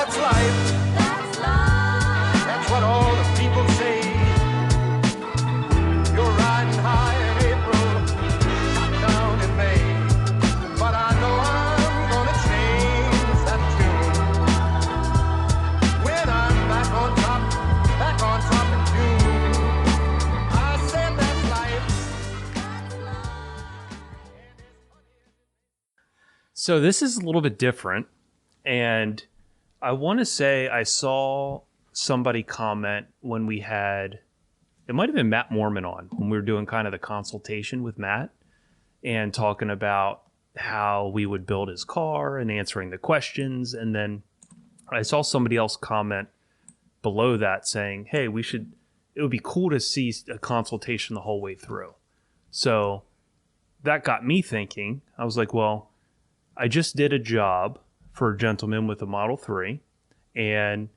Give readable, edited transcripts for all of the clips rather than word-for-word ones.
that's life. That's life. That's what all the people say. You're riding high in April, not down in May. But I know I'm gonna change that tune when I'm back on top in June. I said that's life. So this is a little bit different, and I want to say I saw somebody comment when we had, it might have been Matt Mormon on, when we were doing kind of the consultation with Matt and talking about how we would build his car and answering the questions. And then I saw somebody else comment below that saying, hey, it would be cool to see a consultation the whole way through. So that got me thinking. I was like, well, I just did a job for a gentleman with a Model 3, and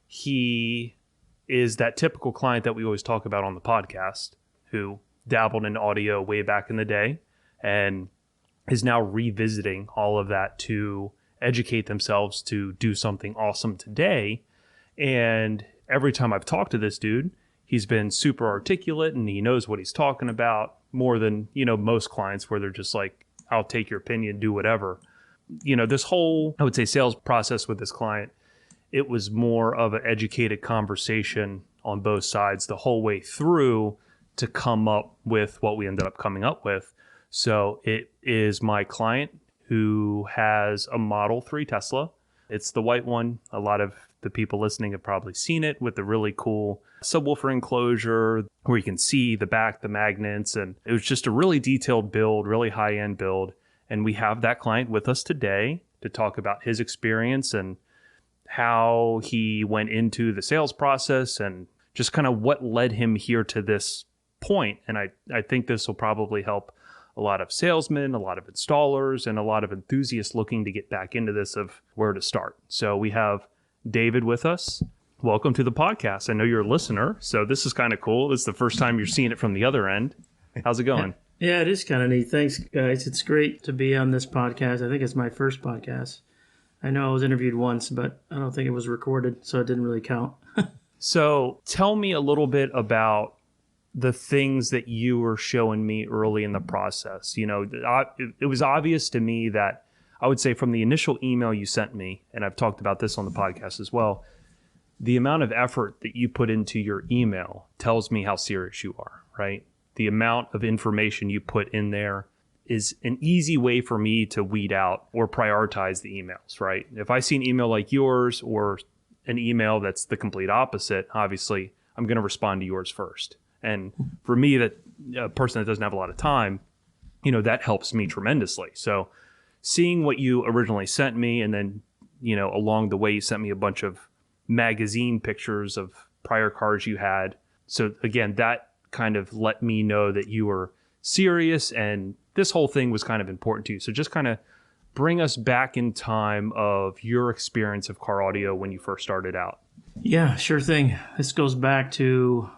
he is that typical client that we always talk about on the podcast who dabbled in audio way back in the day and is now revisiting all of that to educate themselves to do something awesome today. And every time I've talked to this dude, he's been super articulate and he knows what he's talking about more than, most clients where they're just like, I'll take your opinion, do whatever. This whole, I would say, sales process with this client, it was more of an educated conversation on both sides the whole way through to come up with what we ended up coming up with. So it is my client who has a Model 3 Tesla. It's the white one. A lot of the people listening have probably seen it with the really cool subwoofer enclosure where you can see the back, the magnets. And it was just a really detailed build, really high-end build. And we have that client with us today to talk about his experience and how he went into the sales process and just kind of what led him here to this point. And I think this will probably help a lot of salesmen, a lot of installers, and a lot of enthusiasts looking to get back into this of where to start. So we have David with us. Welcome to the podcast. I know you're a listener, so this is kind of cool. This is the first time you're seeing it from the other end. How's it going? Yeah, it is kind of neat. Thanks, guys. It's great to be on this podcast. I think it's my first podcast. I know I was interviewed once, but I don't think it was recorded, so it didn't really count. So tell me a little bit about the things that you were showing me early in the process. It was obvious to me that I would say from the initial email you sent me, and I've talked about this on the podcast as well, the amount of effort that you put into your email tells me how serious you are, right? The amount of information you put in there is an easy way for me to weed out or prioritize the emails, right? If I see an email like yours or an email that's the complete opposite, obviously I'm going to respond to yours first. And for me, that a person that doesn't have a lot of time, that helps me tremendously. So seeing what you originally sent me, and then, along the way, you sent me a bunch of magazine pictures of prior cars you had. So again, that kind of let me know that you were serious and this whole thing was kind of important to you. So just kind of bring us back in time of your experience of car audio when you first started out. Yeah, sure thing. This goes back to,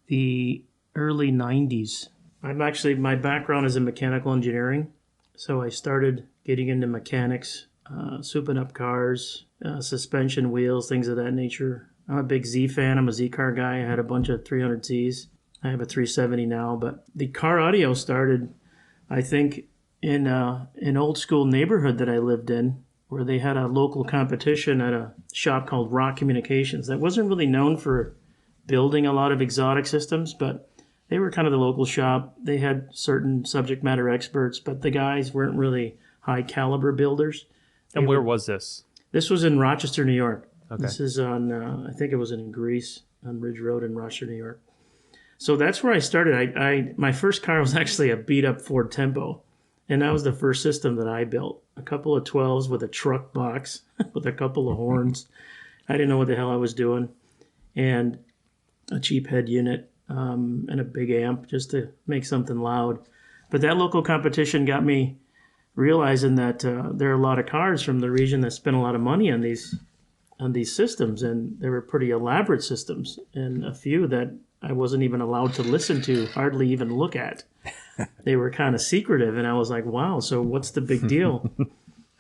the early 90s. My background is in mechanical engineering. So I started getting into mechanics, souping up cars, suspension, wheels, things of that nature. I'm a big Z fan. I'm a Z car guy. I had a bunch of 300Zs. I have a 370 now, but the car audio started, I think, in an old school neighborhood that I lived in, where they had a local competition at a shop called Rock Communications that wasn't really known for building a lot of exotic systems, but they were kind of the local shop. They had certain subject matter experts, but the guys weren't really high caliber builders. And where was this? This was in Rochester, New York. Okay. This is on, I think it was in Greece, on Ridge Road in Rochester, New York. So that's where I started. My first car was actually a beat-up Ford Tempo, and that was the first system that I built. A couple of 12s with a truck box with a couple of horns. I didn't know what the hell I was doing. And a cheap head unit and a big amp just to make something loud. But that local competition got me realizing that there are a lot of cars from the region that spend a lot of money on these systems, and they were pretty elaborate systems, and a few that I wasn't even allowed to listen to, hardly even look at. They were kind of secretive, and I was like, wow, so what's the big deal?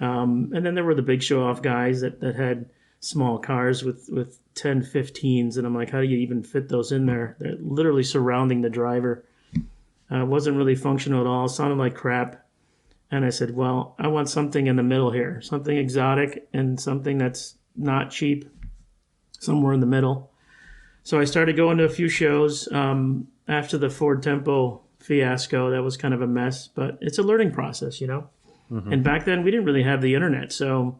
And then there were the big show-off guys that had small cars with 10, 15s. And I'm like, how do you even fit those in there? They're literally surrounding the driver. It wasn't really functional at all. It sounded like crap. And I said, well, I want something in the middle here, something exotic and something that's not cheap, somewhere in the middle. So I started going to a few shows after the Ford Tempo fiasco. That was kind of a mess, but it's a learning process, you know? Mm-hmm. And back then we didn't really have the internet. So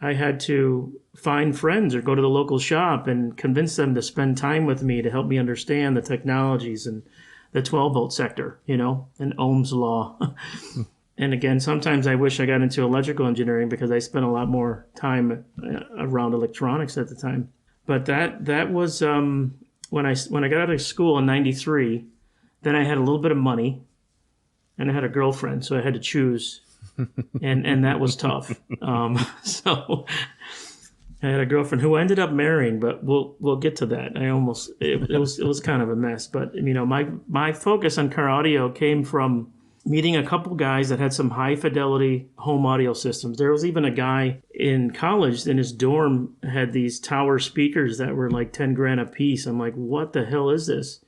I had to find friends or go to the local shop and convince them to spend time with me to help me understand the technologies and the 12-volt sector, you know, and Ohm's law. And again, sometimes I wish I got into electrical engineering because I spent a lot more time around electronics at the time. But that was when I got out of school in '93. Then I had a little bit of money, and I had a girlfriend, so I had to choose, and that was tough. So I had a girlfriend who I ended up marrying, but we'll get to that. It was kind of a mess. But you know, my focus on car audio came from meeting a couple guys that had some high fidelity home audio systems. There was even a guy in college in his dorm had these tower speakers that were like 10 grand a piece. I'm like, what the hell is this?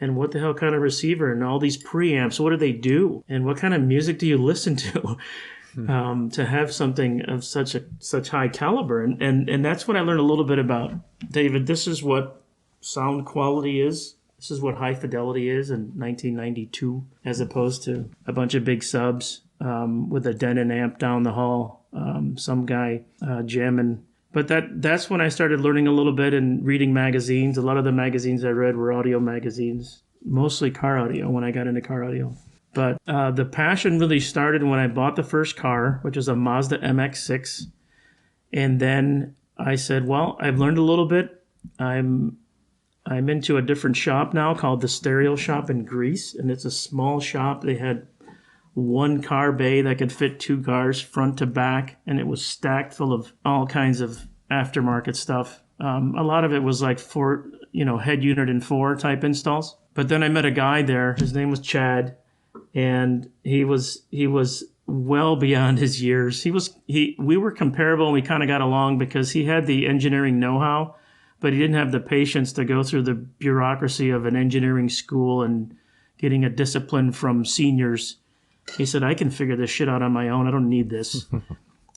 And what the hell kind of receiver? And all these preamps, what do they do? And what kind of music do you listen to? To have something of such high caliber. And that's when I learned a little bit about, David, this is what sound quality is. This is what high fidelity is in 1992, as opposed to a bunch of big subs with a Denon amp down the hall, some guy jamming. But that's when I started learning a little bit and reading magazines. A lot of the magazines I read were audio magazines, mostly car audio when I got into car audio. But the passion really started when I bought the first car, which was a Mazda MX-6. And then I said, well, I've learned a little bit. I'm into a different shop now called the Stereo Shop in Greece, and it's a small shop. They had one car bay that could fit two cars front to back, and it was stacked full of all kinds of aftermarket stuff. A lot of it was like head unit and 4 type installs. But then I met a guy there. His name was Chad, and he was well beyond his years. We were comparable, and we kind of got along because he had the engineering know-how, but he didn't have the patience to go through the bureaucracy of an engineering school and getting a discipline from seniors. He said, I can figure this shit out on my own. I don't need this.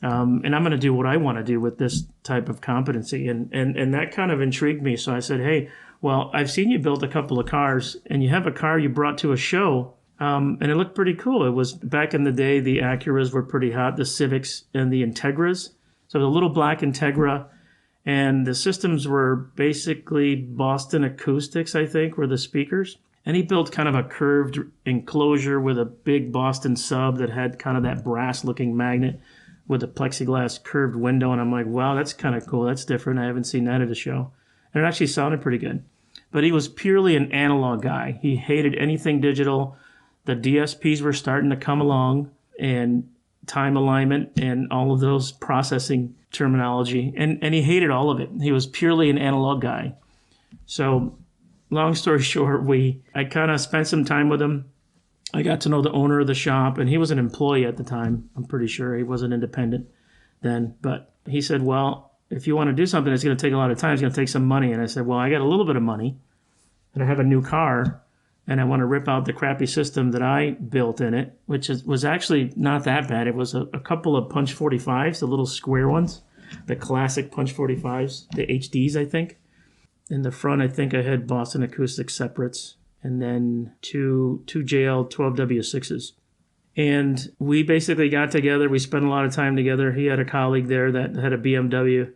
And I'm going to do what I want to do with this type of competency. And that kind of intrigued me. So I said, hey, well, I've seen you build a couple of cars, and you have a car you brought to a show, and it looked pretty cool. It was back in the day, the Acuras were pretty hot, the Civics and the Integras. So the little black Integra. And the systems were basically Boston Acoustics, I think, were the speakers. And he built kind of a curved enclosure with a big Boston sub that had kind of that brass-looking magnet with a plexiglass curved window. And I'm like, wow, that's kind of cool. That's different. I haven't seen that at a show. And it actually sounded pretty good. But he was purely an analog guy. He hated anything digital. The DSPs were starting to come along, and time alignment and all of those processing terminology, and he hated all of it. He was purely an analog guy. So long story short, I kind of spent some time with him. I got to know the owner of the shop, and he was an employee at the time. I'm pretty sure he wasn't independent then. But he said, well, if you want to do something, it's going to take a lot of time. It's going to take some money. And I said, well, I got a little bit of money, and I have a new car, and I want to rip out the crappy system that I built in it, which was actually not that bad. It was a couple of Punch 45s, the little square ones, the classic Punch 45s, the HDs, I think. In the front, I think I had Boston Acoustics separates, and then two JL 12W6s. And we basically got together. We spent a lot of time together. He had a colleague there that had a BMW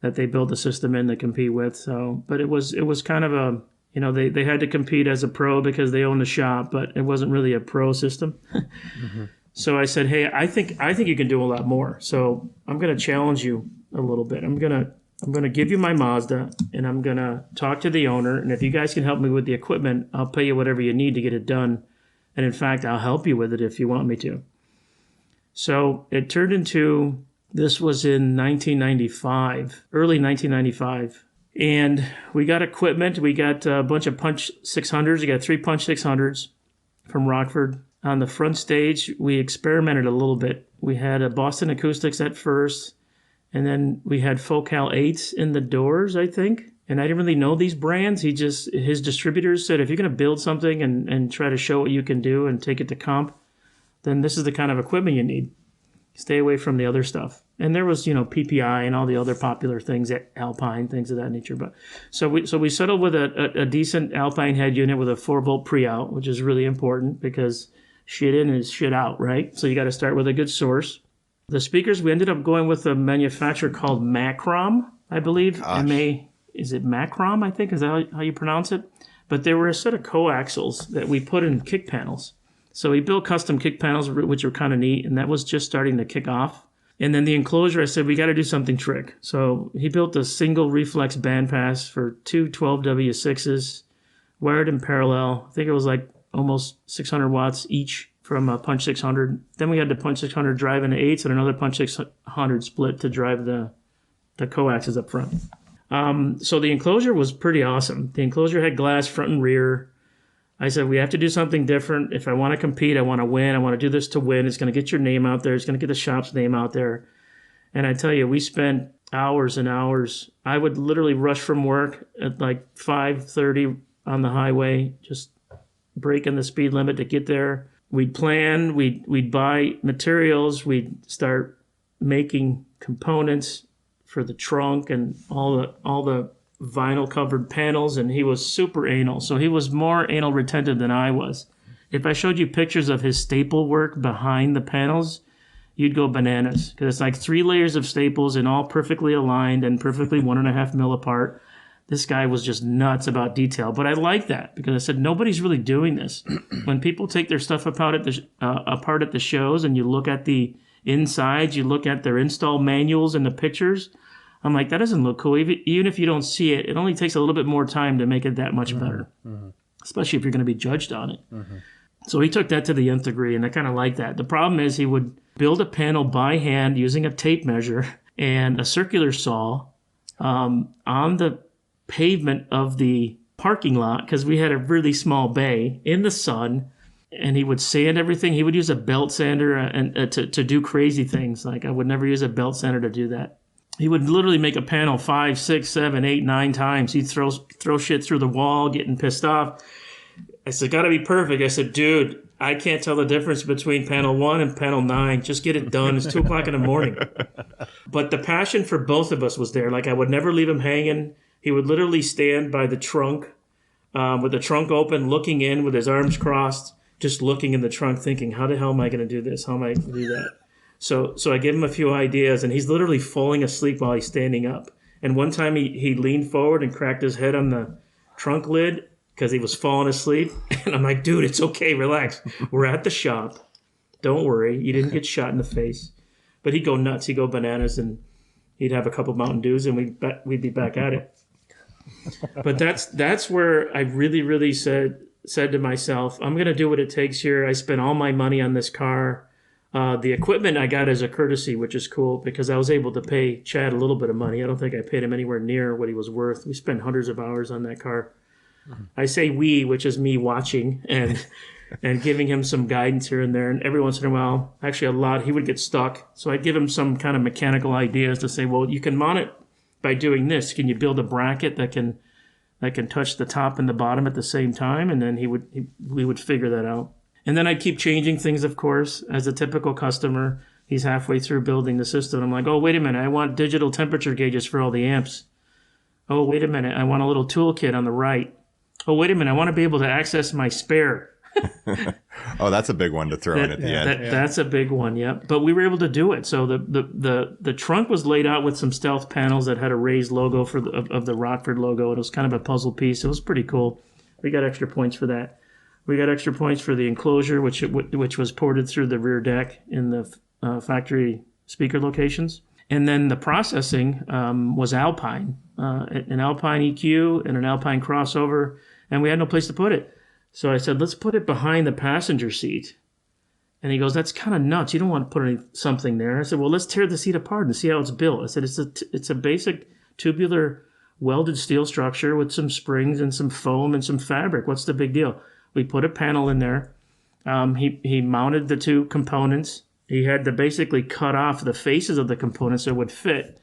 that they built a system in to compete with. So, but it was kind of a, they had to compete as a pro because they owned the shop, but it wasn't really a pro system. Mm-hmm. So I said, hey, I think you can do a lot more. So I'm going to challenge you a little bit. I'm going to give you my Mazda, and I'm going to talk to the owner. And if you guys can help me with the equipment, I'll pay you whatever you need to get it done. And in fact, I'll help you with it if you want me to. So it turned into, this was in 1995, early 1995. And we got equipment. We got a bunch of Punch 600s. We got 3 Punch 600s from Rockford. On the front stage, we experimented a little bit. We had a Boston Acoustics at first, And then we had Focal 8s in the doors, I think. And I didn't really know these brands. His distributors said, if you're going to build something and try to show what you can do and take it to comp, then this is the kind of equipment you need. Stay away from the other stuff. And there was, PPI and all the other popular things, Alpine, things of that nature. But so we settled with a decent Alpine head unit with a 4-volt pre-out, which is really important because shit in is shit out, right? So you got to start with a good source. The speakers, we ended up going with a manufacturer called Macrom, I believe. Is it Macrom, I think? Is that how you pronounce it? But there were a set of coaxials that we put in kick panels. So we built custom kick panels, which were kind of neat, and that was just starting to kick off. And then the enclosure, I said, we got to do something trick. So he built a single reflex bandpass for two 12W6s, wired in parallel. I think it was like almost 600 watts each from a Punch 600. Then we had the Punch 600 drive into 8s and another Punch 600 split to drive the coaxes up front. So the enclosure was pretty awesome. The enclosure had glass front and rear. I said, we have to do something different. If I want to compete, I want to win. I want to do this to win. It's going to get your name out there. It's going to get the shop's name out there. And I tell you, we spent hours and hours. I would literally rush from work at like 5:30 on the highway, just breaking the speed limit to get there. We'd plan. We'd buy materials. We'd start making components for the trunk and all the vinyl covered panels, and he was super anal. So he was more anal retentive than I was. If I showed you pictures of his staple work behind the panels, you'd go bananas because it's like 3 layers of staples and all perfectly aligned and perfectly 1.5 mil apart. This guy was just nuts about detail, but I like that because I said nobody's really doing this. When people take their stuff apart at the shows and you look at the insides, you look at their install manuals and the pictures, I'm like, that doesn't look cool. Even if you don't see it, it only takes a little bit more time to make it that much better, especially if you're going to be judged on it. So he took that to the nth degree, and I kind of like that. The problem is he would build a panel by hand using a tape measure and a circular saw on the pavement of the parking lot because we had a really small bay in the sun, and he would sand everything. He would use a belt sander to do crazy things. Like I would never use a belt sander to do that. He would literally make a panel 5, 6, 7, 8, 9 times. He'd throw shit through the wall, getting pissed off. I said, gotta be perfect. I said, dude, I can't tell the difference between panel 1 and panel 9. Just get it done. It's 2 o'clock in the morning. But the passion for both of us was there. Like I would never leave him hanging. He would literally stand by the trunk with the trunk open, looking in with his arms crossed, just looking in the trunk thinking, how the hell am I going to do this? How am I going to do that? So I give him a few ideas, and he's literally falling asleep while he's standing up. And one time he leaned forward and cracked his head on the trunk lid because he was falling asleep. And I'm like, dude, it's okay. Relax. We're at the shop. Don't worry. You didn't get shot in the face. But he'd go nuts. He'd go bananas, and he'd have a couple Mountain Dews, and we'd be back at it. But that's where I really, really said to myself, I'm going to do what it takes here. I spent all my money on this car. The equipment I got as a courtesy, which is cool because I was able to pay Chad a little bit of money. I don't think I paid him anywhere near what he was worth. We spent hundreds of hours on that car. I say we, which is me watching and giving him some guidance here and there. And every once in a while, actually a lot, he would get stuck. So I'd give him some kind of mechanical ideas to say, well, you can mount it by doing this. Can you build a bracket that can touch the top and the bottom at the same time? And then we would figure that out. And then I'd keep changing things, of course. As a typical customer, he's halfway through building the system. I'm like, oh, wait a minute. I want digital temperature gauges for all the amps. Oh, wait a minute. I want a little toolkit on the right. Oh, wait a minute. I want to be able to access my spare. Oh, that's a big one to throw in at the end. That's a big one, yeah. But we were able to do it. So the trunk was laid out with some stealth panels that had a raised logo of the Rockford logo. It was kind of a puzzle piece. It was pretty cool. We got extra points for that. We got extra points for the enclosure, which was ported through the rear deck in the factory speaker locations. And then the processing was Alpine, an Alpine EQ and an Alpine crossover, and we had no place to put it. So I said, let's put it behind the passenger seat. And he goes, that's kind of nuts. You don't want to put something there. I said, well, let's tear the seat apart and see how it's built. I said, it's a basic tubular welded steel structure with some springs and some foam and some fabric. What's the big deal? We put a panel in there. He mounted the 2 components. He had to basically cut off the faces of the components so it would fit.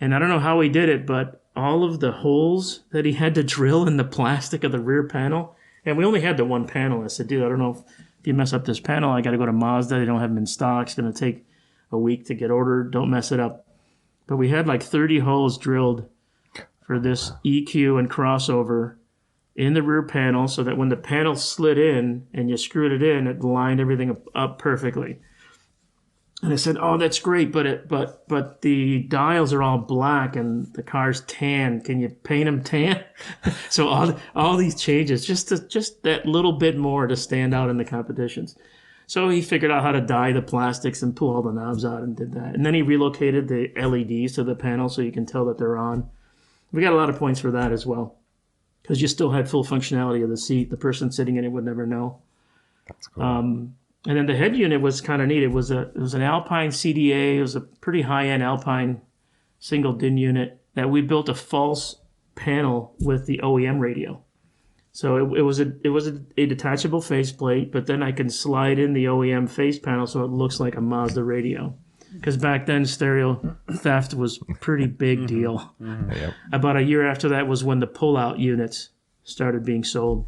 And I don't know how he did it, but all of the holes that he had to drill in the plastic of the rear panel, and we only had the one panel. I said, dude, I don't know if you mess up this panel, I got to go to Mazda. They don't have them in stock. It's going to take a week to get ordered. Don't mess it up. But we had like 30 holes drilled for this EQ and crossover in the rear panel so that when the panel slid in and you screwed it in, it lined everything up perfectly. And I said, "Oh, that's great, but the dials are all black and the car's tan. Can you paint them tan?" So all these changes, just that little bit more to stand out in the competitions. So he figured out how to dye the plastics and pull all the knobs out and did that. And then he relocated the LEDs to the panel so you can tell that they're on. We got a lot of points for that as well, because you still had full functionality of the seat. The person sitting in it would never know. That's cool. And then the head unit was kind of neat. It was an Alpine CDA. It was a pretty high-end Alpine single DIN unit that we built a false panel with the OEM radio. So it was a detachable faceplate, but then I can slide in the OEM face panel so it looks like a Mazda radio. Because back then stereo theft was a pretty big deal. Mm-hmm. Yep. About a year after that was when the pull-out units started being sold.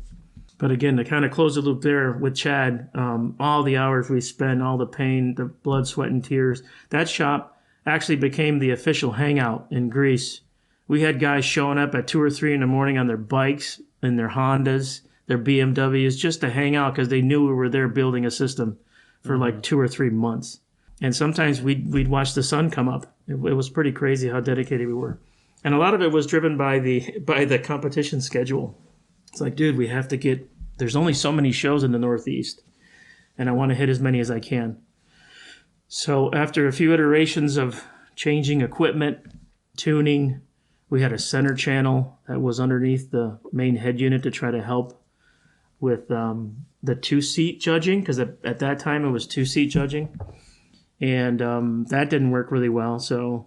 But again, to kind of close the loop there with Chad, all the hours we spent, all the pain, the blood, sweat, and tears, that shop actually became the official hangout in Greece. We had guys showing up at 2 or 3 in the morning on their bikes and their Hondas, their BMWs, just to hang out because they knew we were there building a system for like 2 or 3 months. And sometimes we'd watch the sun come up. It was pretty crazy how dedicated we were. And a lot of it was driven by the competition schedule. It's like, dude, we have to get... There's only so many shows in the Northeast, and I want to hit as many as I can. So after a few iterations of changing equipment, tuning, we had a center channel that was underneath the main head unit to try to help with the two-seat judging, because at that time it was two-seat judging. And that didn't work really well. So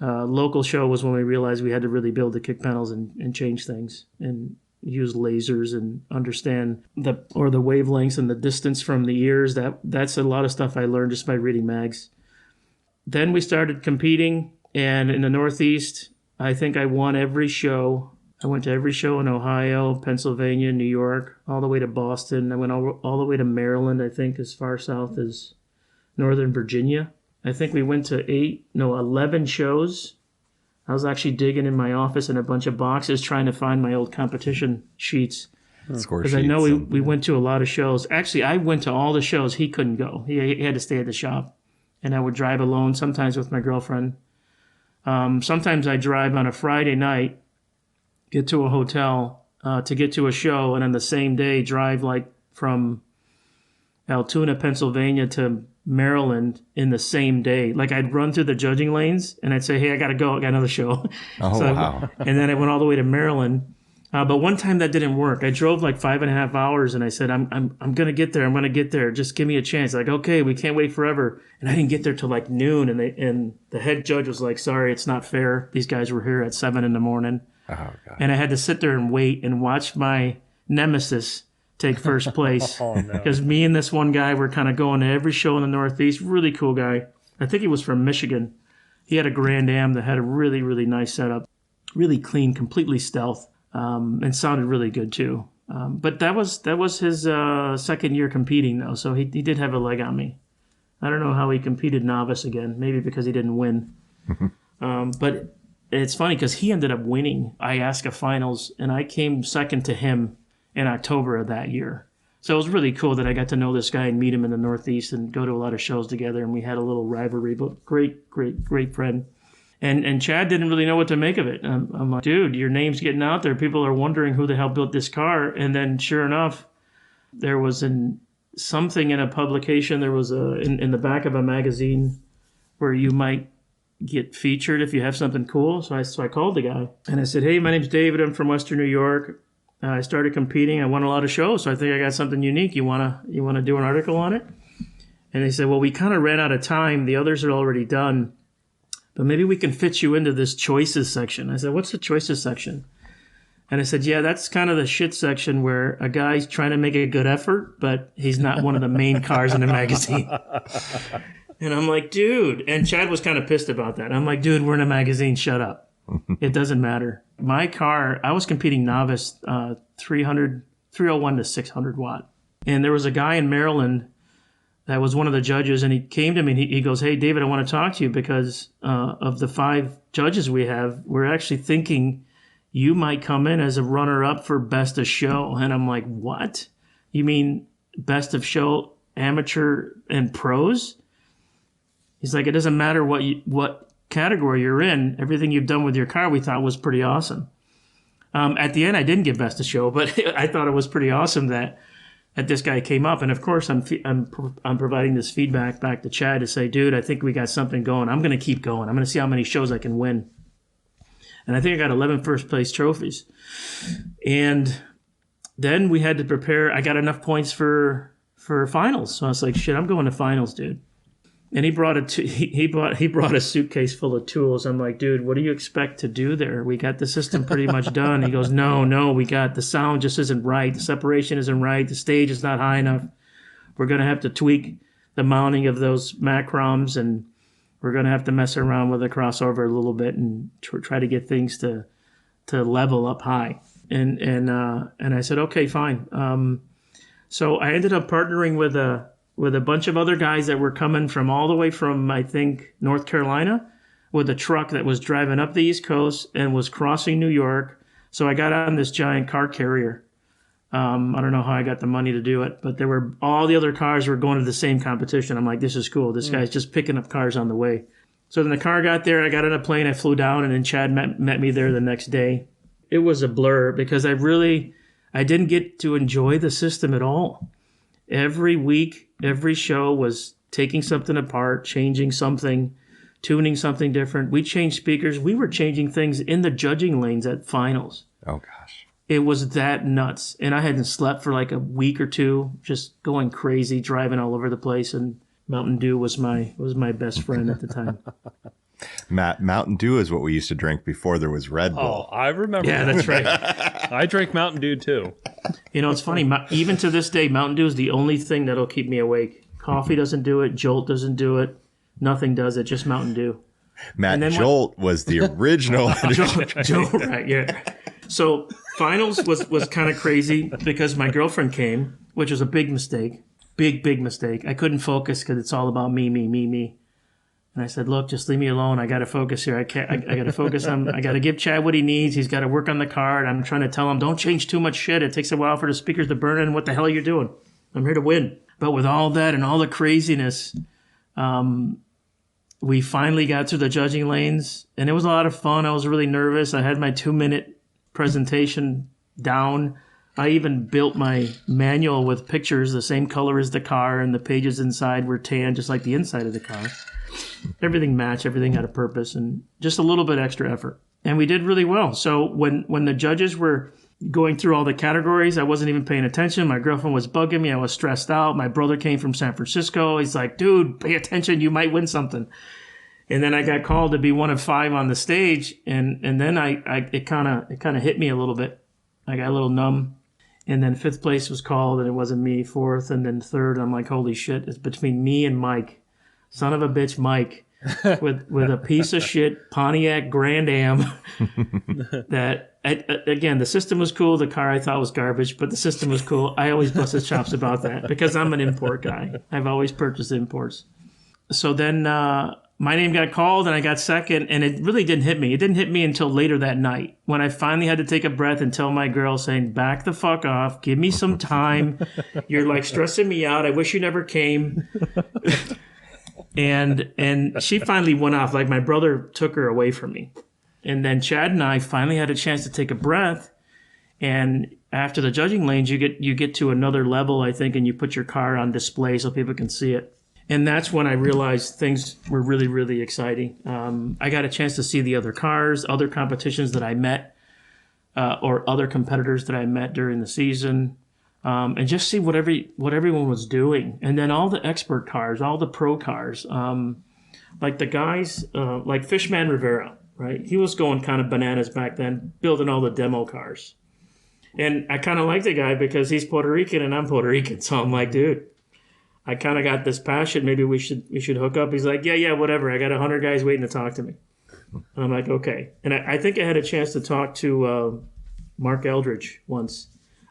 local show was when we realized we had to really build the kick panels and change things and use lasers and understand the wavelengths and the distance from the ears. That's a lot of stuff I learned just by reading mags. Then we started competing, and in the Northeast, I think I won every show. I went to every show in Ohio, Pennsylvania, New York, all the way to Boston. I went all the way to Maryland, I think, as far south as Northern Virginia. I think we went to 11 shows. I was actually digging in my office in a bunch of boxes trying to find my old competition sheets. Because I know we went to a lot of shows. Actually, I went to all the shows. He couldn't go. He had to stay at the shop. And I would drive alone, sometimes with my girlfriend. Sometimes I drive on a Friday night, get to a hotel to get to a show, and on the same day drive like from Altoona, Pennsylvania to Maryland in the same day. Like I'd run through the judging lanes and I'd say, "Hey, I got to go. I got another show." Wow. And then I went all the way to Maryland. But one time that didn't work. I drove like 5.5 hours and I said, I'm going to get there. I'm going to get there. Just give me a chance. Like, okay, we can't wait forever. And I didn't get there till like noon. And the head judge was like, "Sorry, it's not fair. These guys were here at 7 in the morning." Oh, God. And I had to sit there and wait and watch my nemesis take first place. Because me and this one guy were kind of going to every show in the Northeast. Really cool guy. I think he was from Michigan. He had a Grand Am that had a really, really nice setup. Really clean, completely stealth, and sounded really good too. But that was his second year competing though, so he did have a leg on me. I don't know how he competed novice again. Maybe because he didn't win. But it's funny because he ended up winning IASCA finals, and I came second to him in October of that year. So it was really cool that I got to know this guy and meet him in the Northeast and go to a lot of shows together, and we had a little rivalry, but great friend. And Chad didn't really know what to make of it. I'm like, dude, your name's getting out there. People are wondering who the hell built this car. And then sure enough, there was something in a publication. There was in the back of a magazine where you might get featured if you have something cool. So I called the guy and I said, "Hey, my name's David. I'm from Western New York. I started competing. I won a lot of shows, so I think I got something unique. You wanna do an article on it?" And they said, "Well, we kind of ran out of time. The others are already done, but maybe we can fit you into this choices section." I said, "What's the choices section?" And I said, "Yeah, that's kind of the shit section where a guy's trying to make a good effort, but he's not one of the main cars in the magazine." And I'm like, dude. And Chad was kind of pissed about that. I'm like, dude, we're in a magazine. Shut up. It doesn't matter. My car, I was competing novice 301 to 600 watt. And there was a guy in Maryland that was one of the judges, and he came to me and he goes, hey, David, I want to talk to you because of the 5 judges we have, we're actually thinking you might come in as a runner-up for Best of Show. And I'm like, what? You mean Best of Show amateur and pros? He's like, it doesn't matter what category you're in. Everything you've done with your car we thought was pretty awesome. At the end, I didn't get Best of Show, but I thought it was pretty awesome that this guy came up. And of course, I'm providing this feedback back to Chad to say, dude, I think we got something going. I'm going to keep going. I'm going to see how many shows I can win. And I think I got 11 first place trophies. And then we had to prepare. I got enough points for finals. So I was like, shit, I'm going to finals, dude. And he brought a suitcase full of tools. I'm like, dude, what do you expect to do there? We got the system pretty much done. He goes, no, we got the sound just isn't right. The separation isn't right. The stage is not high enough. We're going to have to tweak the mounting of those macroms, and we're going to have to mess around with the crossover a little bit and try to get things to level up high. And I said, okay, fine. So I ended up partnering with a bunch of other guys that were coming from all the way from, I think, North Carolina, with a truck that was driving up the East Coast and was crossing New York. So I got on this giant car carrier. I don't know how I got the money to do it, but all the other cars were going to the same competition. I'm like, this is cool. This guy's just picking up cars on the way. So then the car got there. I got on a plane. I flew down, and then Chad met me there the next day. It was a blur because I didn't get to enjoy the system at all. Every week, every show was taking something apart, changing something, tuning something different. We changed speakers. We were changing things in the judging lanes at finals. Oh, gosh. It was that nuts. And I hadn't slept for like a week or two, just going crazy, driving all over the place. And Mountain Dew was my best friend at the time. Matt, Mountain Dew is what we used to drink before there was Red Bull. Oh, I remember. Yeah, that's right. I drank Mountain Dew too. You know, it's funny. Even to this day, Mountain Dew is the only thing that'll keep me awake. Coffee doesn't do it. Jolt doesn't do it. Nothing does it. Just Mountain Dew. Matt, Jolt was the original. Jolt, right? Yeah. So finals was kind of crazy because my girlfriend came, which was a big mistake. Big mistake. I couldn't focus because it's all about me. And I said, look, just leave me alone. I got to focus here. I got to focus on, I got to give Chad what he needs. He's got to work on the car. And I'm trying to tell him, don't change too much shit. It takes a while for the speakers to burn in. What the hell are you doing? I'm here to win. But with all that and all the craziness, we finally got through the judging lanes. And it was a lot of fun. I was really nervous. I had my 2-minute presentation down. I even built my manual with pictures the same color as the car. And the pages inside were tan, just like the inside of the car. Everything matched, everything had a purpose, and just a little bit extra effort. And we did really well. So when the judges were going through all the categories, I wasn't even paying attention. My girlfriend was bugging me. I was stressed out. My brother came from San Francisco. He's like, dude, pay attention. You might win something. And then I got called to be one of 5 on the stage. And then it kind of hit me a little bit. I got a little numb. And then 5th place was called, and it wasn't me. 4th, and then 3rd. I'm like, holy shit, it's between me and Mike. Son of a bitch, Mike, with a piece of shit Pontiac Grand Am. That again, the system was cool. The car I thought was garbage, but the system was cool. I always bust his chops about that because I'm an import guy. I've always purchased imports. So then my name got called, and I got second, and it really didn't hit me. It didn't hit me until later that night when I finally had to take a breath and tell my girl, saying, "Back the fuck off. Give me some time. You're like stressing me out. I wish you never came." And she finally went off. Like, my brother took her away from me. And then Chad and I finally had a chance to take a breath. And after the judging lanes, you get to another level, I think, and you put your car on display so people can see it. And that's when I realized things were really, really exciting. I got a chance to see the other cars, other competitions that I met, or other competitors that I met during the season. And just see what everyone was doing. And then all the expert cars, all the pro cars, like the guys, like Fishman Rivera, right? He was going kind of bananas back then, building all the demo cars. And I kind of like the guy because he's Puerto Rican and I'm Puerto Rican. So I'm like, dude, I kind of got this passion. Maybe we should hook up. He's like, yeah, whatever. I got 100 guys waiting to talk to me. And I'm like, okay. And I think I had a chance to talk to Mark Eldridge once.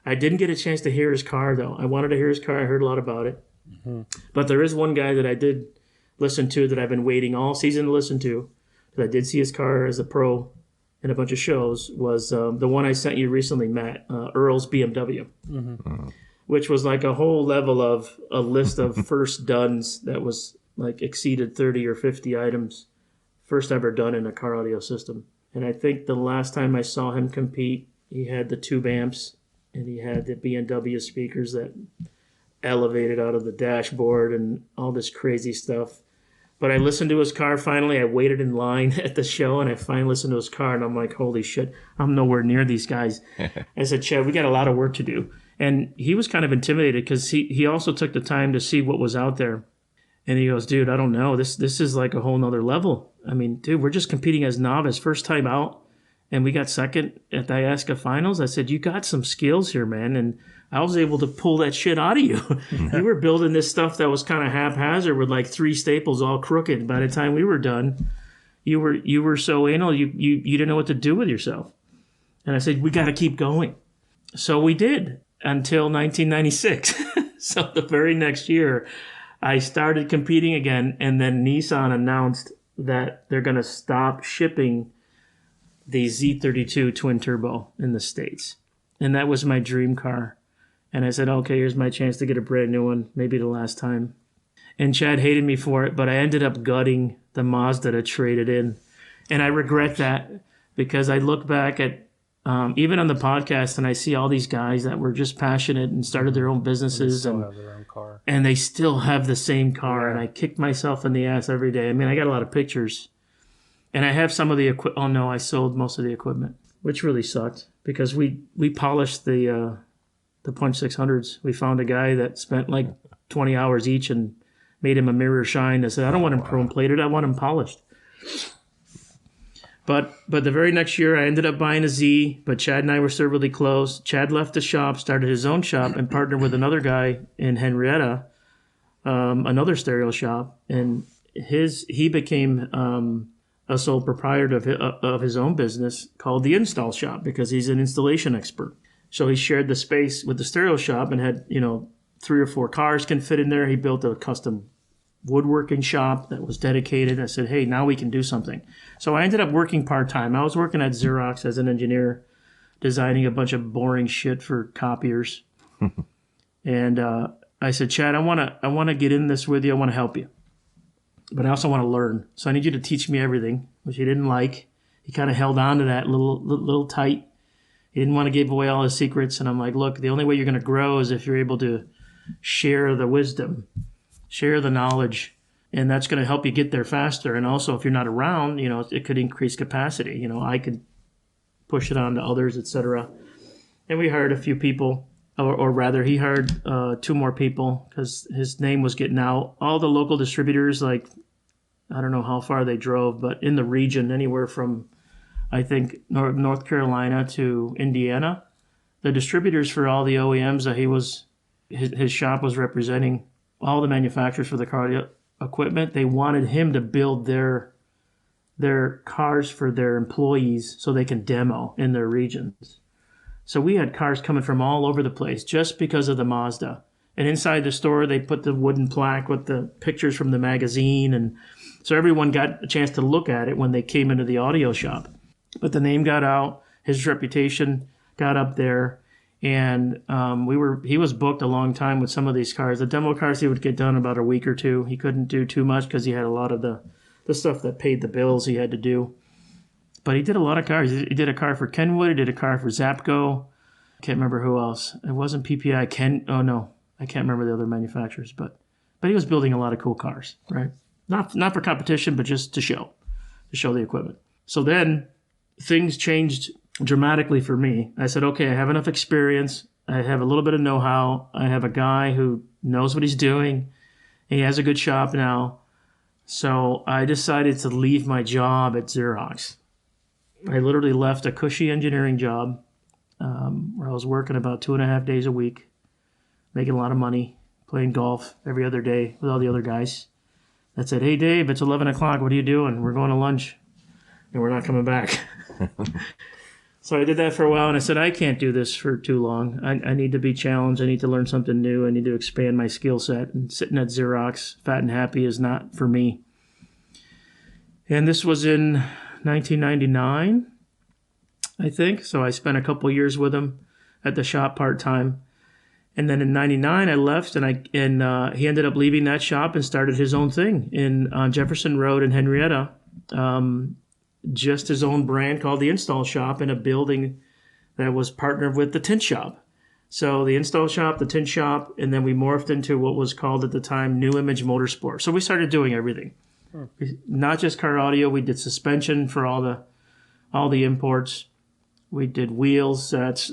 I didn't get a chance to hear his car, though. I wanted to hear his car. I heard a lot about it. Mm-hmm. But there is one guy that I did listen to that I've been waiting all season to listen to. That I did see his car as a pro in a bunch of shows, was the one I sent you recently, Matt, Earl's BMW. Mm-hmm. Which was like a whole level of a list of first dones that was like exceeded 30 or 50 items. First ever done in a car audio system. And I think the last time I saw him compete, he had the tube amps and he had the BMW speakers that elevated out of the dashboard and all this crazy stuff. But I listened to his car finally. I waited in line at the show and I finally listened to his car and I'm like, holy shit, I'm nowhere near these guys. I said, Chad, we got a lot of work to do. And he was kind of intimidated because he also took the time to see what was out there. And he goes, dude, I don't know. This is like a whole nother level. I mean, dude, we're just competing as novice, first time out. And we got second at the IASCA finals. I said, you got some skills here, man. And I was able to pull that shit out of you. You were building this stuff that was kind of haphazard with like 3 staples all crooked. By the time we were done, you were so anal, you didn't know what to do with yourself. And I said, we got to keep going. So we did until 1996. So the very next year, I started competing again. And then Nissan announced that they're going to stop shipping the Z32 twin turbo in the States. And that was my dream car. And I said, okay, here's my chance to get a brand new one, maybe the last time. And Chad hated me for it, but I ended up gutting the Mazda to trade it in. And I regret that because I look back at, even on the podcast, and I see all these guys that were just passionate and started their own businesses. They still have their own car. And they still have the same car. Yeah. And I kick myself in the ass every day. I mean, I got a lot of pictures. And I have some of the equipment. Oh, no, I sold most of the equipment, which really sucked because we polished the Punch 600s. We found a guy that spent like 20 hours each and made him a mirror shine. I said, I don't want him chrome plated. I want him polished. But the very next year, I ended up buying a Z, but Chad and I were still really close. Chad left the shop, started his own shop, and partnered with another guy in Henrietta, another stereo shop. And he became a sole proprietor of his own business called The Install Shop because he's an installation expert. So he shared the space with the stereo shop and had, 3 or 4 cars can fit in there. He built a custom woodworking shop that was dedicated. I said, hey, now we can do something. So I ended up working part-time. I was working at Xerox as an engineer, designing a bunch of boring shit for copiers. And I said, Chad, I want to get in this with you. I want to help you. But I also want to learn. So I need you to teach me everything, which he didn't like. He kind of held on to that little tight. He didn't want to give away all his secrets. And I'm like, look, the only way you're going to grow is if you're able to share the wisdom, share the knowledge, and that's going to help you get there faster. And also, if you're not around, it could increase capacity. I could push it on to others, etc. And we hired a few people, or rather, he hired 2 more people because his name was getting out. All the local distributors, like, I don't know how far they drove, but in the region, anywhere from, I think, North Carolina to Indiana, the distributors for all the OEMs that his shop was representing, all the manufacturers for the car equipment, they wanted him to build their cars for their employees so they can demo in their regions. So we had cars coming from all over the place just because of the Mazda. And inside the store, they put the wooden plaque with the pictures from the magazine. And so everyone got a chance to look at it when they came into the audio shop. But the name got out. His reputation got up there. And he was booked a long time with some of these cars. The demo cars he would get done in about a week or 2. He couldn't do too much because he had a lot of the stuff that paid the bills he had to do. But he did a lot of cars. He did a car for Kenwood. He did a car for Zapco. I can't remember who else. It wasn't PPI. Oh, no. I can't remember the other manufacturers. But he was building a lot of cool cars, right? Not for competition, but just to show the equipment. So then things changed dramatically for me. I said, okay, I have enough experience. I have a little bit of know-how. I have a guy who knows what he's doing. He has a good shop now. So I decided to leave my job at Xerox. I literally left a cushy engineering job where I was working about 2.5 days a week, making a lot of money, playing golf every other day with all the other guys. I said, hey, Dave, it's 11 o'clock. What are you doing? We're going to lunch, and we're not coming back. So I did that for a while, and I said, I can't do this for too long. I need to be challenged. I need to learn something new. I need to expand my skill set. And sitting at Xerox, fat and happy, is not for me. And this was in 1999, I think. So I spent a couple years with him at the shop part-time. And then in 99, I left, and he ended up leaving that shop and started his own thing on Jefferson Road in Henrietta. Just his own brand called The Install Shop in a building that was partnered with the Tint Shop. So the Install Shop, the Tint Shop, and then we morphed into what was called at the time New Image Motorsport. So we started doing everything. Not just car audio, we did suspension for all the imports. We did wheels sets,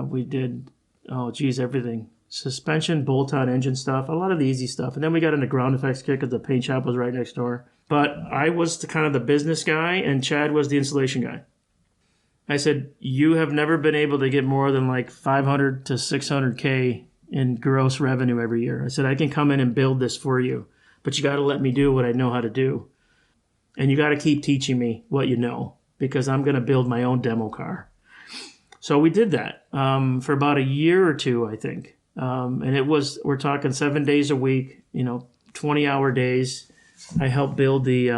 we did everything. Suspension, bolt-on engine stuff, a lot of the easy stuff. And then we got into ground effects kit because the paint shop was right next door. But I was kind of the business guy, and Chad was the installation guy. I said, you have never been able to get more than like 500 to 600K in gross revenue every year. I said, I can come in and build this for you, but you got to let me do what I know how to do. And you got to keep teaching me what you know, because I'm going to build my own demo car. So we did that for about a year or two, I think. And we're talking 7 days a week, 20-hour days. I helped build the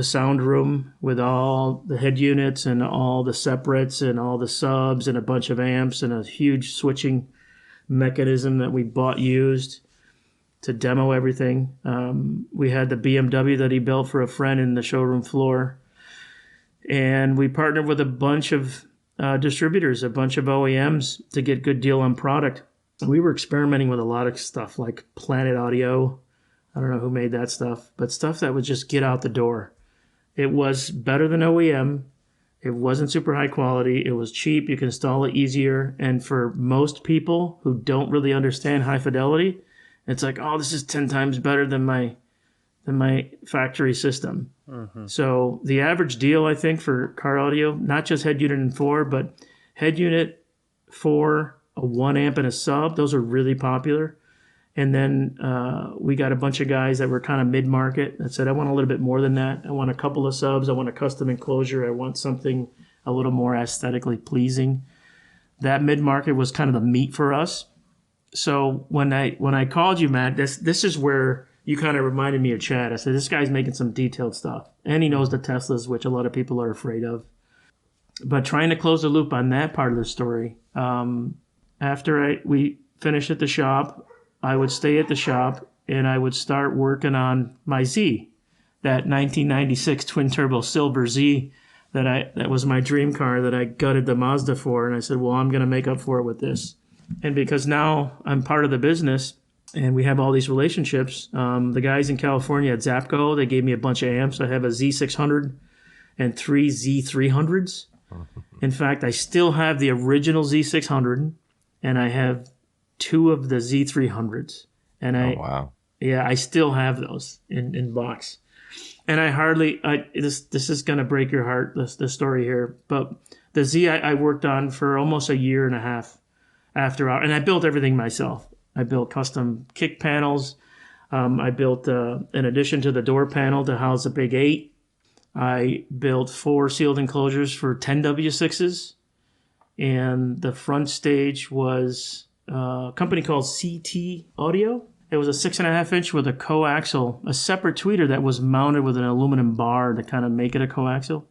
sound room with all the head units and all the separates and all the subs and a bunch of amps and a huge switching mechanism that we bought used to demo everything. We had the BMW that he built for a friend in the showroom floor. And we partnered with a bunch of distributors, a bunch of OEMs to get good deal on product. We were experimenting with a lot of stuff like Planet Audio. I don't know who made that stuff, but stuff that would just get out the door. It was better than OEM. It wasn't super high quality. It was cheap. You can install it easier. And for most people who don't really understand high fidelity, it's like, oh, this is 10 times better than my factory system. Mm-hmm. So the average deal, I think, for car audio, not just head unit and 4, but head unit 4, a 1 amp and a sub, those are really popular. And then we got a bunch of guys that were kind of mid-market that said, I want a little bit more than that. I want a couple of subs. I want a custom enclosure. I want something a little more aesthetically pleasing. That mid-market was kind of the meat for us. So when I called you, Matt, this is where you kind of reminded me of Chad. I said, this guy's making some detailed stuff. And he knows the Teslas, which a lot of people are afraid of. But trying to close the loop on that part of the story, after we finished at the shop, I would stay at the shop and I would start working on my Z, that 1996 twin-turbo Silver Z that was my dream car that I gutted the Mazda for. And I said, well, I'm going to make up for it with this. And because now I'm part of the business and we have all these relationships, the guys in California at Zapco, they gave me a bunch of amps. I have a Z600 and 3 Z300s. In fact, I still have the original Z600 and I have 2 of the Z300s. And I still have those in box. And this is going to break your heart, the story here. But the Z I worked on for almost a year and a half after, and I built everything myself. I built custom kick panels. I built, in addition to the door panel to house a big 8, I built 4 sealed enclosures for 10 W6s. And the front stage was a company called CT Audio. It was a 6.5 inch with a coaxial, a separate tweeter that was mounted with an aluminum bar to kind of make it a coaxial.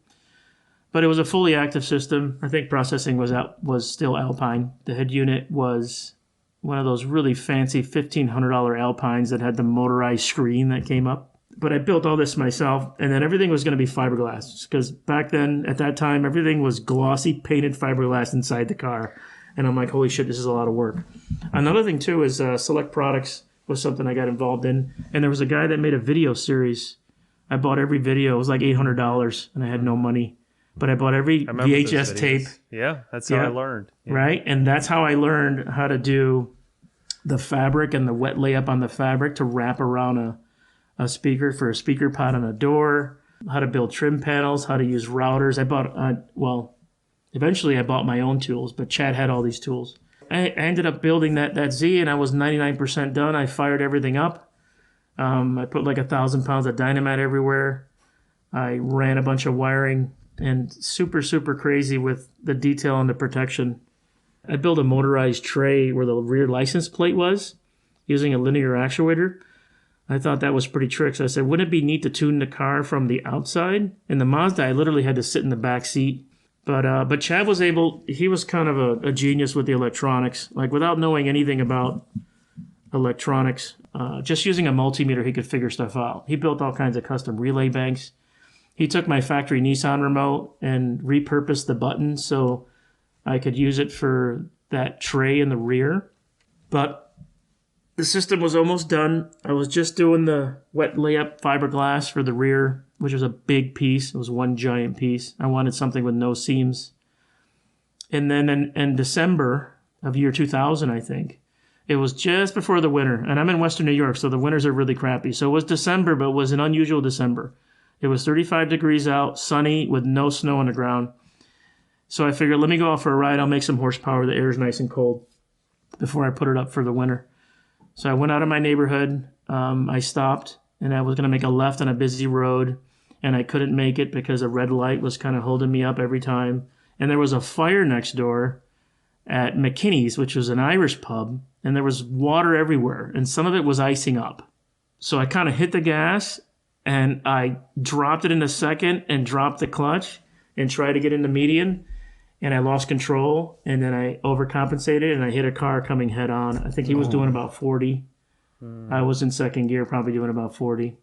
But it was a fully active system. I think processing was still Alpine. The head unit was one of those really fancy $1,500 Alpines that had the motorized screen that came up. But I built all this myself, and then everything was going to be fiberglass because back then, at that time, everything was glossy painted fiberglass inside the car. And I'm like, holy shit, this is a lot of work. Another thing, too, is Select Products was something I got involved in. And there was a guy that made a video series. I bought every video. It was like $800, and I had no money. But I bought every VHS tape. Yeah, that's how I learned. Yeah. Right? And that's how I learned how to do the fabric and the wet layup on the fabric to wrap around a speaker for a speaker pod on a door, how to build trim panels, how to use routers. I bought, eventually I bought my own tools, but Chad had all these tools. I ended up building that Z, and I was 99% done. I fired everything up. I put like 1,000 pounds of dynamite everywhere. I ran a bunch of wiring, and super, super crazy with the detail and the protection. I built a motorized tray where the rear license plate was using a linear actuator. I thought that was pretty tricky. So I said, wouldn't it be neat to tune the car from the outside? In the Mazda, I literally had to sit in the back seat. But Chad was able, he was kind of a genius with the electronics. Like without knowing anything about electronics, just using a multimeter, he could figure stuff out. He built all kinds of custom relay banks. He took my factory Nissan remote and repurposed the button so I could use it for that tray in the rear. But the system was almost done. I was just doing the wet layup fiberglass for the rear, which was a big piece. It was one giant piece. I wanted something with no seams. And then in December of year 2000, I think, it was just before the winter. And I'm in Western New York, so the winters are really crappy. So it was December, but it was an unusual December. It was 35 degrees out, sunny, with no snow on the ground. So I figured, let me go out for a ride. I'll make some horsepower. The air is nice and cold before I put it up for the winter. So I went out of my neighborhood. I stopped, and I was going to make a left on a busy road, and I couldn't make it because a red light was kind of holding me up every time. And there was a fire next door at McKinney's, which was an Irish pub, and there was water everywhere, and some of it was icing up. So I kind of hit the gas, and I dropped it in a second and dropped the clutch and tried to get into median. And I lost control, and then I overcompensated, and I hit a car coming head on. I think he was doing about 40. I was in second gear, probably doing about 40.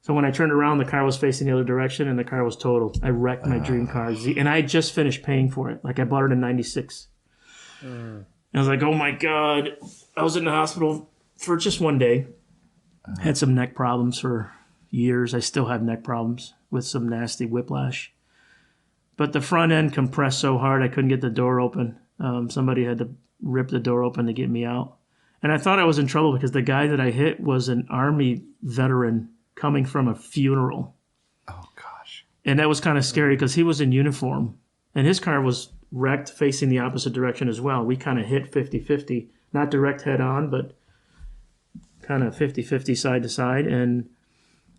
So when I turned around, the car was facing the other direction, and the car was totaled. I wrecked my dream car, Z, and I had just finished paying for it. Like, I bought it in 96. And I was like, oh, my God. I was in the hospital for just one day. Had some neck problems for years. I still have neck problems with some nasty whiplash. But the front end compressed so hard I couldn't get the door open. Somebody had to rip the door open to get me out. And I thought I was in trouble because the guy that I hit was an Army veteran coming from a funeral. Oh, gosh. And that was kind of scary because he was in uniform. And his car was wrecked facing the opposite direction as well. We kind of hit 50-50. Not direct head on, but kind of 50-50 side to side. And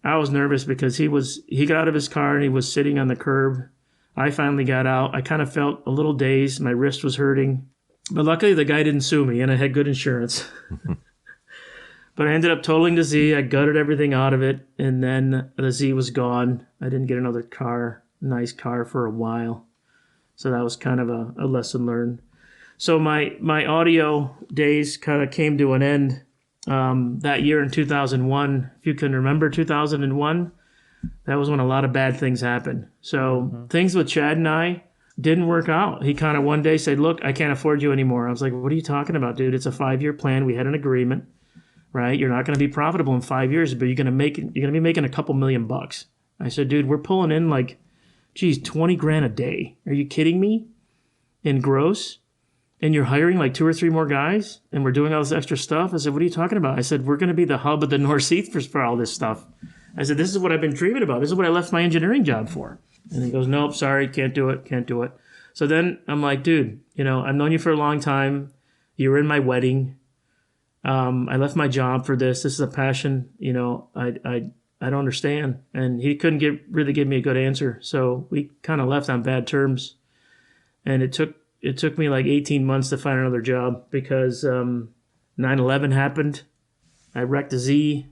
I was nervous because he got out of his car and he was sitting on the curb. I finally got out. I kind of felt a little dazed. My wrist was hurting. But luckily, the guy didn't sue me, and I had good insurance. But I ended up totaling the Z. I gutted everything out of it, and then the Z was gone. I didn't get another nice car, for a while. So that was kind of a lesson learned. So my audio days kind of came to an end that year in 2001. If you can remember 2001, that was when a lot of bad things happened. So things with Chad and I didn't work out. He kind of one day said, look, I can't afford you anymore. I was like, what are you talking about, dude? It's a 5-year plan. We had an agreement, right? You're not going to be profitable in 5 years, but you're going to be making a couple $1,000,000. I said, dude, we're pulling in like, geez, 20 grand a day. Are you kidding me? In gross? And you're hiring like 2 or 3 more guys? And we're doing all this extra stuff? I said, what are you talking about? I said, we're going to be the hub of the North Sea for all this stuff. I said, this is what I've been dreaming about. This is what I left my engineering job for. And he goes, nope, sorry, can't do it. So then I'm like, dude, I've known you for a long time. You were in my wedding. I left my job for this. This is a passion. I don't understand. And he couldn't really give me a good answer. So we kind of left on bad terms. And it took me like 18 months to find another job because 9/11 happened. I wrecked a Z.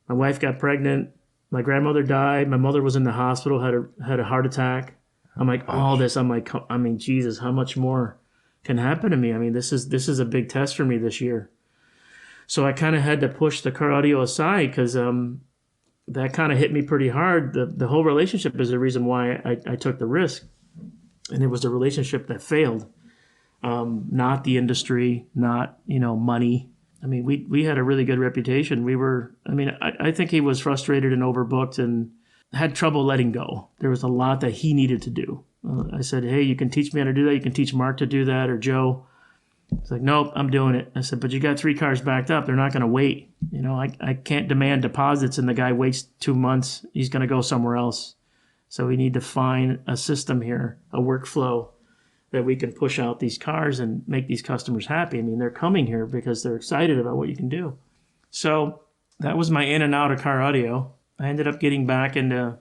My wife got pregnant. My grandmother died. My mother was in the hospital, had a heart attack. I'm like, all this. I'm like, Jesus, how much more can happen to me? I mean, this is a big test for me this year. So I kind of had to push the car audio aside because that kind of hit me pretty hard. The whole relationship is the reason why I took the risk. And it was a relationship that failed. Not the industry, not, money. I mean, we had a really good reputation. I think he was frustrated and overbooked and had trouble letting go. There was a lot that he needed to do. I said, hey, you can teach me how to do that. You can teach Mark to do that or Joe. He's like, nope, I'm doing it. I said, but you got 3 cars backed up. They're not going to wait. I can't demand deposits and the guy waits 2 months. He's going to go somewhere else. So we need to find a system here, a workflow that we can push out these cars and make these customers happy. I mean, they're coming here because they're excited about what you can do. So that was my in and out of car audio. I ended up getting back into,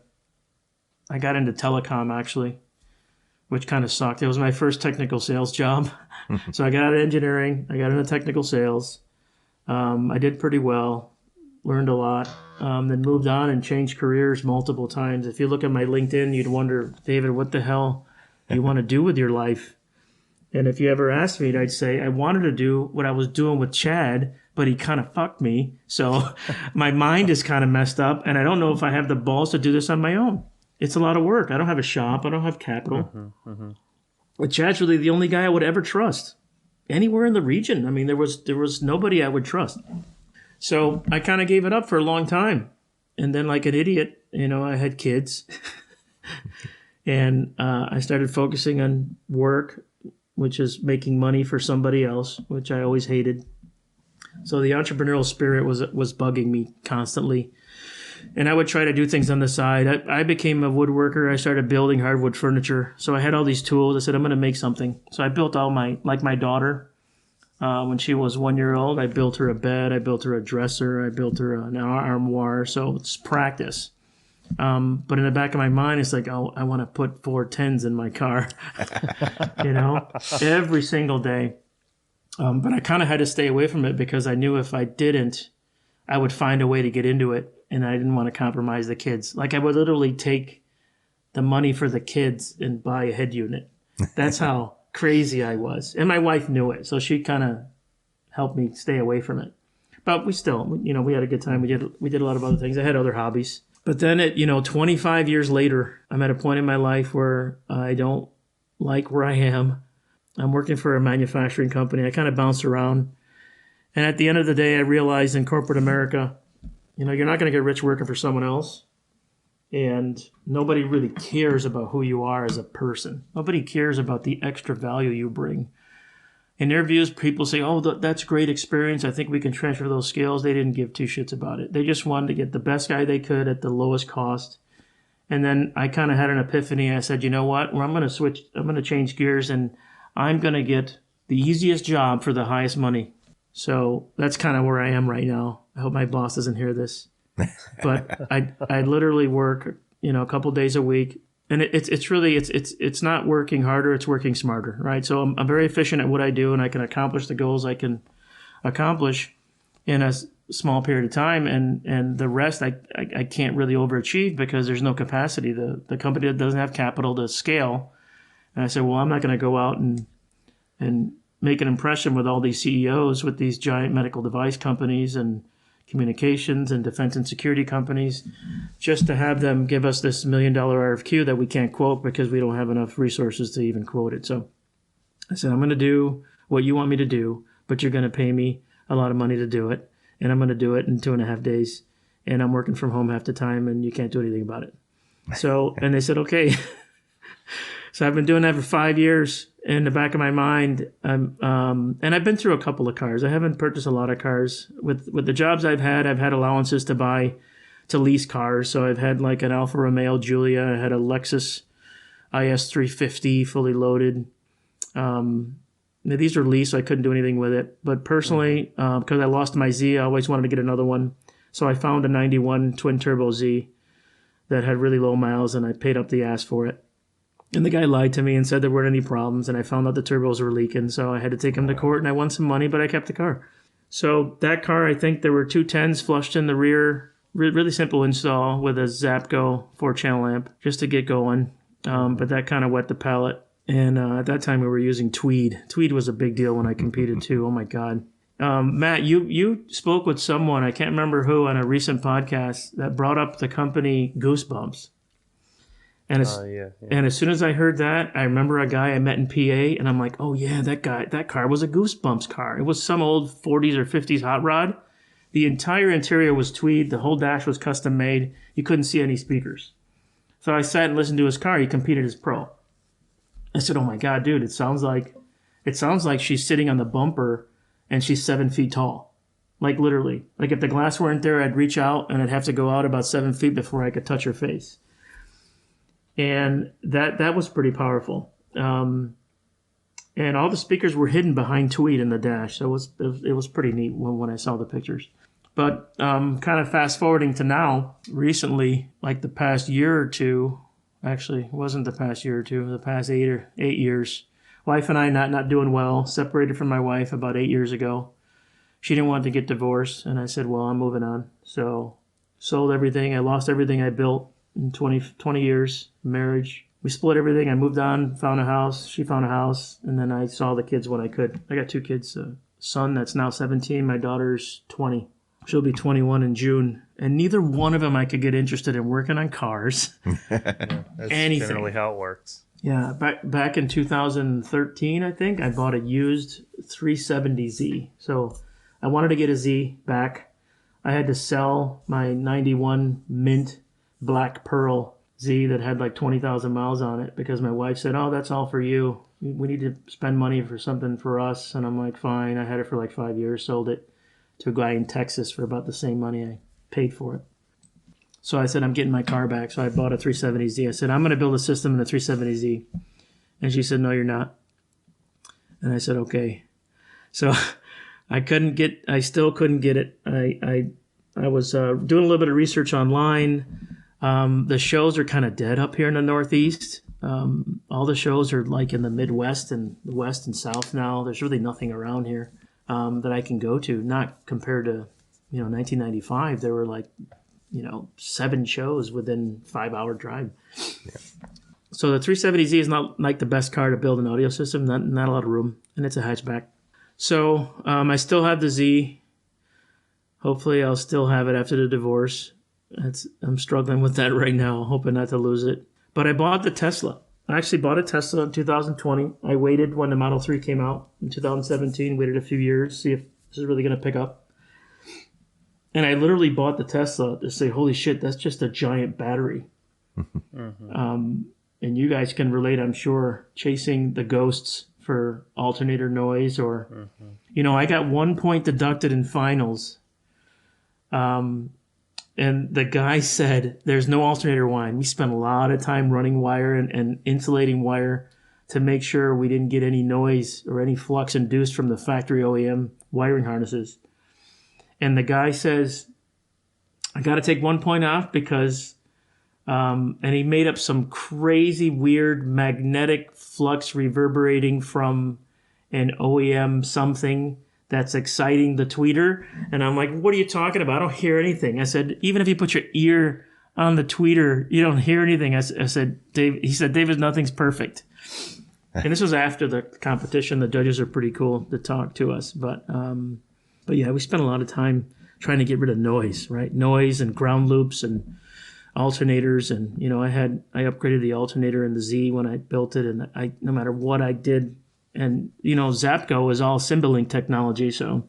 I got into telecom actually, which kind of sucked. It was my first technical sales job. So I got out of engineering, I got into technical sales. I did pretty well, learned a lot, then moved on and changed careers multiple times. If you look at my LinkedIn, you'd wonder, David, what the hell do you want to do with your life? And if you ever asked me, I'd say I wanted to do what I was doing with Chad, but he kind of fucked me. So my mind is kind of messed up, and I don't know if I have the balls to do this on my own. It's a lot of work. I don't have a shop. I don't have capital. But Chad's really the only guy I would ever trust anywhere in the region. I mean, there was nobody I would trust. So I kind of gave it up for a long time. And then like an idiot, I had kids. And I started focusing on work, which is making money for somebody else, which I always hated. So the entrepreneurial spirit was bugging me constantly. And I would try to do things on the side. I became a woodworker. I started building hardwood furniture. So I had all these tools. I said, I'm going to make something. So I built my daughter, when she was 1 year old, I built her a bed. I built her a dresser. I built her an armoire. So it's practice. But in the back of my mind, it's like, oh, I want to put 410s in my car, every single day. But I kind of had to stay away from it because I knew if I didn't, I would find a way to get into it. And I didn't want to compromise the kids. Like I would literally take the money for the kids and buy a head unit. That's how crazy I was. And my wife knew it. So she kind of helped me stay away from it. But we still, we had a good time. We did a lot of other things. I had other hobbies. But then 25 years later, I'm at a point in my life where I don't like where I am. I'm working for a manufacturing company. I kind of bounced around. And at the end of the day, I realized in corporate America, you're not going to get rich working for someone else. And nobody really cares about who you are as a person. Nobody cares about the extra value you bring. In their views, people say, oh, that's great experience. I think we can transfer those skills. They didn't give two shits about it. They just wanted to get the best guy they could at the lowest cost. And then I kind of had an epiphany. I said, you know what? Well, I'm going to change gears, and I'm going to get the easiest job for the highest money. So that's kind of where I am right now. I hope my boss doesn't hear this. But I literally work, a couple days a week. And it's not working harder, it's working smarter, right? So I'm very efficient at what I do, and I can accomplish the goals I can accomplish in a small period of time. And the rest I can't really overachieve because there's no capacity. The company doesn't have capital to scale. And I said, well, I'm not going to go out and make an impression with all these CEOs with these giant medical device companies and communications and defense and security companies just to have them give us this $1 million RFQ that we can't quote because we don't have enough resources to even quote it. So I said, I'm going to do what you want me to do, but you're going to pay me a lot of money to do it. And I'm going to do it in 2.5 days. And I'm working from home half the time and you can't do anything about it. So, and they said, okay. So I've been doing that for 5 years. In the back of my mind, and I've been through a couple of cars. I haven't purchased a lot of cars. With the jobs I've had allowances to lease cars. So I've had like an Alfa Romeo Giulia. I had a Lexus IS350 fully loaded. Now these are leased, so I couldn't do anything with it. But personally, because I lost my Z, I always wanted to get another one. So I found a 91 twin turbo Z that had really low miles, and I paid up the ass for it. And the guy lied to me and said there weren't any problems, and I found out the turbos were leaking, so I had to take him to court, and I won some money, but I kept the car. So that car, I think there were 2 10s flushed in the rear, really simple install with a Zapco 4-channel amp just to get going, but that kind of wet the palate. And at that time, we were using Tweed. Tweed was a big deal when I competed, too. Oh, my God. Matt, you spoke with someone, I can't remember who, on a recent podcast that brought up the company Goosebumps. And as soon as I heard that, I remember a guy I met in PA, and I'm like, oh, yeah, that car was a Goosebumps car. It was some old 40s or 50s hot rod. The entire interior was Tweed. The whole dash was custom made. You couldn't see any speakers. So I sat and listened to his car. He competed as pro. I said, oh, my God, dude, it sounds like she's sitting on the bumper, and she's 7 feet tall. Like, literally. Like, if the glass weren't there, I'd reach out, and I'd have to go out about 7 feet before I could touch her face. And that was pretty powerful. And all the speakers were hidden behind Tweed in the dash. So it was pretty neat when I saw the pictures. But kind of fast forwarding to now, recently, like the past year or two, actually, it wasn't the past year or two, the past 8 years, wife and I not doing well, separated from my wife about 8 years ago. She didn't want to get divorced, and I said, well, I'm moving on. So sold everything. I lost everything I built in 20 years, marriage. We split everything. I moved on, found a house. She found a house, and then I saw the kids when I could. I got 2 kids, a son that's now 17. My daughter's 20. She'll be 21 in June. And neither one of them I could get interested in working on cars. That's Anything. generally how it works. Yeah, back in 2013, I think, I bought a used 370Z. So I wanted to get a Z back. I had to sell my 91 mint black pearl Z that had like 20,000 miles on it because my wife said, oh, that's all for you. We need to spend money for something for us. And I'm like, fine. I had it for like 5 years, sold it to a guy in Texas for about the same money I paid for it. So I said, I'm getting my car back. So I bought a 370Z. I said, I'm going to build a system in the 370Z. And she said, no, you're not. And I said, okay. So I still couldn't get it. I was doing a little bit of research online. The shows are kind of dead up here in the Northeast. All the shows are like in the Midwest and the West and South now. There's really nothing around here that I can go to. Not compared to, 1995. There were like, 7 shows within 5-hour drive. Yeah. So the 370Z is not like the best car to build an audio system. Not a lot of room, and it's a hatchback. So I still have the Z. Hopefully, I'll still have it after the divorce. I'm struggling with that right now, hoping not to lose it. But I bought the Tesla. I actually bought a Tesla in 2020. I waited when the Model 3 came out in 2017, waited a few years, see if this is really going to pick up. And I literally bought the Tesla to say, holy shit, that's just a giant battery. Mm-hmm. And you guys can relate, I'm sure, chasing the ghosts for alternator noise or, I got 1 point deducted in finals. And the guy said, there's no alternator wind. We spent a lot of time running wire and insulating wire to make sure we didn't get any noise or any flux induced from the factory OEM wiring harnesses. And the guy says, I got to take 1 point off because, and he made up some crazy weird magnetic flux reverberating from an OEM something that's exciting the tweeter. And I'm like, what are you talking about? I don't hear anything. I said, even if you put your ear on the tweeter, you don't hear anything. I said, Dave, he said, David, nothing's perfect. And this was after the competition. The judges are pretty cool to talk to us. But yeah, we spent a lot of time trying to get rid of noise, right? Noise and ground loops and alternators. And, I upgraded the alternator in the Z when I built it. And no matter what I did, and, Zapco is all Symbolink technology, so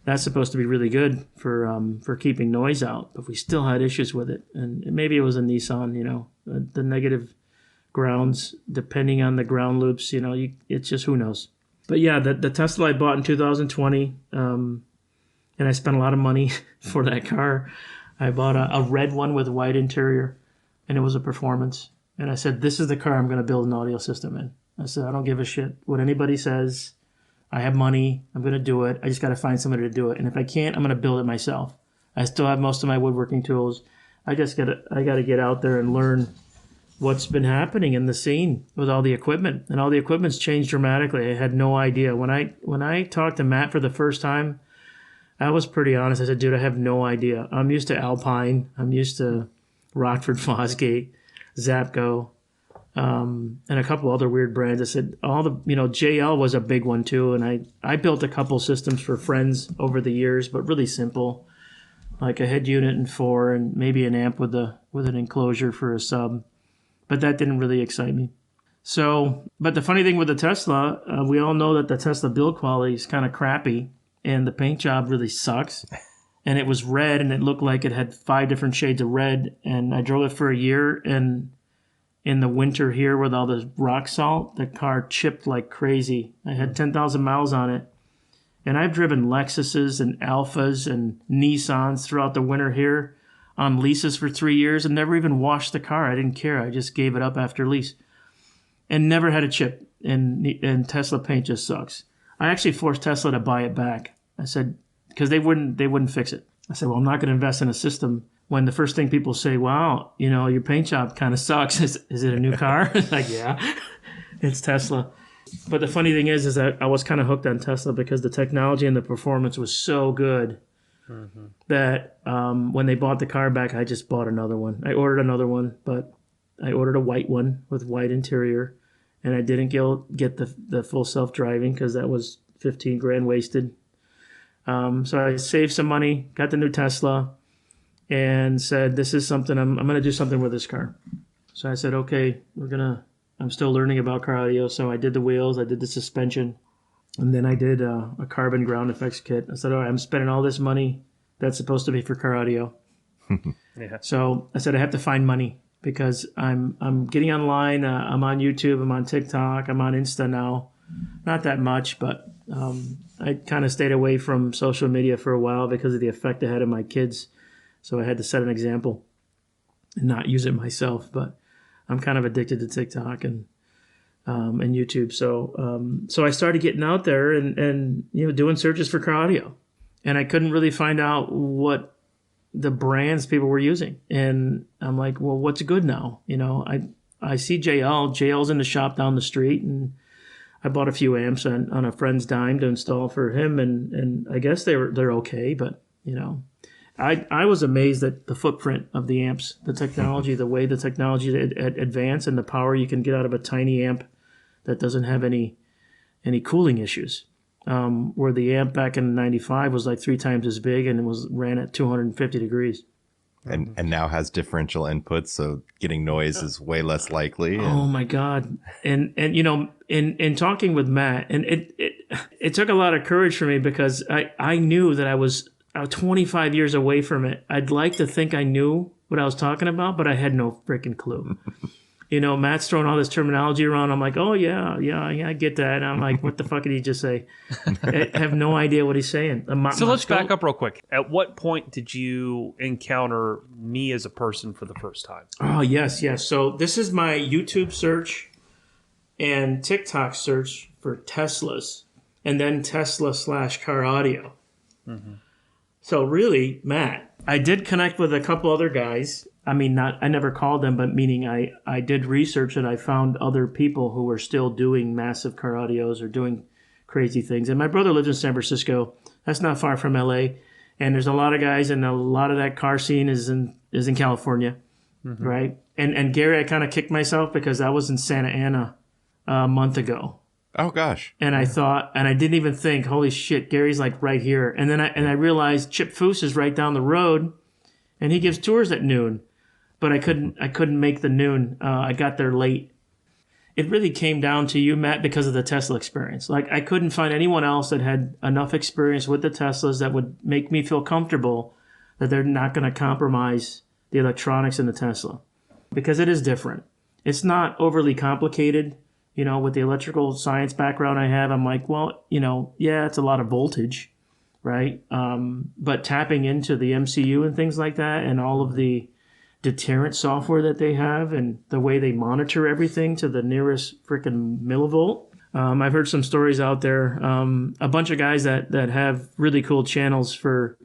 that's supposed to be really good for keeping noise out. But we still had issues with it. And maybe it was a Nissan, the negative grounds, depending on the ground loops, it's just who knows. But yeah, the Tesla I bought in 2020, and I spent a lot of money for that car. I bought a red one with a white interior, and it was a performance. And I said, this is the car I'm going to build an audio system in. I said, I don't give a shit what anybody says. I have money. I'm going to do it. I just got to find somebody to do it. And if I can't, I'm going to build it myself. I still have most of my woodworking tools. I got to get out there and learn what's been happening in the scene with all the equipment. And all the equipment's changed dramatically. I had no idea. When I talked to Matt for the first time, I was pretty honest. I said, dude, I have no idea. I'm used to Alpine. I'm used to Rockford Fosgate, Zapco. And a couple other weird brands. I said JL was a big one too. And I built a couple systems for friends over the years, but really simple, like a head unit and 4 and maybe an amp with an enclosure for a sub. But that didn't really excite me. So, but the funny thing with the Tesla, we all know that the Tesla build quality is kind of crappy and the paint job really sucks. And it was red and it looked like it had 5 different shades of red. And I drove it for a year, and in the winter here with all the rock salt, the car chipped like crazy. I had 10,000 miles on it. And I've driven Lexuses and Alphas and Nissans throughout the winter here on leases for 3 years and never even washed the car. I didn't care. I just gave it up after lease. And never had a chip. and Tesla paint just sucks. I actually forced Tesla to buy it back. I said, because they wouldn't fix it. I said, well, I'm not going to invest in a system when the first thing people say, wow, your paint job kind of sucks. Is it a new car? It's like, yeah, it's Tesla. But the funny thing is that I was kind of hooked on Tesla because the technology and the performance was so good that when they bought the car back, I just bought another one. I ordered another one, but I ordered a white one with white interior, and I didn't get the full self-driving because that was $15,000 wasted. So I saved some money, got the new Tesla, and said, this is something, I'm going to do something with this car. So I said, okay, I'm still learning about car audio. So I did the wheels, I did the suspension, and then I did a carbon ground effects kit. I said, all right, I'm spending all this money that's supposed to be for car audio. Yeah. So I said, I have to find money because I'm getting online. I'm on YouTube, I'm on TikTok, I'm on Insta now. Not that much, but I kind of stayed away from social media for a while because of the effect it had on my kids. So I had to set an example and not use it myself. But I'm kind of addicted to TikTok and YouTube. So I started getting out there and doing searches for car audio, and I couldn't really find out what the brands people were using. And I'm like, well, what's good now? I see JL. JL's in the shop down the street, and I bought a few amps on a friend's dime to install for him, and I guess they're okay. But I was amazed at the footprint of the amps, the technology, the way the technology advanced, and the power you can get out of a tiny amp that doesn't have any cooling issues. Where the amp back in '95 was like 3 times as big and ran at 250 degrees. And now has differential inputs, so getting noise is way less likely. Oh my God! And in talking with Matt, and it took a lot of courage for me because I knew that I was 25 years away from it. I'd like to think I knew what I was talking about, but I had no freaking clue. Matt's throwing all this terminology around. I'm like, oh yeah, I get that. And I'm like, what the fuck did he just say? I have no idea what he's saying. So let's back up real quick. At what point did you encounter me as a person for the first time? Oh, yes. So this is my YouTube search and TikTok search for Teslas, and then Tesla/car audio. Mm-hmm. So really, Matt, I did connect with a couple other guys. I mean, I never called them, but meaning I did research and I found other people who were still doing massive car audios or doing crazy things. And my brother lives in San Francisco. That's not far from LA. And there's a lot of guys, and a lot of that car scene is in California, right? And Gary, I kind of kicked myself because I was in Santa Ana a month ago. Oh gosh. And I thought, and I didn't even think, holy shit, Gary's like right here. And then I realized Chip Foose is right down the road, and he gives tours at noon. But I couldn't make the noon. I got there late. It really came down to you, Matt, because of the Tesla experience. Like, I couldn't find anyone else that had enough experience with the Teslas that would make me feel comfortable that they're not going to compromise the electronics in the Tesla, because it is different. It's not overly complicated. With the electrical science background I have, I'm like, well, yeah, it's a lot of voltage, right? But tapping into the MCU and things like that, and all of the deterrent software that they have, and the way they monitor everything to the nearest freaking millivolt. I've heard some stories out there. A bunch of guys that have really cool channels for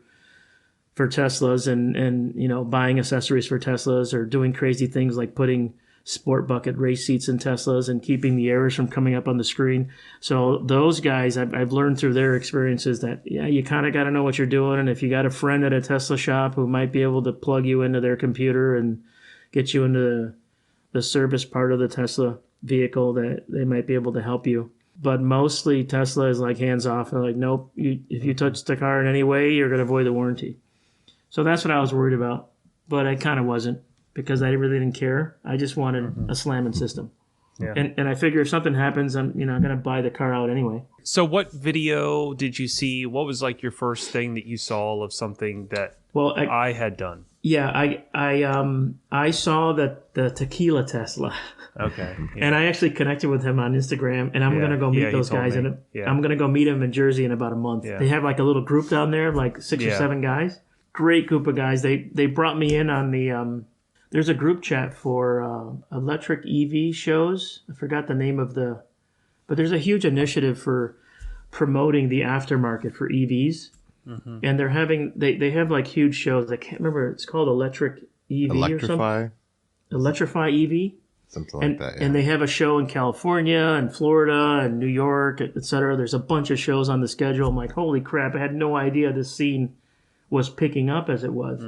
Teslas and buying accessories for Teslas, or doing crazy things like putting sport bucket race seats in Teslas and keeping the errors from coming up on the screen. So those guys, I've learned through their experiences that, yeah, you kind of got to know what you're doing. And if you got a friend at a Tesla shop who might be able to plug you into their computer and get you into the service part of the Tesla vehicle, that they might be able to help you. But mostly Tesla is like hands off. They're like, nope, if you touch the car in any way, you're going to avoid the warranty. So that's what I was worried about. But I kind of wasn't, because I really didn't care. I just wanted a slamming system. Yeah. And I figure if something happens, I'm going to buy the car out anyway. So what video did you see? What was like your first thing that you saw of something that I had done? Yeah, I saw that the tequila Tesla. Okay. Yeah. And I actually connected with him on Instagram, and I'm going to go meet those guys. I'm going to go meet them in Jersey in about a month. Yeah. They have like a little group down there, like 6 or 7 guys. Great group of guys. They brought me in on the... there's a group chat for electric EV shows. I forgot the name of the But there's a huge initiative for promoting the aftermarket for EVs. And they're having, they have like huge shows. I can't remember. It's called Electric EV or something. Electrify EV. Something like that, yeah. And they have a show in California and Florida and New York, et cetera. There's a bunch of shows on the schedule. I'm like, holy crap, I had no idea this scene was picking up as it was.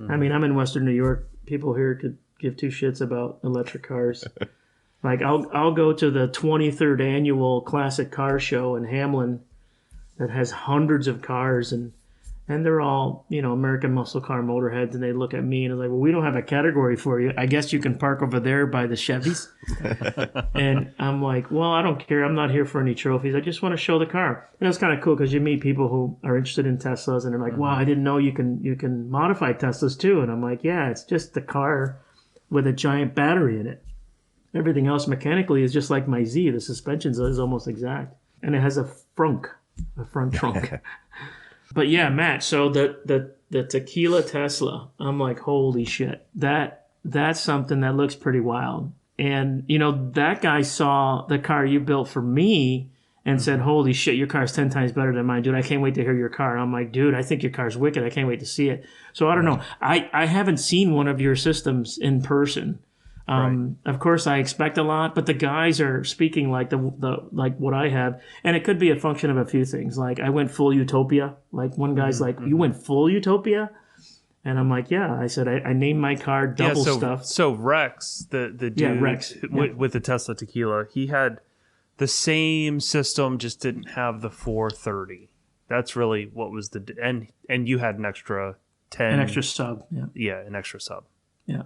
I mean, I'm in Western New York. People here could give two shits about electric cars. Like, I'll go to the 23rd annual Classic Car Show in Hamlin that has hundreds of cars, and they're all, you know, American muscle car motorheads, and they look at me and they're like, well, we don't have a category for you. I guess you can park over there by the Chevys. And I'm like, well, I don't care. I'm not here for any trophies. I just want to show the car. And it's kind of cool because you meet people who are interested in Teslas, and they're like, wow, I didn't know you can modify Teslas too. And I'm like, yeah, it's just the car with a giant battery in it. Everything else mechanically is just like my Z. The suspension is almost exact. And it has a front trunk. But yeah, Matt, so the tequila Tesla, I'm like, holy shit. That's something that looks pretty wild. And, you know, that guy saw the car you built for me and said, holy shit, your car's 10 times better than mine. Dude, I can't wait to hear your car. I'm like, dude, I think your car's wicked. I can't wait to see it. So I don't know. I haven't seen one of your systems in person. Of course, I expect a lot, but the guys are speaking like the like what I have, and it could be a function of a few things. Like I went full Utopia. Like one guy's like, "You went full Utopia," and I'm like, "Yeah." I said, "I named my car double stuff." So Rex, the dude Rex, with the Tesla Tequila, he had the same system, just didn't have the 430. That's really what was and you had an extra 10, an extra sub. Yeah, an extra sub. Yeah.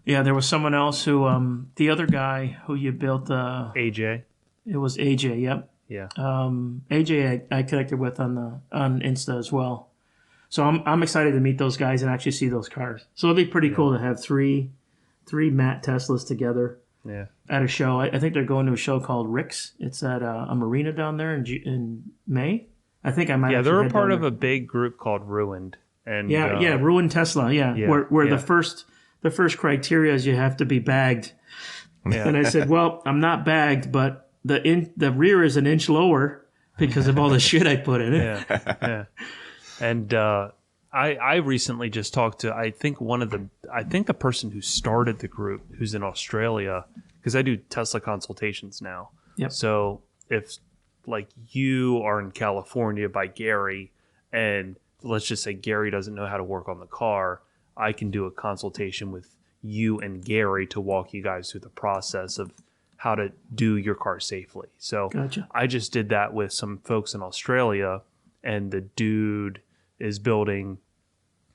Yeah, there was someone else who, the other guy who you built AJ. It was AJ, yep. Yeah. AJ I connected with on Insta as well. So I'm excited to meet those guys and actually see those cars. So it'll be pretty cool to have three Matt Teslas together at a show. I think they're going to a show called Rick's. It's at a marina down there in May. I think I might. Yeah, they're a part of a big group called Ruined. And Ruined Tesla. Yeah. Where the first criteria is you have to be bagged. Yeah. And I said, well, I'm not bagged, but the rear is an inch lower because of all the shit I put in it. Yeah. And I recently just talked to, I think the person who started the group, who's in Australia, because I do Tesla consultations now. Yep. So if like you are in California by Gary, and let's just say Gary doesn't know how to work on the car, I can do a consultation with you and Gary to walk you guys through the process of how to do your car safely. So Gotcha. I just did that with some folks in Australia, and the dude is building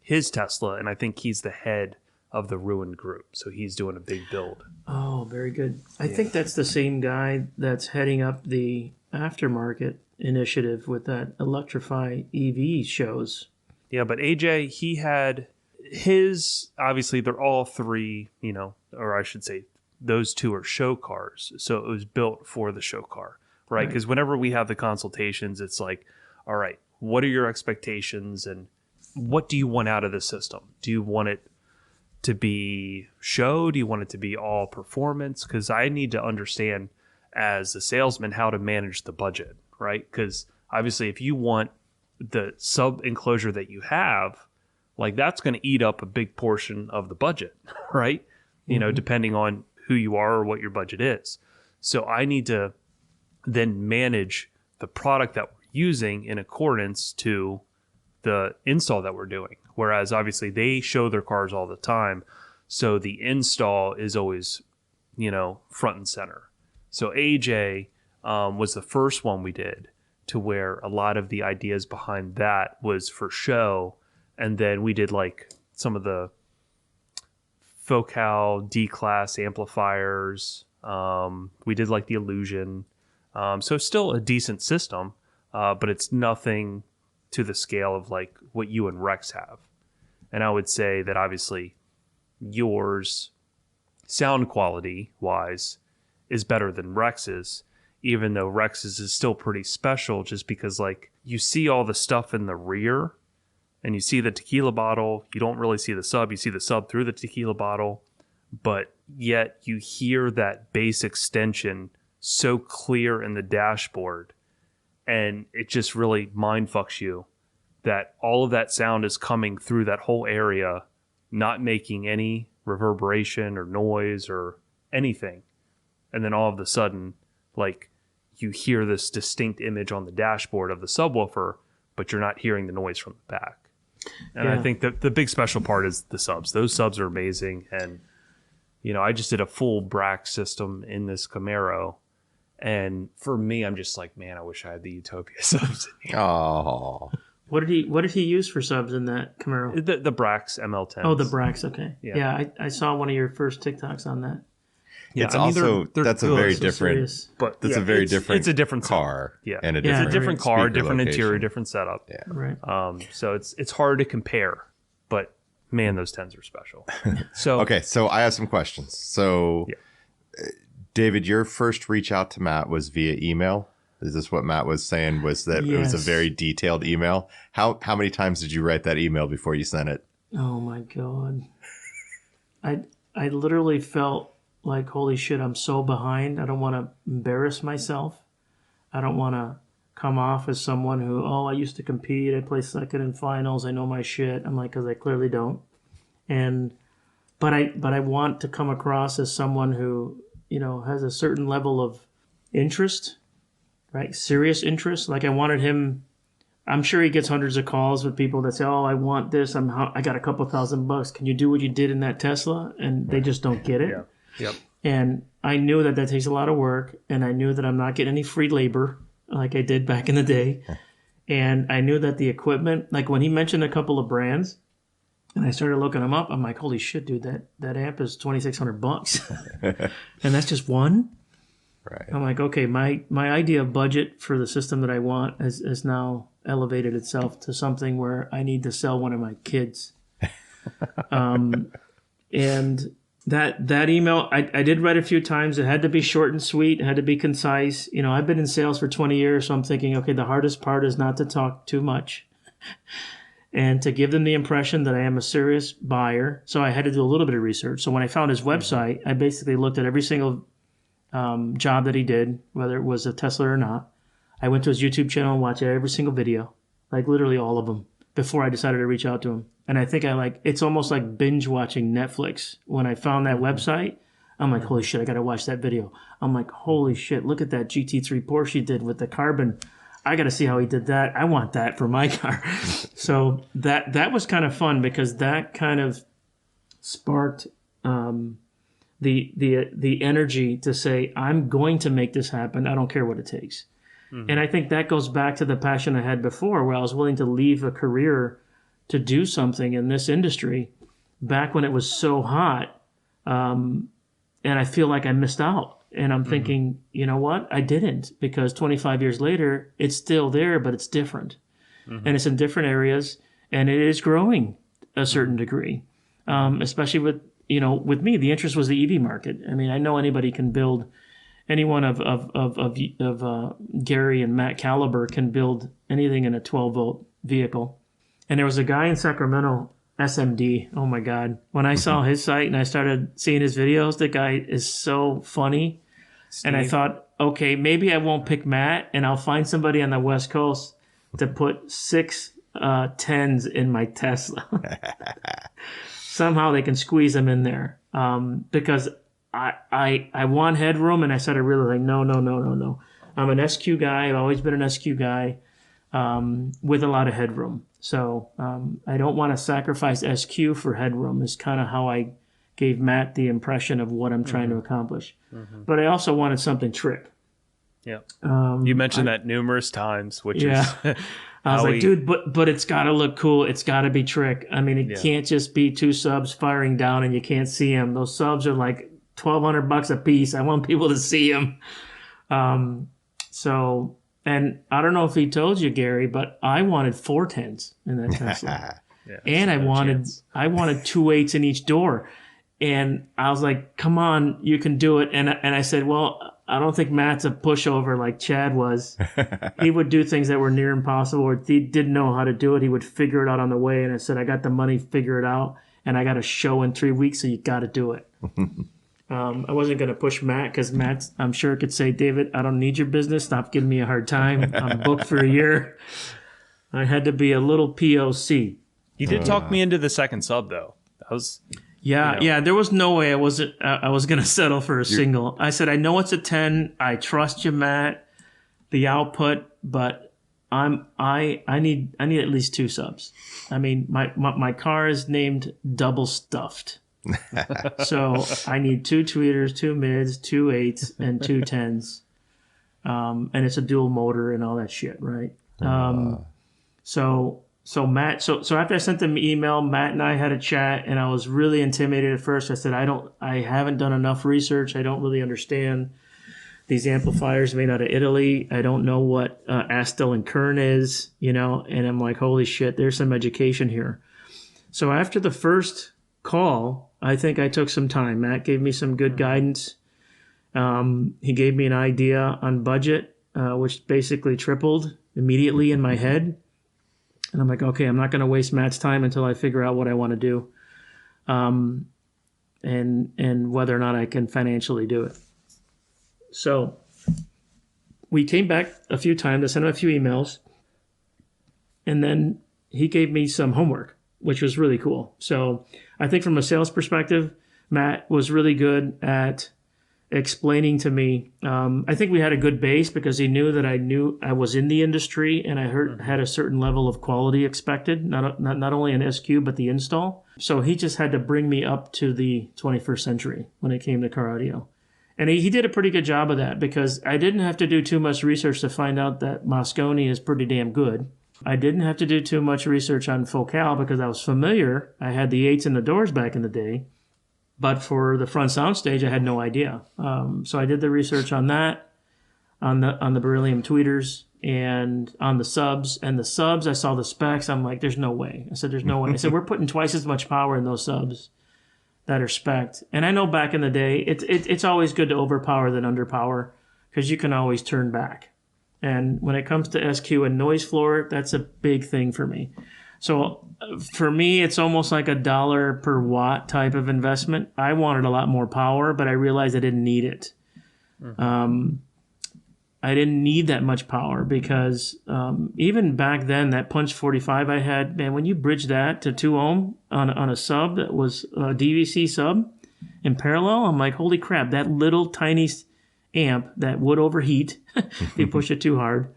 his Tesla, and I think he's the head of the Ruined group. So he's doing a big build. Oh, very good. I think that's the same guy that's heading up the aftermarket initiative with that Electrify EV shows. Yeah, but AJ, he had his, obviously they're all three, or I should say those two are show cars. So it was built for the show car, right? Because whenever we have the consultations, it's like, all right, what are your expectations and what do you want out of the system? Do you want it to be show? Do you want it to be all performance? Because I need to understand as a salesman how to manage the budget, right? Because obviously if you want the sub enclosure that you have, like that's going to eat up a big portion of the budget, right? Depending on who you are or what your budget is. So I need to then manage the product that we're using in accordance to the install that we're doing. Whereas obviously they show their cars all the time. So the install is always, front and center. So AJ was the first one we did, to where a lot of the ideas behind that was for show. And then we did like some of the Focal D-Class amplifiers. We did like the Illusion. So still a decent system, but it's nothing to the scale of like what you and Rex have. And I would say that obviously yours, sound quality wise, is better than Rex's, even though Rex's is still pretty special just because like you see all the stuff in the rear and you see the tequila bottle. You don't really see the sub. You see the sub through the tequila bottle, but yet you hear that bass extension so clear in the dashboard, and it just really mind fucks you that all of that sound is coming through that whole area, not making any reverberation or noise or anything. And then all of a sudden, like, you hear this distinct image on the dashboard of the subwoofer, but you're not hearing the noise from the back. And I think that the big special part is the subs. Those subs are amazing. And, you know, I just did a full BRAC system in this Camaro. And for me, I'm just like, man, I wish I had the Utopia subs in here. Oh. What did he use for subs in that Camaro? The Brax ML10. Oh, the Brax. Okay. Yeah. Yeah, I saw one of your first TikToks on that. Yeah, It's I mean, also they're that's a good, very So different. serious. but That's yeah, a very it's- different. It's a different car. Yeah. And a Yeah, different, It's a different car, speaker different location. interior, different setup. Yeah. Right. So it's hard to compare, but man, those 10s are special. So Okay, so I have some questions. So, David, your first reach out to Matt was via email. Is this what Matt was saying? Was that it was a Yes. very detailed email? How many times did you write that email before you sent it? Oh my god. I literally felt like, holy shit, I'm so behind. I don't want to embarrass myself. I don't want to come off as someone who, oh, I used to compete. I placed second in finals. I know my shit. I'm like, because I clearly don't. But I want to come across as someone who, you know, has a certain level of interest, right? Serious interest. Like I wanted him. I'm sure he gets hundreds of calls with people that say, "Oh, I want this. I got a couple $1,000. Can you do what you did in that Tesla?" And they just don't get it. Yeah. Yep. And I knew that takes a lot of work, and I knew that I'm not getting any free labor like I did back in the day. And I knew that the equipment, like when he mentioned a couple of brands, and I started looking them up, I'm like, holy shit, dude, that amp is $2,600, and that's just one. Right. I'm like, okay, my idea of budget for the system that I want has now elevated itself to something where I need to sell one of my kids. And that email, I did write a few times. It had to be short and sweet. It had to be concise. You know, I've been in sales for 20 years, so I'm thinking, okay, the hardest part is not to talk too much and to give them the impression that I am a serious buyer. So I had to do a little bit of research. So when I found his website, I basically looked at every single job that he did, whether it was a Tesla or not. I went to his YouTube channel and watched every single video, like literally all of them, before I decided to reach out to him. And I think it's almost like binge watching Netflix. When I found that website, I'm like, holy shit, I got to watch that video. I'm like, holy shit, look at that GT3 Porsche he did with the carbon. I got to see how he did that. I want that for my car. So that was kind of fun because that kind of sparked the energy to say, I'm going to make this happen. I don't care what it takes. And I think that goes back to the passion I had before, where I was willing to leave a career to do something in this industry back when it was so hot. And I feel like I missed out. And I'm thinking, you know what? I didn't, because 25 years later, it's still there, but it's different. And it's in different areas, and it is growing a certain degree, especially with me. The interest was the EV market. I mean, I know anybody can build. Anyone of Gary and Matt caliber can build anything in a 12-volt vehicle. And there was a guy in Sacramento, SMD. Oh my God! When I saw his site and I started seeing his videos, the guy is so funny. And I thought, okay, maybe I won't pick Matt, and I'll find somebody on the West Coast to put 6 10s in my Tesla. Somehow they can squeeze them in there, because I want headroom, and I started realizing, no. I'm an SQ guy. I've always been an SQ guy with a lot of headroom. So I don't want to sacrifice SQ for headroom is kind of how I gave Matt the impression of what I'm trying to accomplish. But I also wanted something trick. Yeah. You mentioned that numerous times, which is I was like, dude, but it's got to look cool. It's got to be trick. I mean, it can't just be 2 subs firing down and you can't see them. Those subs are like $1,200 a piece. I want people to see them. So, and I don't know if he told you, Gary, but I wanted 4 10s in that Tesla. And I wanted 2 8s in each door. And I was like, come on, you can do it. And I said, well, I don't think Matt's a pushover like Chad was. He would do things that were near impossible, or he didn't know how to do it. He would figure it out on the way. And I said, I got the money, figure it out. And I got a show in 3 weeks, so you got to do it. I wasn't going to push Matt because Matt, I'm sure, could say, David, I don't need your business. Stop giving me a hard time. I'm booked for a year. I had to be a little POC. You did talk me into the second sub, though. That was... Yeah. There was no way I was going to settle for a single. I said, I know it's a 10. I trust you, Matt. The output, but I need at least 2 subs. I mean, my car is named Double Stuffed. So I need 2 tweeters, 2 mids, 2 8s, and 2 10s. And it's a dual motor and all that shit, right? So Matt, so after I sent them an email, Matt and I had a chat, and I was really intimidated at first. I said, I haven't done enough research. I don't really understand these amplifiers made out of Italy. I don't know what Astel and Kern is, and I'm like, holy shit, there's some education here. So after the first call, I think I took some time. Matt gave me some good guidance. He gave me an idea on budget, which basically tripled immediately in my head. And I'm like, okay, I'm not going to waste Matt's time until I figure out what I want to do, and whether or not I can financially do it. So we came back a few times. I sent him a few emails, and then he gave me some homework, which was really cool. So I think from a sales perspective, Matt was really good at explaining to me. I think we had a good base because he knew that I was in the industry and I had a certain level of quality expected, not only an SQ, but the install. So he just had to bring me up to the 21st century when it came to car audio. And he did a pretty good job of that because I didn't have to do too much research to find out that Moscone is pretty damn good. I didn't have to do too much research on Focal because I was familiar. I had the 8s in the doors back in the day. But for the front soundstage, I had no idea. So I did the research on that, on the beryllium tweeters, and on the subs. And the subs, I saw the specs. I'm like, there's no way. I said, there's no way. I said, we're putting twice as much power in those subs that are spec'd. And I know back in the day, it's always good to overpower than underpower because you can always turn back. And when it comes to SQ and noise floor, that's a big thing for me. So for me, it's almost like $1 per watt type of investment. I wanted a lot more power, but I realized I didn't need it. I didn't need that much power because even back then, that Punch 45 I had, man, when you bridge that to 2 ohm on a sub that was a DVC sub in parallel, I'm like, holy crap, that little tiny amp that would overheat if you push it too hard.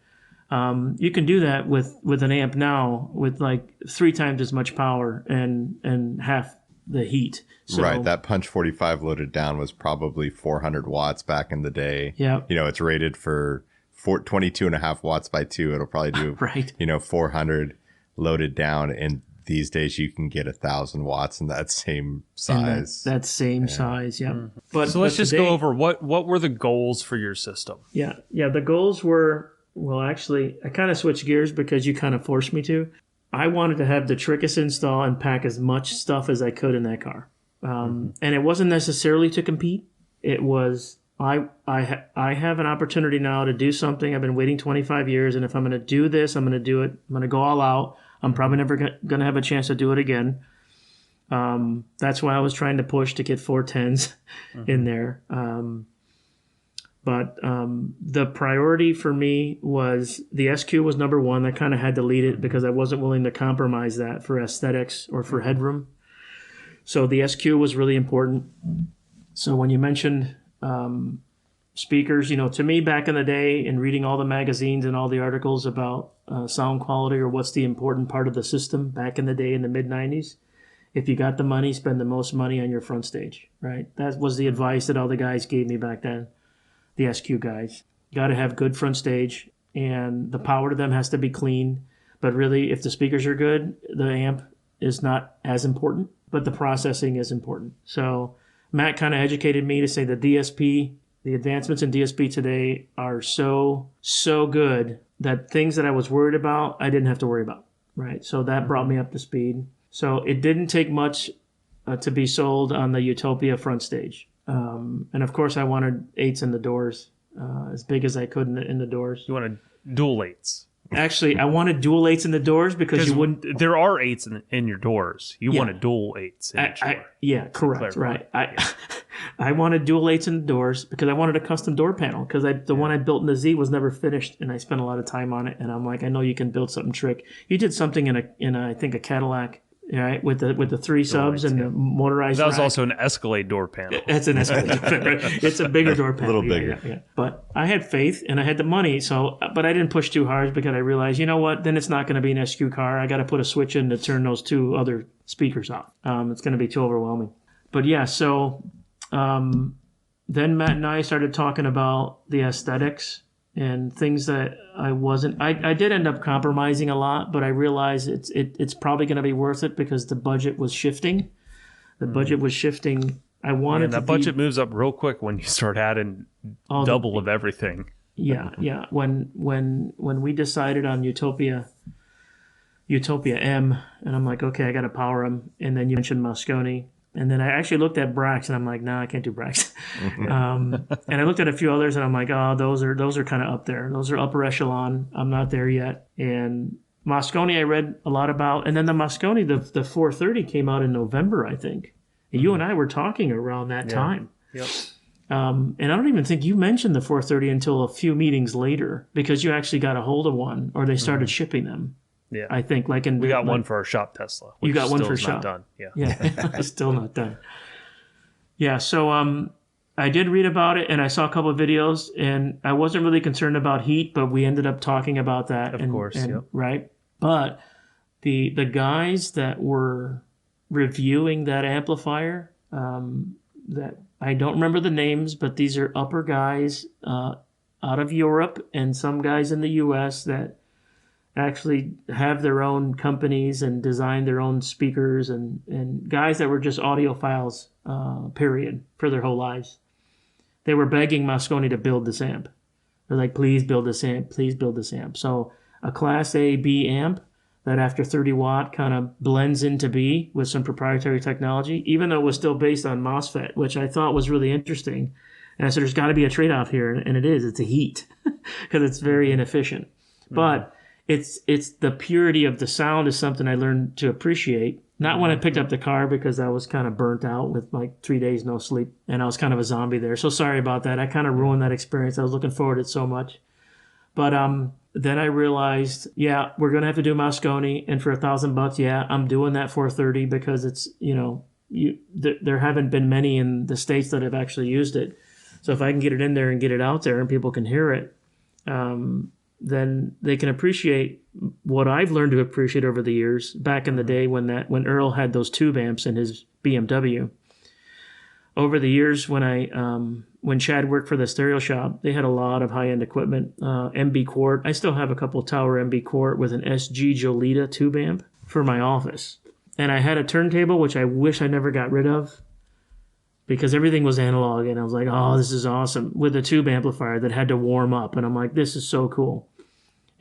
You can do that with an amp now with like 3 times as much power and half the heat. So, right. That Punch 45 loaded down was probably 400 watts back in the day. Yeah. It's rated for 22.5 watts by 2. It'll probably do, right. 400 loaded down. And these days you can get 1,000 watts in that same size. That same size. Yeah. But so let's just go over what were the goals for your system? Yeah. Yeah. The goals were, well, actually, I kind of switched gears because you kind of forced me to. I wanted to have the trickiest install and pack as much stuff as I could in that car. And it wasn't necessarily to compete. It was, I have an opportunity now to do something. I've been waiting 25 years, and if I'm going to do this, I'm going to do it. I'm going to go all out. I'm probably never going to have a chance to do it again. That's why I was trying to push to get 410s in there. But the priority for me was the SQ was number one. I kind of had to lead it because I wasn't willing to compromise that for aesthetics or for headroom. So the SQ was really important. So when you mentioned speakers, to me back in the day and reading all the magazines and all the articles about sound quality or what's the important part of the system back in the day in the mid-90s, if you got the money, spend the most money on your front stage, right? That was the advice that all the guys gave me back then. The SQ guys. You got to have good front stage, and the power to them has to be clean. But really, if the speakers are good, the amp is not as important, but the processing is important. So Matt kind of educated me to say the DSP, the advancements in DSP today are so good that things that I was worried about, I didn't have to worry about, right? So that brought me up to speed. So it didn't take much to be sold on the Utopia front stage. And of course, I wanted 8s in the doors, as big as I could in the doors. You wanted dual 8s. Actually, I wanted dual 8s in the doors because you wouldn't. There are 8s in your doors. You wanted dual 8s in your door. Yeah, correct. Right. I wanted dual 8s in the doors because I wanted a custom door panel because the one I built in the Z was never finished, and I spent a lot of time on it. And I'm like, I know you can build something trick. You did something in a I think a Cadillac, right? With the 3 subs and the motorized. That was rack. also an Escalade door panel. It's an Escalade door panel, right? It's a bigger door panel. A little bigger. Yeah. But I had faith and I had the money, but I didn't push too hard because I realized, you know what? Then it's not going to be an SQ car. I got to put a switch in to turn those 2 other speakers off. It's going to be too overwhelming. But yeah, so then Matt and I started talking about the aesthetics and things that I wasn't. I did end up compromising a lot, but I realized it's probably going to be worth it because the budget was shifting. The budget was shifting. I wanted that budget moves up real quick when you start adding double of everything. Yeah. When we decided on Utopia M, and I'm like, okay, I got to power them. And then you mentioned Moscone. And then I actually looked at Brax, and I'm like, nah, I can't do Brax. And I looked at a few others, and I'm like, oh, those are kind of up there. Those are upper echelon. I'm not there yet. And Moscone I read a lot about. And then the Moscone, the 430 came out in November, I think. And you and I were talking around that time. Yep. And I don't even think you mentioned the 430 until a few meetings later because you actually got a hold of one or they started shipping them. Yeah, I think we got one for our shop Tesla. You got one for shop. shop. Done. Yeah, it's still not done. Yeah, so I did read about it and I saw a couple of videos and I wasn't really concerned about heat, but we ended up talking about that. Of course, right. But the guys that were reviewing that amplifier, that I don't remember the names, but these are upper guys out of Europe and some guys in the U.S. that actually have their own companies and design their own speakers and guys that were just audiophiles, period, for their whole lives. They were begging Moscone to build this amp. They're like, please build this amp, please build this amp. So a Class A B amp that after 30 watt kind of blends into B with some proprietary technology, even though it was still based on MOSFET, which I thought was really interesting. And I said, there's got to be a trade-off here, and it is. It's a heat because it's very inefficient. But it's the purity of the sound is something I learned to appreciate. Not when I picked up the car because I was kind of burnt out with like 3 days no sleep and I was kind of a zombie there. So sorry about that. I kind of ruined that experience. I was looking forward to it so much. But then I realized, yeah, we're going to have to do Moscone. And for $1,000, yeah, I'm doing that 430 because it's, there haven't been many in the States that have actually used it. So if I can get it in there and get it out there and people can hear it, then they can appreciate what I've learned to appreciate over the years. Back in the day when Earl had those tube amps in his BMW. Over the years when Chad worked for the stereo shop, they had a lot of high-end equipment. MB Quart. I still have a couple Tower MB Quart with an SG Jolita tube amp for my office. And I had a turntable, which I wish I never got rid of because everything was analog. And I was like, oh, this is awesome. With a tube amplifier that had to warm up. And I'm like, this is so cool.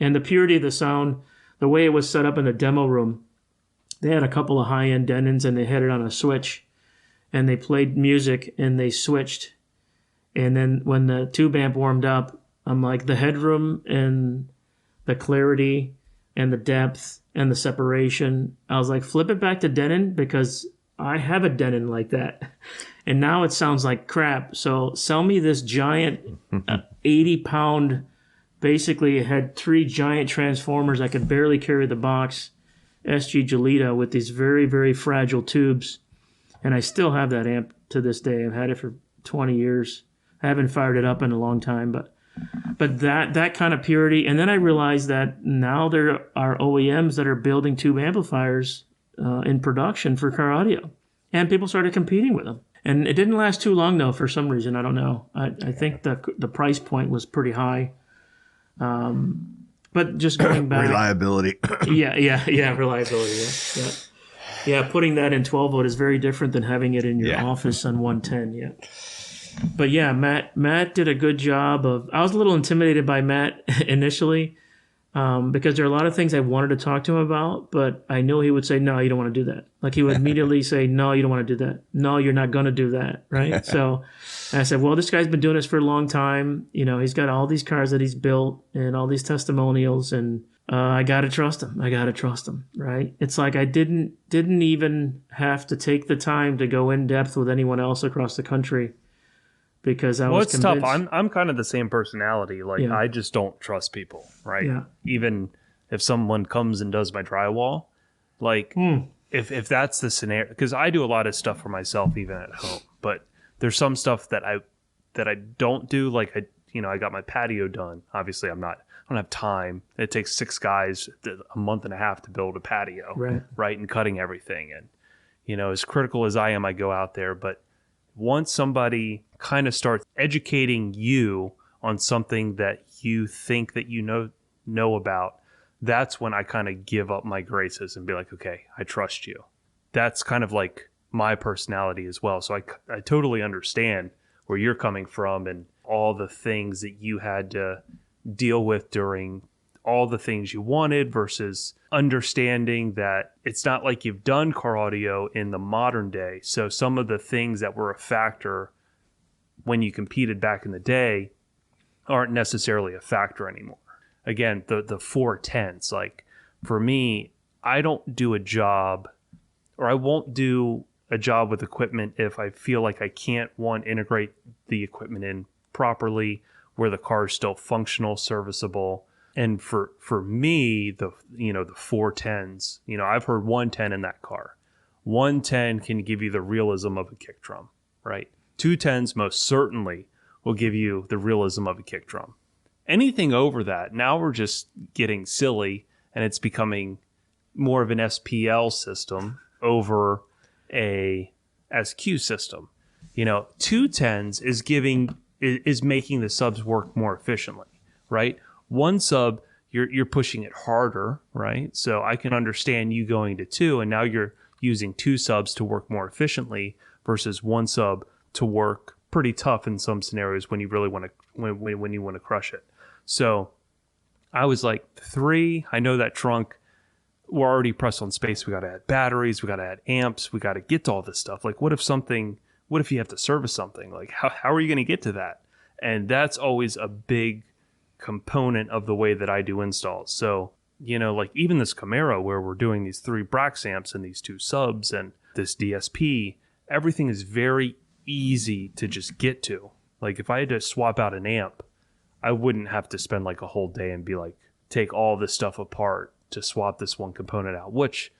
And the purity of the sound, the way it was set up in the demo room, they had a couple of high-end Denons and they had it on a switch. And they played music and they switched. And then when the tube amp warmed up, I'm like, the headroom and the clarity and the depth and the separation, I was like, flip it back to Denon because I have a Denon like that. And now it sounds like crap. So sell me this giant 80-pound, basically it had 3 giant transformers. I could barely carry the box, SG Jolita with these very, very fragile tubes. And I still have that amp to this day. I've had it for 20 years. I haven't fired it up in a long time, but that kind of purity. And then I realized that now there are OEMs that are building tube amplifiers in production for car audio. And people started competing with them. And it didn't last too long, though, for some reason. I don't know. I think the price point was pretty high. But just going back. Reliability. Yeah, reliability, yeah. Yeah, putting that in 12 volt is very different than having it in your office on 110. Yeah, but yeah, Matt did a good job of. I was a little intimidated by Matt initially because there are a lot of things I wanted to talk to him about, but I knew he would say, "No, you don't want to do that." Like he would immediately say, "No, you don't want to do that. No, you're not going to do that." Right? So I said, "Well, this guy's been doing this for a long time. He's got all these cars that he's built and all these testimonials and." I gotta trust him, right? It's like I didn't even have to take the time to go in depth with anyone else across the country because I Well, was it's tough. convinced. I'm kind of the same personality. Like, Yeah. I just don't trust people, right? Yeah. Even if someone comes and does my drywall, like, if that's the scenario, because I do a lot of stuff for myself even at home, but there's some stuff that I don't do. Like, I got my patio done. Obviously, I don't have time. It takes 6 guys a month and a half to build a patio, right? And cutting everything. And, as critical as I am, I go out there. But once somebody kind of starts educating you on something that you think that you know about, that's when I kind of give up my graces and be like, okay, I trust you. That's kind of like my personality as well. So I totally understand where you're coming from and all the things that you had to deal with during all the things you wanted versus understanding that it's not like you've done car audio in the modern day. So some of the things that were a factor when you competed back in the day aren't necessarily a factor anymore. Again, the 410s, like for me, I don't do a job, or I won't do a job with equipment if I feel like I can't, integrate the equipment in properly where the car is still functional, serviceable. And for me, the 410s, I've heard 110 in that car. 110 can give you the realism of a kick drum, right? 210s most certainly will give you the realism of a kick drum. Anything over that, now we're just getting silly, and it's becoming more of an SPL system over a SQ system. 210s is making the subs work more efficiently, right? One sub, you're pushing it harder, right? So I can understand you going to 2, and now you're using 2 subs to work more efficiently versus 1 sub to work pretty tough in some scenarios when you really want to when you want to crush it. So I was like, 3, I know that trunk, we're already pressed on space. We got to add batteries. We got to add amps. We got to get to all this stuff. Like, what if you have to service something? Like, how are you going to get to that? And that's always a big component of the way that I do installs. So, like even this Camaro where we're doing these 3 Brax amps and these 2 subs and this DSP, everything is very easy to just get to. Like if I had to swap out an amp, I wouldn't have to spend like a whole day and be like, take all this stuff apart to swap this one component out, which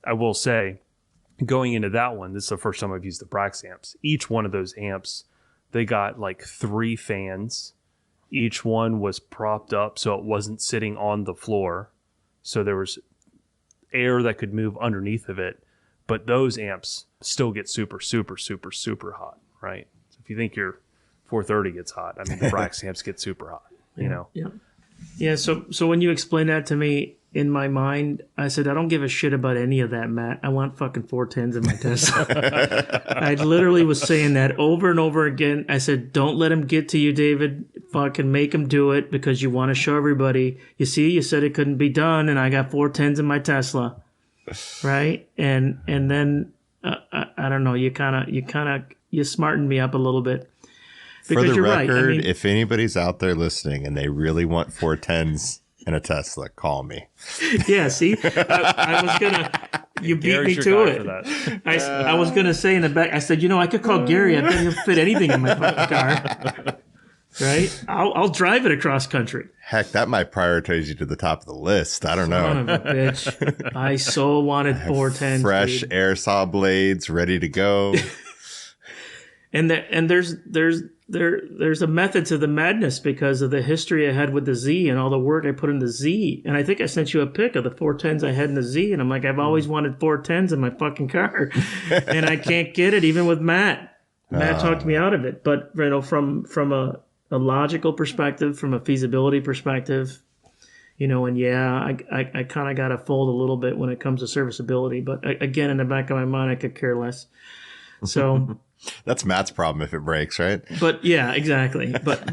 I will say, going into that one, this is the first time I've used the Brax amps. Each one of those amps, they got like 3 fans. Each one was propped up so it wasn't sitting on the floor. So there was air that could move underneath of it. But those amps still get super, super, super, super hot, right? So if you think your 430 gets hot, I mean, the Brax amps get super hot, Yeah, so when you explained that to me, in my mind, I said, I don't give a shit about any of that, Matt. I want fucking 410s in my Tesla. I literally was saying that over and over again. I said, don't let him get to you, David. Fucking make him do it because you want to show everybody. You see, you said it couldn't be done, and I got 410s in my Tesla, right? And then I don't know. You smartened me up a little bit. Because For the you're record, right. I mean, if anybody's out there listening and they really want 410s in a Tesla, call me. yeah, see, I was gonna. You beat Gary's me your to guy it. for that. I was gonna say in the back. I said, I could call Gary. I bet he'll fit anything in my fucking car. Right? I'll drive it across country. Heck, that might prioritize you to the top of the list. I don't Son know. of a bitch. I so wanted 410s. Fresh dude. air saw blades ready to go. And there's a method to the madness because of the history I had with the Z and all the work I put in the Z. And I think I sent you a pic of the 410s I had in the Z. And I'm like, I've always wanted 410s in my fucking car. And I can't get it even with Matt. Matt talked me out of it. But from a logical perspective, from a feasibility perspective, and yeah, I kind of got to fold a little bit when it comes to serviceability. But again, in the back of my mind, I could care less. So... That's Matt's problem if it breaks, right? But yeah, exactly. But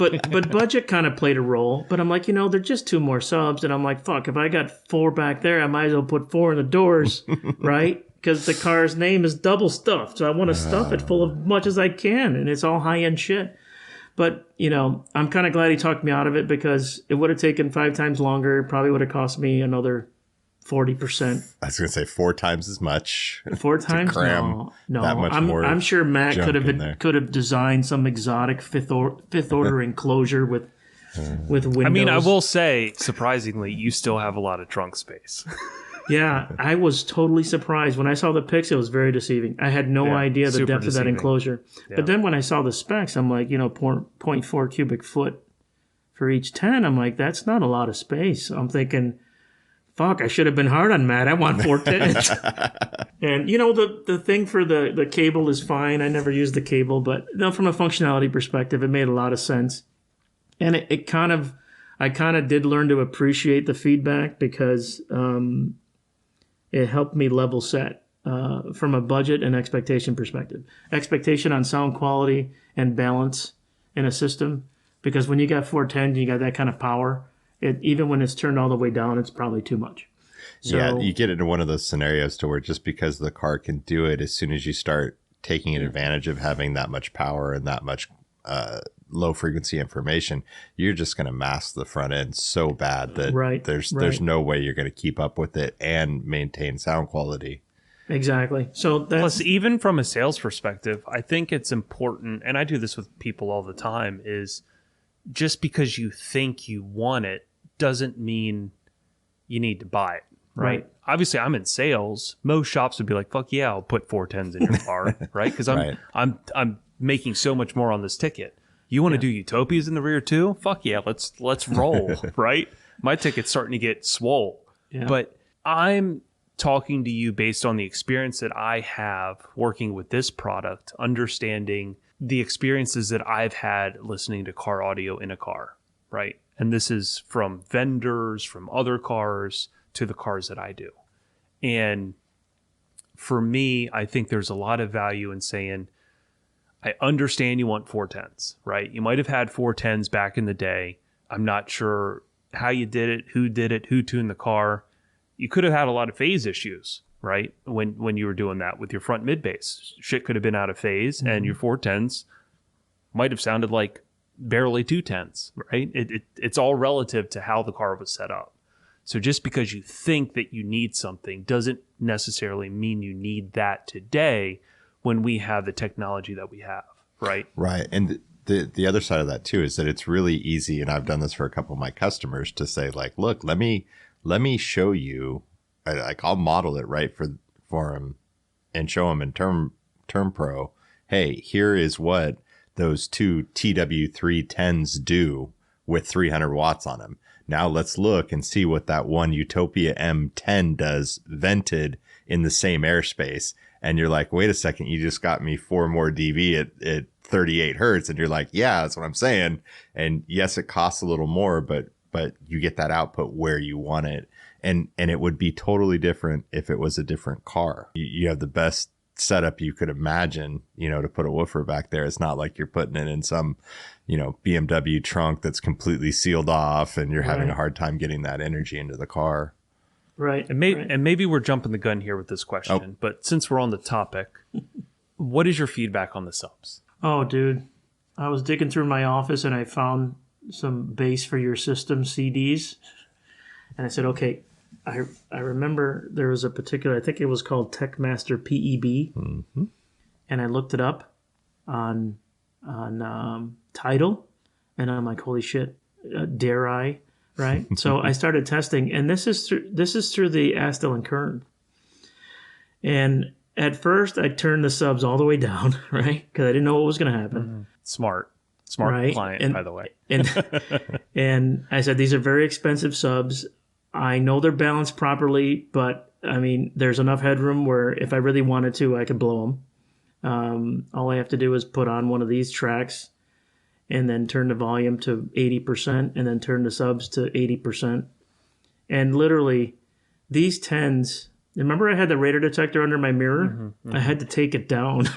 budget kind of played a role. But I'm like, they're just 2 more subs, and I'm like, fuck, if I got 4 back there, I might as well put 4 in the doors, right? Because the car's name is double stuffed, so I want to stuff it full of much as I can, and it's all high end shit. But I'm kind of glad he talked me out of it because it would have taken 5 times longer. It probably would have cost me another 40%. I was going to say 4 times as much. 4 times? Cram No. that much more I'm sure Matt junk in there. could have designed some exotic fifth order enclosure with windows. I mean, I will say, surprisingly, you still have a lot of trunk space. Yeah, I was totally surprised. When I saw the pics, it was very deceiving. I had no idea the super depth of that deceiving. enclosure. Yeah. But then when I saw the specs, I'm like, 0.4 cubic foot for each 10. I'm like, that's not a lot of space. I'm thinking, fuck, I should have been hard on Matt. I want 410s. And, the thing for the cable is fine. I never used the cable. But from a functionality perspective, it made a lot of sense. And I kind of did learn to appreciate the feedback because it helped me level set from a budget and expectation perspective. Expectation on sound quality and balance in a system. Because when you got 410 and you got that kind of power, even when it's turned all the way down, it's probably too much. So, yeah, you get into one of those scenarios to where just because the car can do it, as soon as you start taking advantage of having that much power and that much low frequency information, you're just going to mask the front end so bad that there's no way you're going to keep up with it and maintain sound quality. Exactly. So Plus, even from a sales perspective, I think it's important, and I do this with people all the time, is just because you think you want it doesn't mean you need to buy it, right? Obviously, I'm in sales. Most shops would be like, "Fuck yeah, I'll put 410s in your car," right? Because I'm making so much more on this ticket. You want to do Utopias in the rear too? Fuck yeah, let's roll, right? My ticket's starting to get swole, but I'm talking to you based on the experience that I have working with this product, understanding the experiences that I've had listening to car audio in a car, right? And this is from vendors, from other cars, to the cars that I do. And for me, I think there's a lot of value in saying, I understand you want 410s, right? You might have had 410s back in the day. I'm not sure how you did it, who tuned the car. You could have had a lot of phase issues, right? When you were doing that with your front mid bass. Shit could have been out of phase, and your 410s might have sounded like barely 210s, right? It's all relative to how the car was set up. So just because you think that you need something doesn't necessarily mean you need that today when we have the technology that we have, right? Right. And the other side of that too is that it's really easy, and I've done this for a couple of my customers, to say like, look, let me show you, like I'll model it right for them and show them in Term Pro. Hey, here is what those two TW310s do with 300 watts on them. Now let's look and see what that one Utopia M10 does vented in the same airspace. And you're like, wait a second, you just got me 4 more dB at 38 hertz. And you're like, yeah, that's what I'm saying. And yes, it costs a little more, but you get that output where you want it. And it would be totally different if it was a different car. You have the best setup you could imagine, to put a woofer back there. It's not like you're putting it in some, BMW trunk that's completely sealed off and you're having a hard time getting that energy into the car. Right. And maybe we're jumping the gun here with this question, but since we're on the topic, what is your feedback on the subs? Oh, dude. I was digging through my office and I found some bass for your system CDs. And I said, okay, I remember there was a particular, I think it was called Techmaster PEB. Mm-hmm. And I looked it up on Tidal. And I'm like, holy shit, dare I? Right? So I started testing. And this is through the Astle and Kern. And at first, I turned the subs all the way down, right? Because I didn't know what was going to happen. Mm-hmm. Smart client, by the way. And I said, these are very expensive subs. I know they're balanced properly, but I mean, there's enough headroom where if I really wanted to, I could blow them. All I have to do is put on one of these tracks and then turn the volume to 80% and then turn the subs to 80%. And literally, these 10s, remember I had the radar detector under my mirror? Mm-hmm, mm-hmm. I had to take it down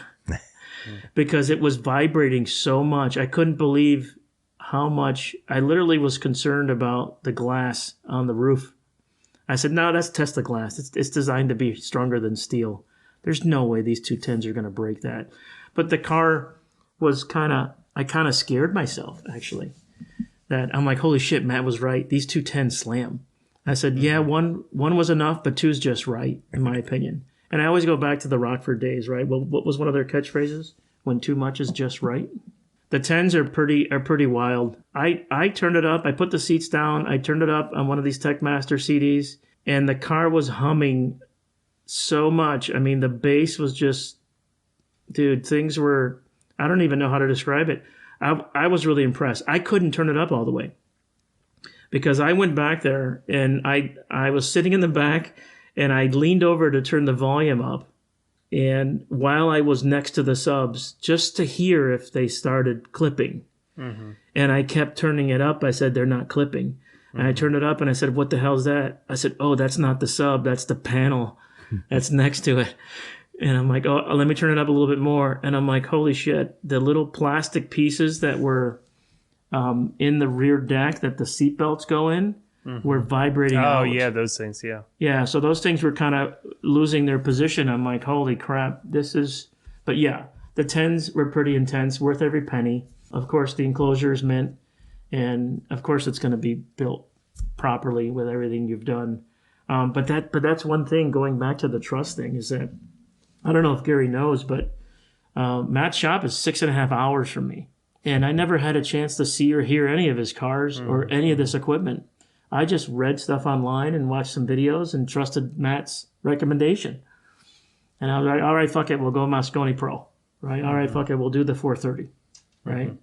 because it was vibrating so much. I couldn't believe how much. I literally was concerned about the glass on the roof. I said, no, that's Tesla glass. It's designed to be stronger than steel. There's no way these 210s are going to break that. But the car was I kind of scared myself, actually. That I'm like, holy shit, Matt was right. These 210s slam. I said, yeah, one was enough, but two's just right, in my opinion. And I always go back to the Rockford days, right? Well, what was one of their catchphrases? When too much is just right. The 10s are pretty wild. I turned it up. I put the seats down. I turned it up on one of these Techmaster CDs, and the car was humming so much. I mean, the bass was just, dude, things were, I don't even know how to describe it. I was really impressed. I couldn't turn it up all the way because I went back there and I was sitting in the back and I leaned over to turn the volume up. And while I was next to the subs, just to hear if they started clipping. Mm-hmm. And I kept turning it up. I said, they're not clipping. Mm-hmm. And I turned it up and I said, what the hell's that? I said, oh, that's not the sub. That's the panel that's next to it. And I'm like, oh, let me turn it up a little bit more. And I'm like, holy shit. The little plastic pieces that were in the rear deck that the seatbelts go in, were vibrating out. Oh, yeah, those things, yeah. Yeah, so those things were kind of losing their position. I'm like, holy crap, this is... But yeah, the 10s were pretty intense, worth every penny. Of course, the enclosure is mint, and of course it's going to be built properly with everything you've done. But that's one thing, going back to the trust thing, is that, I don't know if Gary knows, but Matt's shop is 6.5 hours from me. And I never had a chance to see or hear any of his cars or any of this equipment. I just read stuff online and watched some videos and trusted Matt's recommendation. And I was like, all right, fuck it, we'll go Moscone Pro, right? All right, fuck it, we'll do the 430, right?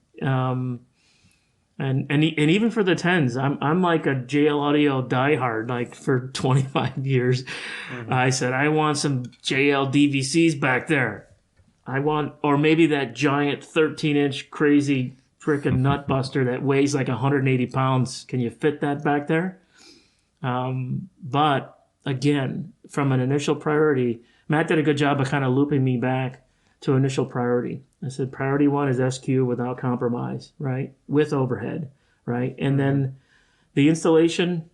And even for the 10s, I'm like a JL Audio diehard, like for 25 years. I said, I want some JL DVCs back there. I want, or maybe that giant 13-inch crazy freaking nut buster that weighs like 180 pounds. Can you fit that back there? But again, from an initial priority, Matt did a good job of kind of looping me back to initial priority. I said, priority one is SQ without compromise, right? With overhead, right? And then the installation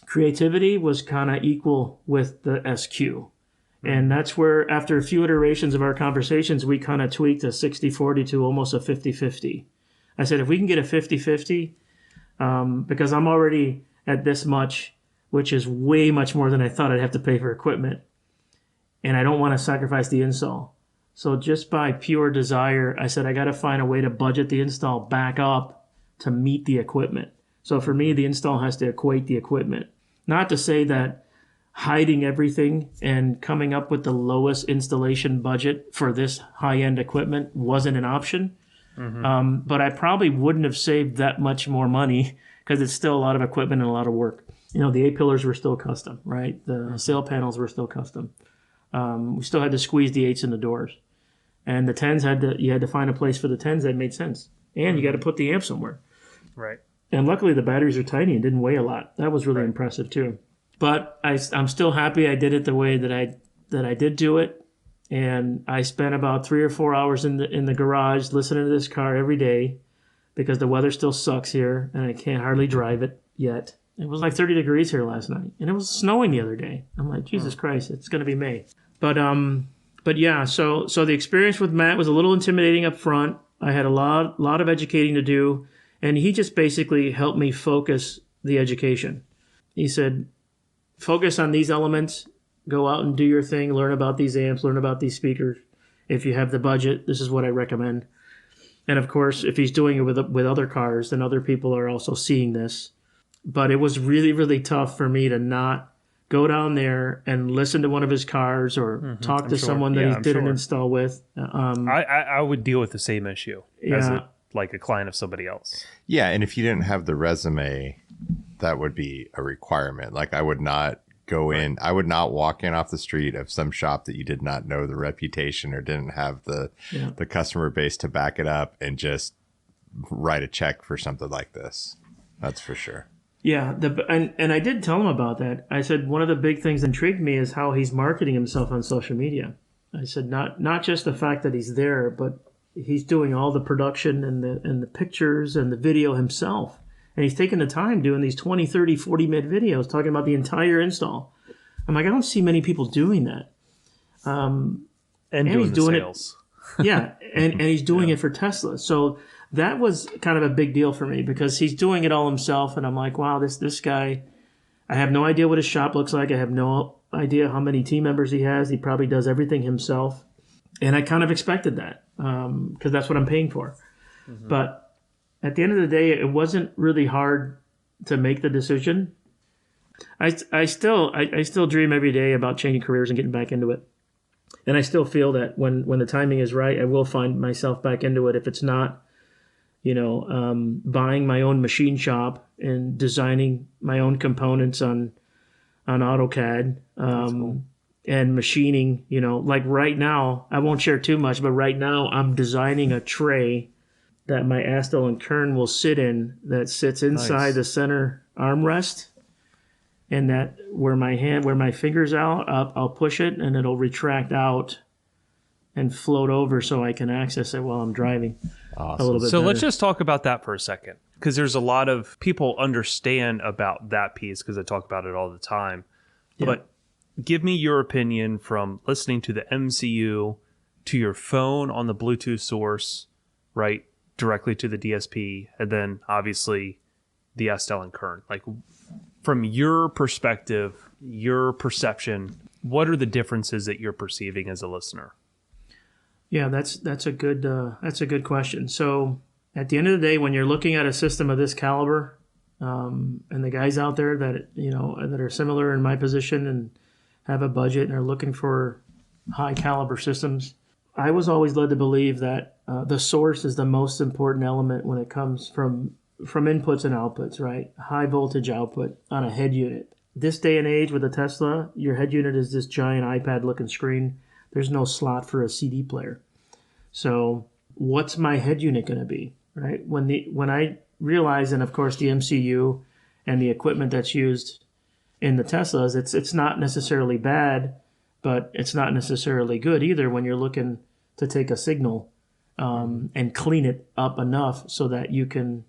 creativity was kind of equal with the SQ. And that's where, after a few iterations of our conversations, we kind of tweaked a 60-40 to almost a 50-50. I said, if we can get a 50-50, because I'm already at this much, which is way much more than I thought I'd have to pay for equipment, and I don't want to sacrifice the install. So just by pure desire, I said, I got to find a way to budget the install back up to meet the equipment. So for me, the install has to equate the equipment. Not to say that hiding everything and coming up with the lowest installation budget for this high-end equipment wasn't an option. But I probably wouldn't have saved that much more money because it's still a lot of equipment and a lot of work. You know, the A-pillars were still custom, right? The sail panels were still custom. We still had to squeeze the 8s in the doors. And the 10s you had to find a place for the 10s that made sense. And you got to put the amp somewhere. Right. And luckily the batteries are tiny and didn't weigh a lot. That was really impressive too. But I'm still happy I did it the way that I did do it. And I spent about 3 or 4 hours in the garage listening to this car every day because the weather still sucks here and I can't hardly drive it yet. It was like 30 degrees here last night, and it was snowing the other day. I'm like, Jesus Christ, it's going to be May. But yeah, so the experience with Matt was a little intimidating up front. I had a lot of educating to do, and he just basically helped me focus the education. He said, focus on these elements. Go out and do your thing, learn about these amps, learn about these speakers. If you have the budget, this is what I recommend. And of course, if he's doing it with other cars, then other people are also seeing this. But it was really, really tough for me to not go down there and listen to one of his cars or talk to someone that he did an install with. I would deal with the same issue as like a client of somebody else. Yeah, and if you didn't have the resume, that would be a requirement. Like I would not go in, I would not walk in off the street of some shop that you did not know the reputation or didn't have the customer base to back it up and just write a check for something like this. That's for sure. Yeah, and I did tell him about that. I said one of the big things that intrigued me is how he's marketing himself on social media. I said not just the fact that he's there, but he's doing all the production and the pictures and the video himself. And he's taking the time doing these 20, 30, 40-minute videos talking about the entire install. I'm like, I don't see many people doing that. And doing he's doing sales. Yeah, and he's doing it for Tesla. So that was kind of a big deal for me because he's doing it all himself. And I'm like, wow, this guy, I have no idea what his shop looks like. I have no idea how many team members he has. He probably does everything himself. And I kind of expected that because that's what I'm paying for. But at the end of the day, it wasn't really hard to make the decision. I still dream every day about changing careers and getting back into it. And I still feel that when the timing is right, I will find myself back into it. If it's not, buying my own machine shop and designing my own components on AutoCAD, cool. And machining, like right now, I won't share too much, but right now I'm designing a tray that my Astel and Kern will sit in that sits inside the center armrest. And that where my finger's out, I'll push it and it'll retract out and float over so I can access it while I'm driving. Awesome. A little bit So better. let's just talk about that for a second, because there's a lot of people understand about that piece because I talk about it all the time. Yeah. But give me your opinion from listening to the MCU to your phone on the Bluetooth source, right, directly to the DSP, and then obviously the Astel and Kern. Like, from your perspective, your perception, what are the differences that you're perceiving as a listener? Yeah, that's a good question. So at the end of the day, when you're looking at a system of this caliber, and the guys out there that that are similar in my position and have a budget and are looking for high caliber systems, I was always led to believe that the source is the most important element when it comes from inputs and outputs, right? High voltage output on a head unit. This day and age with a Tesla, your head unit is this giant iPad looking screen. There's no slot for a CD player. So what's my head unit going to be, right? When I realized, and of course the MCU and the equipment that's used in the Teslas, it's not necessarily bad, but it's not necessarily good either when you're looking to take a signal and clean it up enough so that you can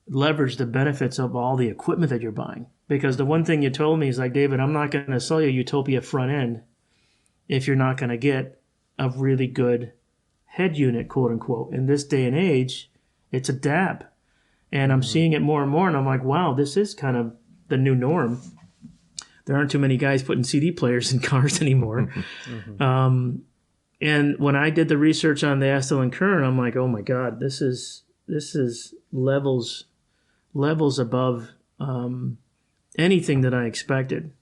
leverage the benefits of all the equipment that you're buying. Because the one thing you told me is like, David, I'm not going to sell you Utopia front end if you're not going to get a really good head unit, quote unquote. In this day and age, it's a DAB. And I'm seeing it more and more, and I'm like, wow, this is kind of the new norm. There aren't too many guys putting CD players in cars anymore. And when I did the research on the Astel and Kern, I'm like, oh my God, this is levels above anything that I expected.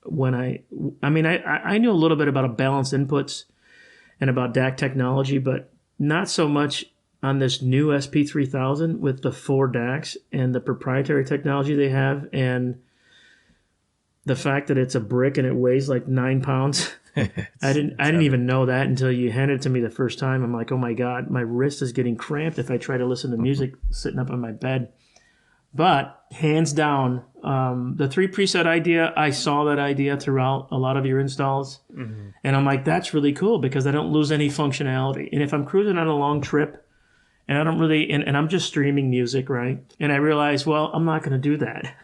When I knew a little bit about balanced inputs and about DAC technology, but not so much on this new SP3000 with the 4 DACs and the proprietary technology they have, and the fact that it's a brick and it weighs like 9 pounds. I didn't even know that until you handed it to me the first time. I'm like, oh my God, my wrist is getting cramped if I try to listen to music sitting up on my bed. But hands down, the 3 preset idea, I saw that idea throughout a lot of your installs. And I'm like, that's really cool because I don't lose any functionality. And if I'm cruising on a long trip and I don't really, and I'm just streaming music, right? And I realize, well, I'm not going to do that.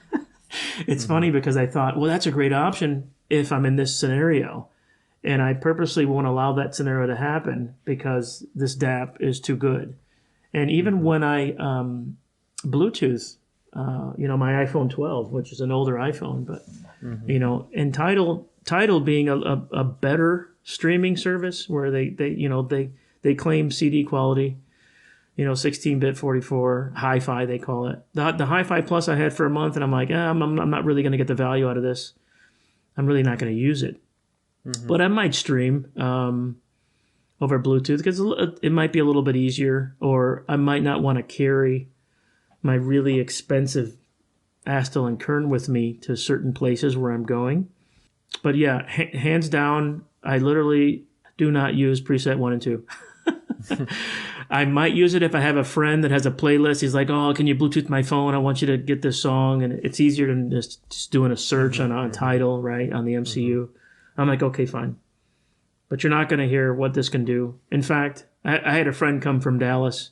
It's funny because I thought, well, that's a great option if I'm in this scenario. And I purposely won't allow that scenario to happen because this DAP is too good. And even when I Bluetooth, my iPhone 12, which is an older iPhone, but and Tidal being a better streaming service where they claim CD quality, 16-bit 44 hi-fi they call it. The hi-fi plus I had for a month, and I'm like, I'm not really going to get the value out of this. I'm really not going to use it, but I might stream over Bluetooth because it might be a little bit easier, or I might not want to carry my really expensive Astel and Kern with me to certain places where I'm going. But yeah, hands down, I literally do not use preset 1 and 2. I might use it if I have a friend that has a playlist. He's like, oh, can you Bluetooth my phone? I want you to get this song. And it's easier than just doing a search on Tidal, right, on the MCU. I'm like, okay, fine. But you're not going to hear what this can do. In fact, I had a friend come from Dallas.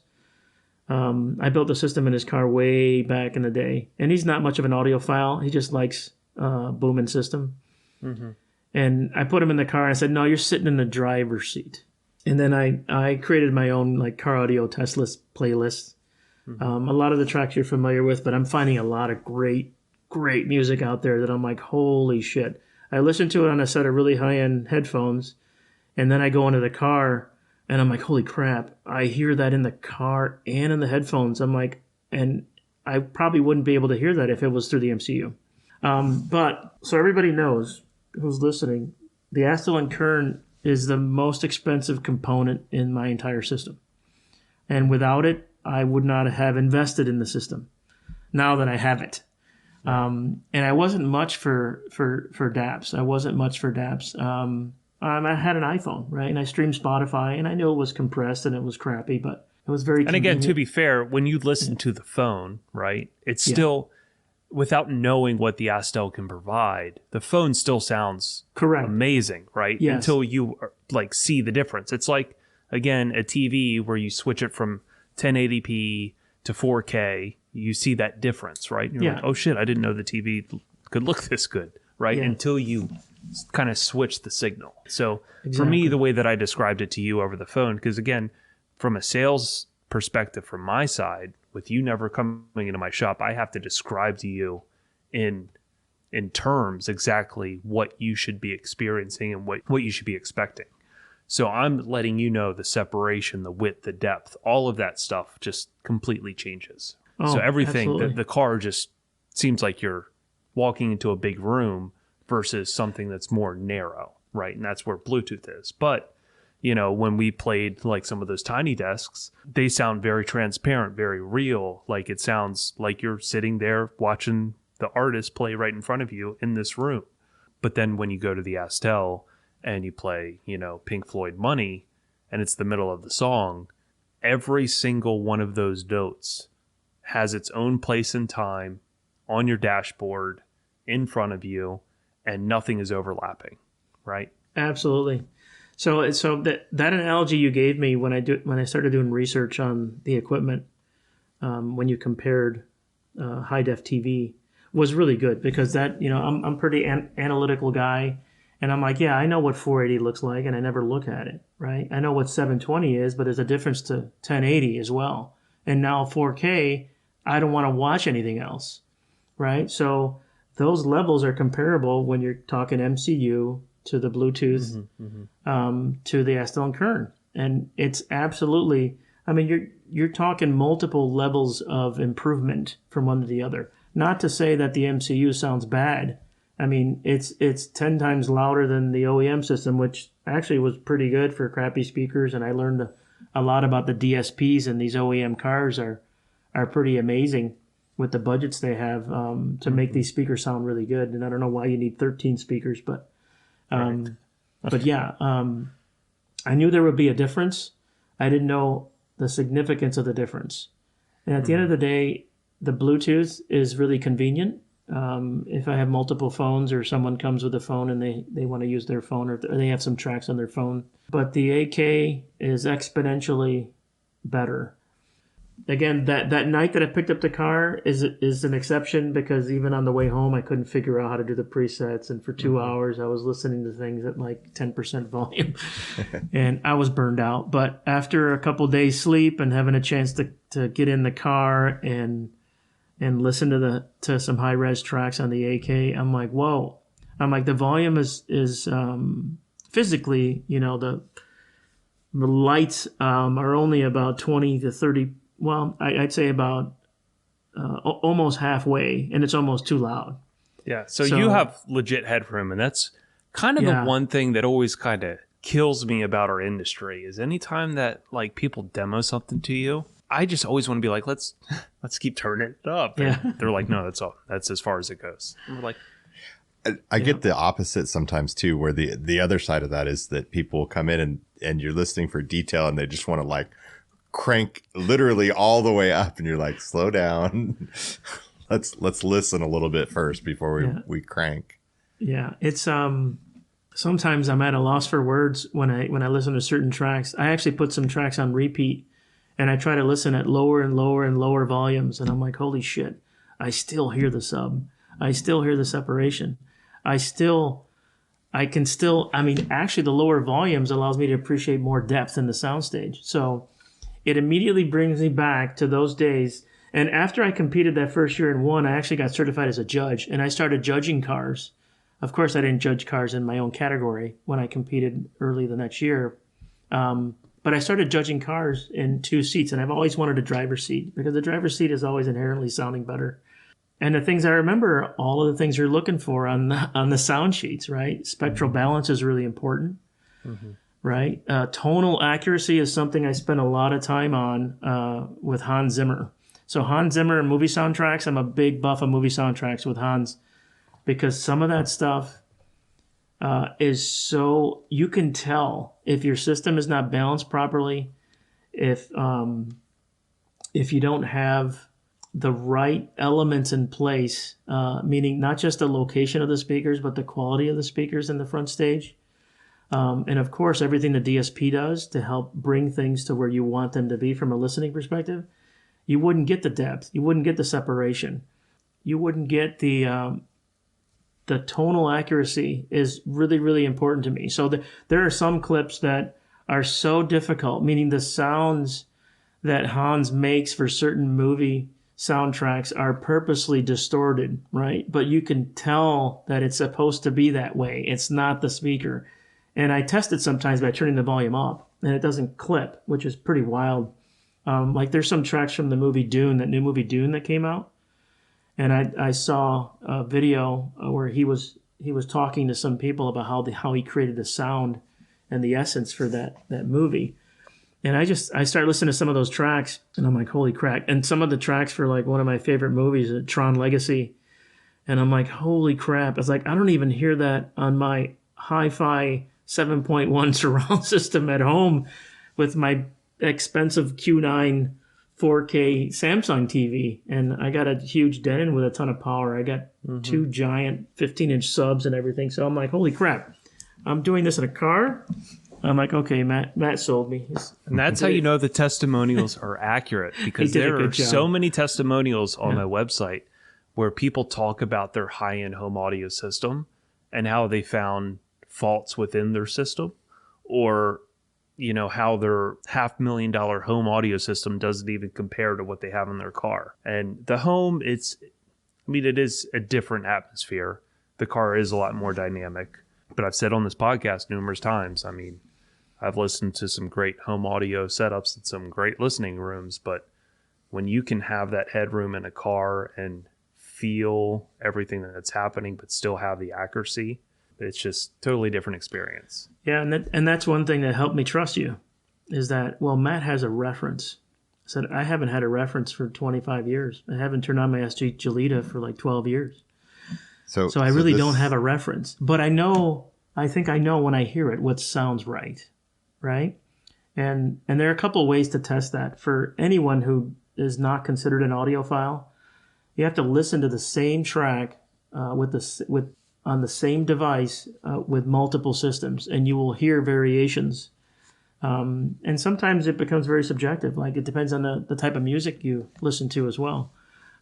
I built a system in his car way back in the day, and he's not much of an audiophile. He just likes booming system. And I put him in the car and I said, no, you're sitting in the driver's seat. And then I created my own like car audio test list playlist. A lot of the tracks you're familiar with, but I'm finding a lot of great great music out there that I'm like, holy shit. I listen to it on a set of really high-end headphones, and then I go into the car, and I'm like, holy crap, I hear that in the car and in the headphones. I'm like, and I probably wouldn't be able to hear that if it was through the MCU. But, so everybody knows who's listening, the Astle and Kern is the most expensive component in my entire system. And without it, I would not have invested in the system now that I have it. And I wasn't much for DAPs. I wasn't much for DAPs. I had an iPhone, right? And I streamed Spotify, and I knew it was compressed and it was crappy, but it was very convenient. And again, to be fair, when you listen to the phone, right, it's still, without knowing what the Astle can provide, the phone still sounds amazing, right? Yes. Until you like see the difference. It's like, again, a TV where you switch it from 1080p to 4K, you see that difference, right? You're like, oh shit, I didn't know the TV could look this good, right? Until you kind of switch the signal. So for me, the way that I described it to you over the phone, because again, from a sales perspective from my side, with you never coming into my shop, I have to describe to you in terms exactly what you should be experiencing and what you should be expecting. So I'm letting you know the separation, the width, the depth, all of that stuff just completely changes. So everything, the car just seems like you're walking into a big room versus something that's more narrow, right? And that's where Bluetooth is. But, you know, when we played like some of those tiny desks, they sound very transparent, very real. Like it sounds like you're sitting there watching the artist play right in front of you in this room. But then when you go to the Astle and you play, you know, Pink Floyd Money, and it's the middle of the song, every single one of those notes has its own place and time on your dashboard in front of you, and nothing is overlapping, right? Absolutely. So that analogy you gave me when I started doing research on the equipment, when you compared high def TV, was really good, because that, you know, I'm pretty analytical guy, and I'm like, yeah, I know what 480 looks like, and I never look at it, right? I know what 720 is, but there's a difference to 1080 as well. And now 4K, I don't want to watch anything else, right? So those levels are comparable when you're talking MCU to the Bluetooth, to the Astle and Kern. And it's absolutely, I mean, you're talking multiple levels of improvement from one to the other. Not to say that the MCU sounds bad. I mean, it's 10 times louder than the OEM system, which actually was pretty good for crappy speakers. And I learned a lot about the DSPs, and these OEM cars are pretty amazing with the budgets they have to make these speakers sound really good. And I don't know why you need 13 speakers, but yeah, I knew there would be a difference. I didn't know the significance of the difference. And at the end of the day, the Bluetooth is really convenient. If I have multiple phones, or someone comes with a phone and they want to use their phone, or they have some tracks on their phone. But the AK is exponentially better. Again, that night that I picked up the car is an exception, because even on the way home, I couldn't figure out how to do the presets. And for 2 hours, I was listening to things at like 10% volume. And I was burned out. But after a couple days sleep and having a chance to get in the car and listen to some high-res tracks on the AK, I'm like, whoa. I'm like, the volume is physically, you know, the lights are only about 20 to 30. Well, I'd say about almost halfway, and it's almost too loud. Yeah, so you have legit headroom, and that's kind of the one thing that always kind of kills me about our industry is anytime that like people demo something to you, I just always want to be like, let's keep turning it up. And they're like, no, that's all. That's as far as it goes. And we're like, I get the opposite sometimes too, where the other side of that is that people come in and you're listening for detail, and they just want to like crank literally all the way up, and you're like, slow down. let's listen a little bit first before we crank. Yeah, it's sometimes I'm at a loss for words when I listen to certain tracks. I actually put some tracks on repeat, and I try to listen at lower and lower and lower volumes, and I'm like, holy shit, I still hear the sub. I still hear the separation. I mean, actually the lower volumes allows me to appreciate more depth in the soundstage. So it immediately brings me back to those days. And after I competed that first year and won, I actually got certified as a judge, and I started judging cars. Of course, I didn't judge cars in my own category when I competed early the next year. But I started judging cars in 2 seats, and I've always wanted a driver's seat because the driver's seat is always inherently sounding better. And the things I remember are all of the things you're looking for on the sound sheets, right? Spectral balance is really important, right? Tonal accuracy is something I spent a lot of time on with Hans Zimmer. So Hans Zimmer and movie soundtracks, I'm a big buff of movie soundtracks with Hans because some of that stuff is so, you can tell if your system is not balanced properly, if you don't have the right elements in place, meaning not just the location of the speakers, but the quality of the speakers in the front stage. And of course, everything the DSP does to help bring things to where you want them to be from a listening perspective, you wouldn't get the depth. You wouldn't get the separation. You wouldn't get the tonal accuracy is really, really important to me. So there are some clips that are so difficult, meaning the sounds that Hans makes for certain movie soundtracks are purposely distorted, right? But you can tell that it's supposed to be that way. It's not the speaker. And I test it sometimes by turning the volume up, and it doesn't clip, which is pretty wild. Like there's some tracks from the movie Dune, that new movie Dune that came out, and I saw a video where he was talking to some people about how he created the sound and the essence for that movie. And I started listening to some of those tracks, and I'm like, holy crap. And some of the tracks for like one of my favorite movies, Tron Legacy, and I'm like, holy crap. It's like, I don't even hear that on my hi-fi 7.1 surround system at home with my expensive Q9 4K Samsung TV. And I got a huge Denon with a ton of power. I got 2 giant 15-inch subs and everything. So I'm like, holy crap. I'm doing this in a car? I'm like, okay, Matt sold me. And that's how you know the testimonials are accurate, because there are so many testimonials on my website where people talk about their high-end home audio system and how they found faults within their system, or how their $500,000 home audio system doesn't even compare to what they have in their car. And the home, it is a different atmosphere. The car is a lot more dynamic. But I've said on this podcast numerous times, I've listened to some great home audio setups and some great listening rooms, but when you can have that headroom in a car and feel everything that's happening but still have the accuracy, it's just totally different experience. Yeah, and that's one thing that helped me trust you, is that, well, Matt has a reference. I said, I haven't had a reference for 25 years. I haven't turned on my SG Gelita for like 12 years. So I really don't have a reference. But I think I know when I hear it what sounds right? And there are a couple of ways to test that. For anyone who is not considered an audiophile, you have to listen to the same track on the same device with multiple systems, and you will hear variations. And sometimes it becomes very subjective. Like, it depends on the type of music you listen to as well.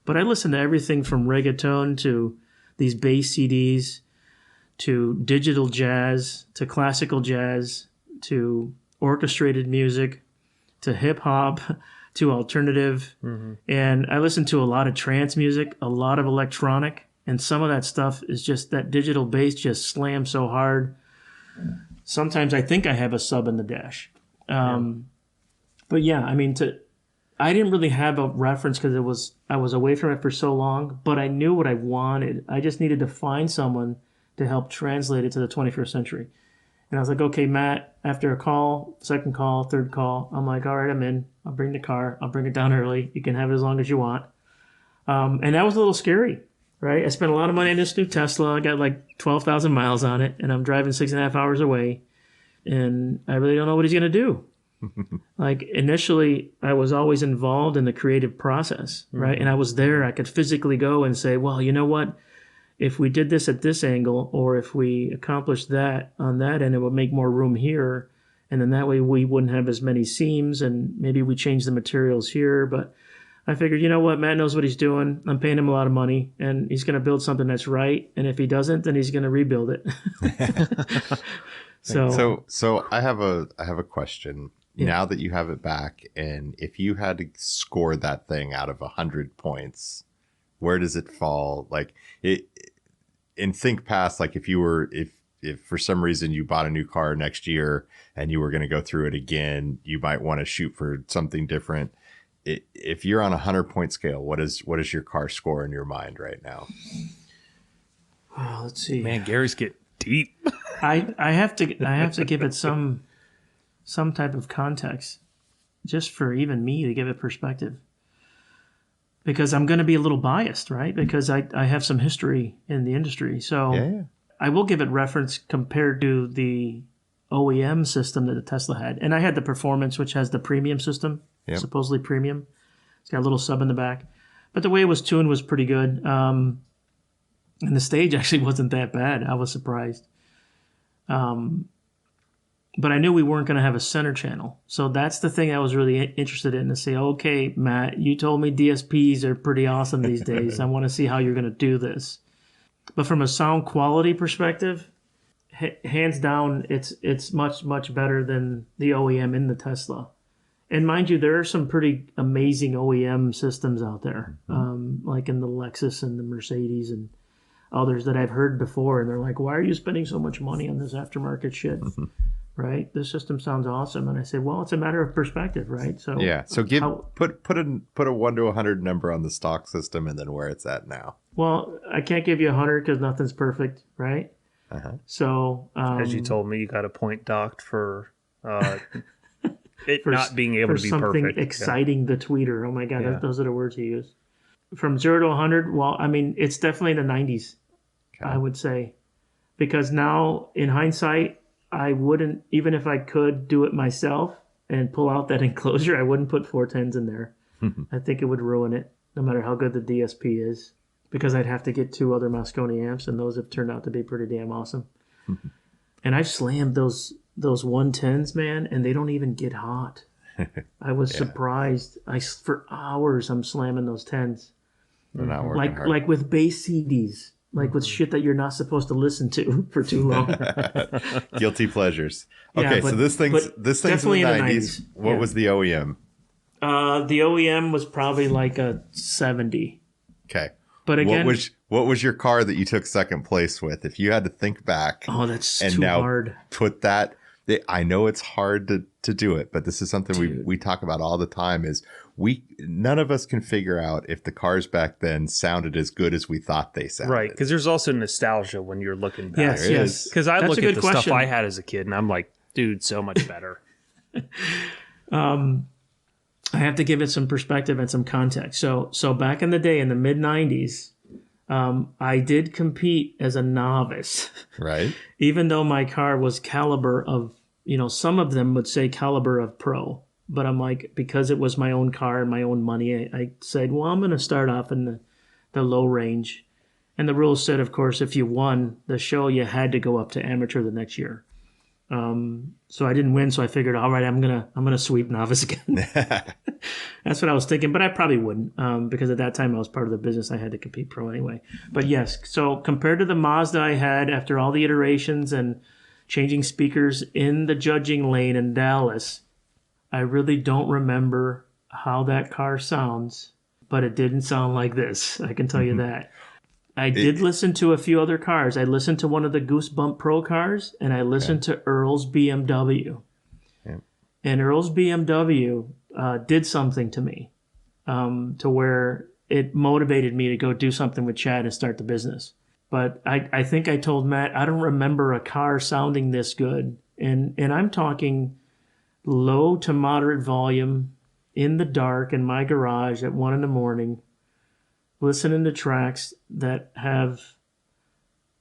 But I listen to everything from reggaeton to these bass CDs to digital jazz to classical jazz to orchestrated music to hip hop to alternative. And I listen to a lot of trance music, a lot of electronic, and some of that stuff is just that digital bass just slams so hard. Sometimes I think I have a sub in the dash. But yeah, I didn't really have a reference because I was away from it for so long, but I knew what I wanted. I just needed to find someone to help translate it to the 21st century. And I was like, okay, Matt, after a call, second call, third call, I'm like, all right, I'm in. I'll bring the car. I'll bring it down early. You can have it as long as you want. And that was a little scary, right? I spent a lot of money on this new Tesla. I got like 12,000 miles on it, and I'm driving 6.5 hours away. And I really don't know what he's going to do. Like, initially, I was always involved in the creative process, right? And I was there. I could physically go and say, well, you know what? If we did this at this angle, or if we accomplished that on that end, it would make more room here. And then that way we wouldn't have as many seams, and maybe we change the materials here. But I figured, you know what? Matt knows what he's doing. I'm paying him a lot of money, and he's going to build something that's right. And if he doesn't, then he's going to rebuild it. So I have a question. now that you have it back, and if you had to score that thing out of 100 points, where does it fall? Like it, and think past, like if for some reason you bought a new car next year and you were going to go through it again, you might want to shoot for something different. If you're on a 100-point scale, what is your car score in your mind right now? Oh, let's see. Man, Gary's get deep. I have to give it some type of context, just for even me to give it perspective, because I'm going to be a little biased, right? Because I have some history in the industry, so Yeah. I will give it reference compared to the OEM system that the Tesla had, and I had the Performance, which has the premium system, Yep. supposedly premium. It's got a little sub in the back, but the way it was tuned was pretty good. And the stage actually wasn't that bad. I was surprised. But I knew we weren't going to have a center channel. So that's the thing I was really interested in, to say, okay, Matt, you told me DSPs are pretty awesome these days. I want to see how you're going to do this. But from a sound quality perspective, hands down, it's much, much better than the OEM in the Tesla. And mind you, there are some pretty amazing OEM systems out there, like in the Lexus and the Mercedes and others that I've heard before. And they're like, why are you spending so much money on this aftermarket shit? Right? This system sounds awesome. And I said, well, it's a matter of perspective, right? So Yeah. So put a 1 to 100 number on the stock system and then where it's at now. Well, I can't give you 100 because nothing's perfect, right? So As you told me, you got a point docked for it for, not being able for to be something perfect. exciting, the tweeter. Oh my God, Yeah. those are the words you use. From 0 to 100, well, I mean, it's definitely in the 90s, Okay. I would say. Because now, in hindsight, I wouldn't, even if I could do it myself and pull out that enclosure, I wouldn't put 410s in there. I think it would ruin it, no matter how good the DSP is. Because I'd have to get 2 other Moscone amps, and those have turned out to be pretty damn awesome. And I've slammed those 110s, man, and they don't even get hot. I was surprised. For hours, I'm slamming those 10s. They're not working hard. Like with bass CDs. Like with shit that you're not supposed to listen to for too long. Guilty pleasures. Yeah, Okay, but- so this thing's but in the definitely 90s. in the 90s. What Yeah. was the OEM? The OEM was probably like a 70. Okay. But again, what was your car that you took second place with? If you had to think back oh, that's and too now hard. put that, I know it's hard to do it, but this is something we talk about all the time, is none of us can figure out if the cars back then sounded as good as we thought they sounded. Right, because there's also nostalgia when you're looking back. Yes, There yes. is. Because I That's look a at good the question. stuff I had as a kid, and I'm like, dude, so much better. I have to give it some perspective and some context. So back in the day, in the mid 90s, I did compete as a novice, Right? even though my car was caliber of, some of them would say caliber of pro. But I'm like, because it was my own car and my own money, I said, well, I'm going to start off in the low range. And the rules said, of course, if you won the show, you had to go up to amateur the next year. So I didn't win, so I figured, all right, I'm gonna sweep novice again. That's what I was thinking, but I probably wouldn't, because at that time I was part of the business. I had to compete pro anyway. But yes, so compared to the Mazda I had after all the iterations and changing speakers in the judging lane in Dallas, I really don't remember how that car sounds, but it didn't sound like this. I can tell you that. I did listen to a few other cars. I listened to one of the Goosebump Pro cars, and I listened to Earl's BMW. Yeah. And Earl's BMW did something to me, to where it motivated me to go do something with Chad and start the business. But I think I told Matt, I don't remember a car sounding this good. And I'm talking low to moderate volume in the dark in my garage at 1 a.m, listening to tracks that have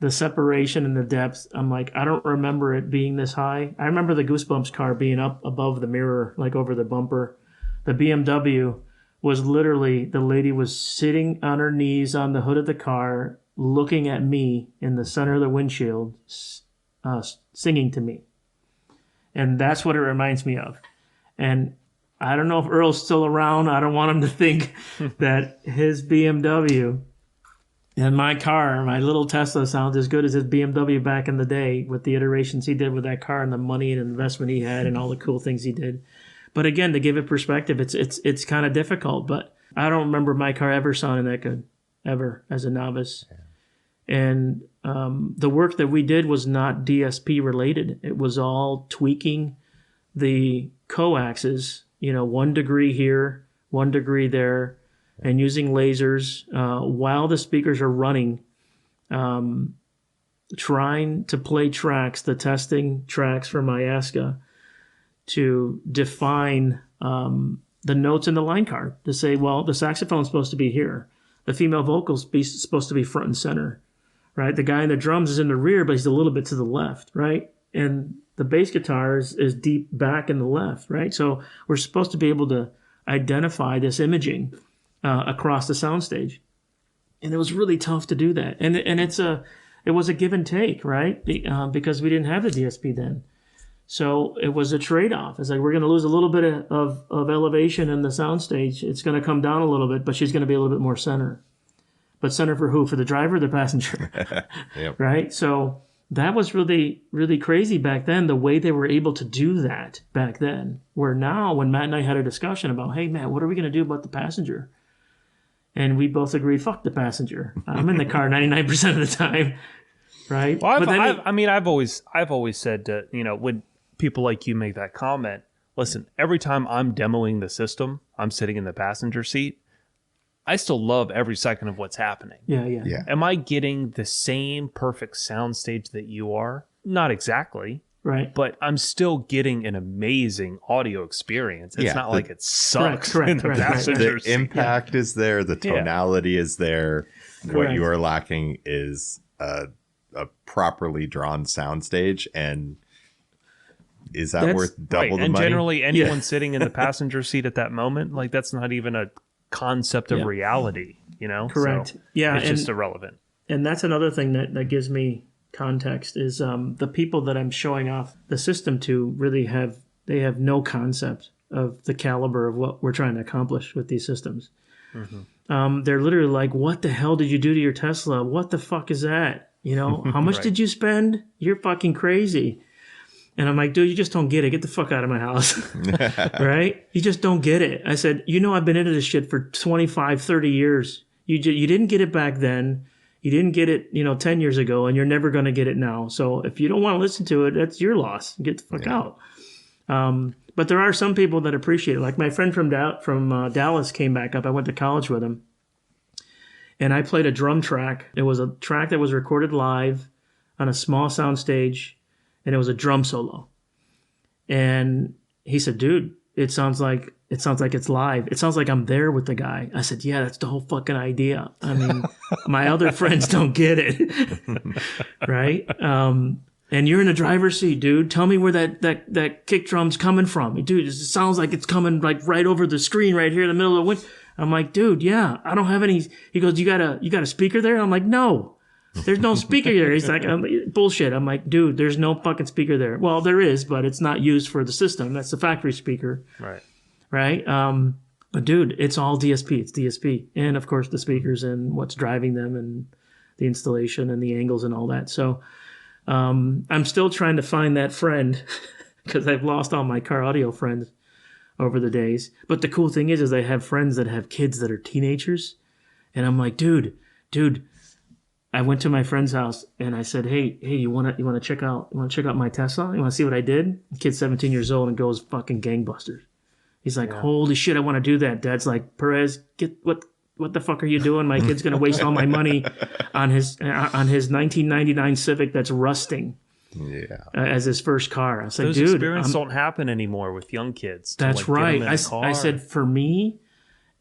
the separation and the depth. I'm like, I don't remember it being this high. I remember the Goosebumps car being up above the mirror, like over the bumper. The BMW was literally, the lady was sitting on her knees on the hood of the car, looking at me in the center of the windshield, singing to me. And that's what it reminds me of. And I don't know if Earl's still around. I don't want him to think that his BMW And my car, my little Tesla, sounds as good as his BMW back in the day with the iterations he did with that car and the money and investment he had and all the cool things he did. But again, to give it perspective, it's kind of difficult. But I don't remember my car ever sounding that good, ever, as a novice. Yeah. And the work that we did was not DSP related. It was all tweaking the coaxes, 1 degree here, 1 degree there, and using lasers while the speakers are running, trying to play tracks, the testing tracks for my ASCA, to define the notes in the line card, to say, well, the saxophone's supposed to be here. The female vocal's supposed to be front and center, right? The guy in the drums is in the rear, but he's a little bit to the left, right? And the bass guitar is deep back in the left, right? So we're supposed to be able to identify this imaging across the soundstage. And it was really tough to do that. And it was a give and take, right? Because we didn't have the DSP then. So it was a trade-off. It's like, we're going to lose a little bit of elevation in the soundstage. It's going to come down a little bit, but she's going to be a little bit more center. But center for who? For the driver or the passenger? Yep. Right? So that was really, really crazy back then, the way they were able to do that back then. Where now, when Matt and I had a discussion about, hey, Matt, what are we going to do about the passenger? And we both agreed, fuck the passenger. I'm in the car 99% of the time, right? Well, I've always said that, when people like you make that comment, listen, every time I'm demoing the system, I'm sitting in the passenger seat, I still love every second of what's happening. Yeah. Am I getting the same perfect soundstage that you are? Not exactly. Right. But I'm still getting an amazing audio experience. It's not like it sucks in the passenger seat. The impact is there. The tonality is there. Correct. What you are lacking is a properly drawn soundstage. And is that worth double the and money? And generally, anyone sitting in the passenger seat at that moment, like, that's not even a concept of reality, Correct. So it's just irrelevant. And that's another thing that gives me context is the people that I'm showing off the system to really have no concept of the caliber of what we're trying to accomplish with these systems. Mm-hmm. They're literally like, what the hell did you do to your Tesla? What the fuck is that? How much did you spend? You're fucking crazy. And I'm like, dude, you just don't get it. Get the fuck out of my house. Right? You just don't get it. I said, I've been into this shit for 25, 30 years. You didn't get it back then. You didn't get it, 10 years ago, and you're never going to get it now. So if you don't want to listen to it, that's your loss. Get the fuck out. But there are some people that appreciate it. Like my friend from Dallas came back up. I went to college with him. And I played a drum track. It was a track that was recorded live on a small sound stage, and it was a drum solo. And he said, dude, it sounds like it's live. It sounds like I'm there with the guy. I said, yeah, that's the whole fucking idea. I mean, my other friends don't get it. Right? And you're in the driver's seat, dude. Tell me where that kick drum's coming from. Dude, it sounds like it's coming like right over the screen right here in the middle of the window. I'm like, dude, yeah, I don't have any. He goes, you got a speaker there? I'm like, no, there's no speaker there. He's like, bullshit. I'm like, dude, there's no fucking speaker there. Well, there is, but it's not used for the system. That's the factory speaker. Right. But dude, it's all DSP. It's DSP. And of course the speakers and what's driving them and the installation and the angles and all that. So, I'm still trying to find that friend because I've lost all my car audio friends over the days. But the cool thing is I have friends that have kids that are teenagers. And I'm like, dude, I went to my friend's house and I said, hey, you want to check out my Tesla? You want to see what I did? The kid's 17 years old and goes fucking gangbusters. He's like, holy shit, I want to do that. Dad's like, Perez, what the fuck are you doing? My kid's gonna waste all my money on his 1999 Civic that's rusting. As his first car. I was like, those dude, experiences don't happen anymore with young kids. That's right. I said, for me,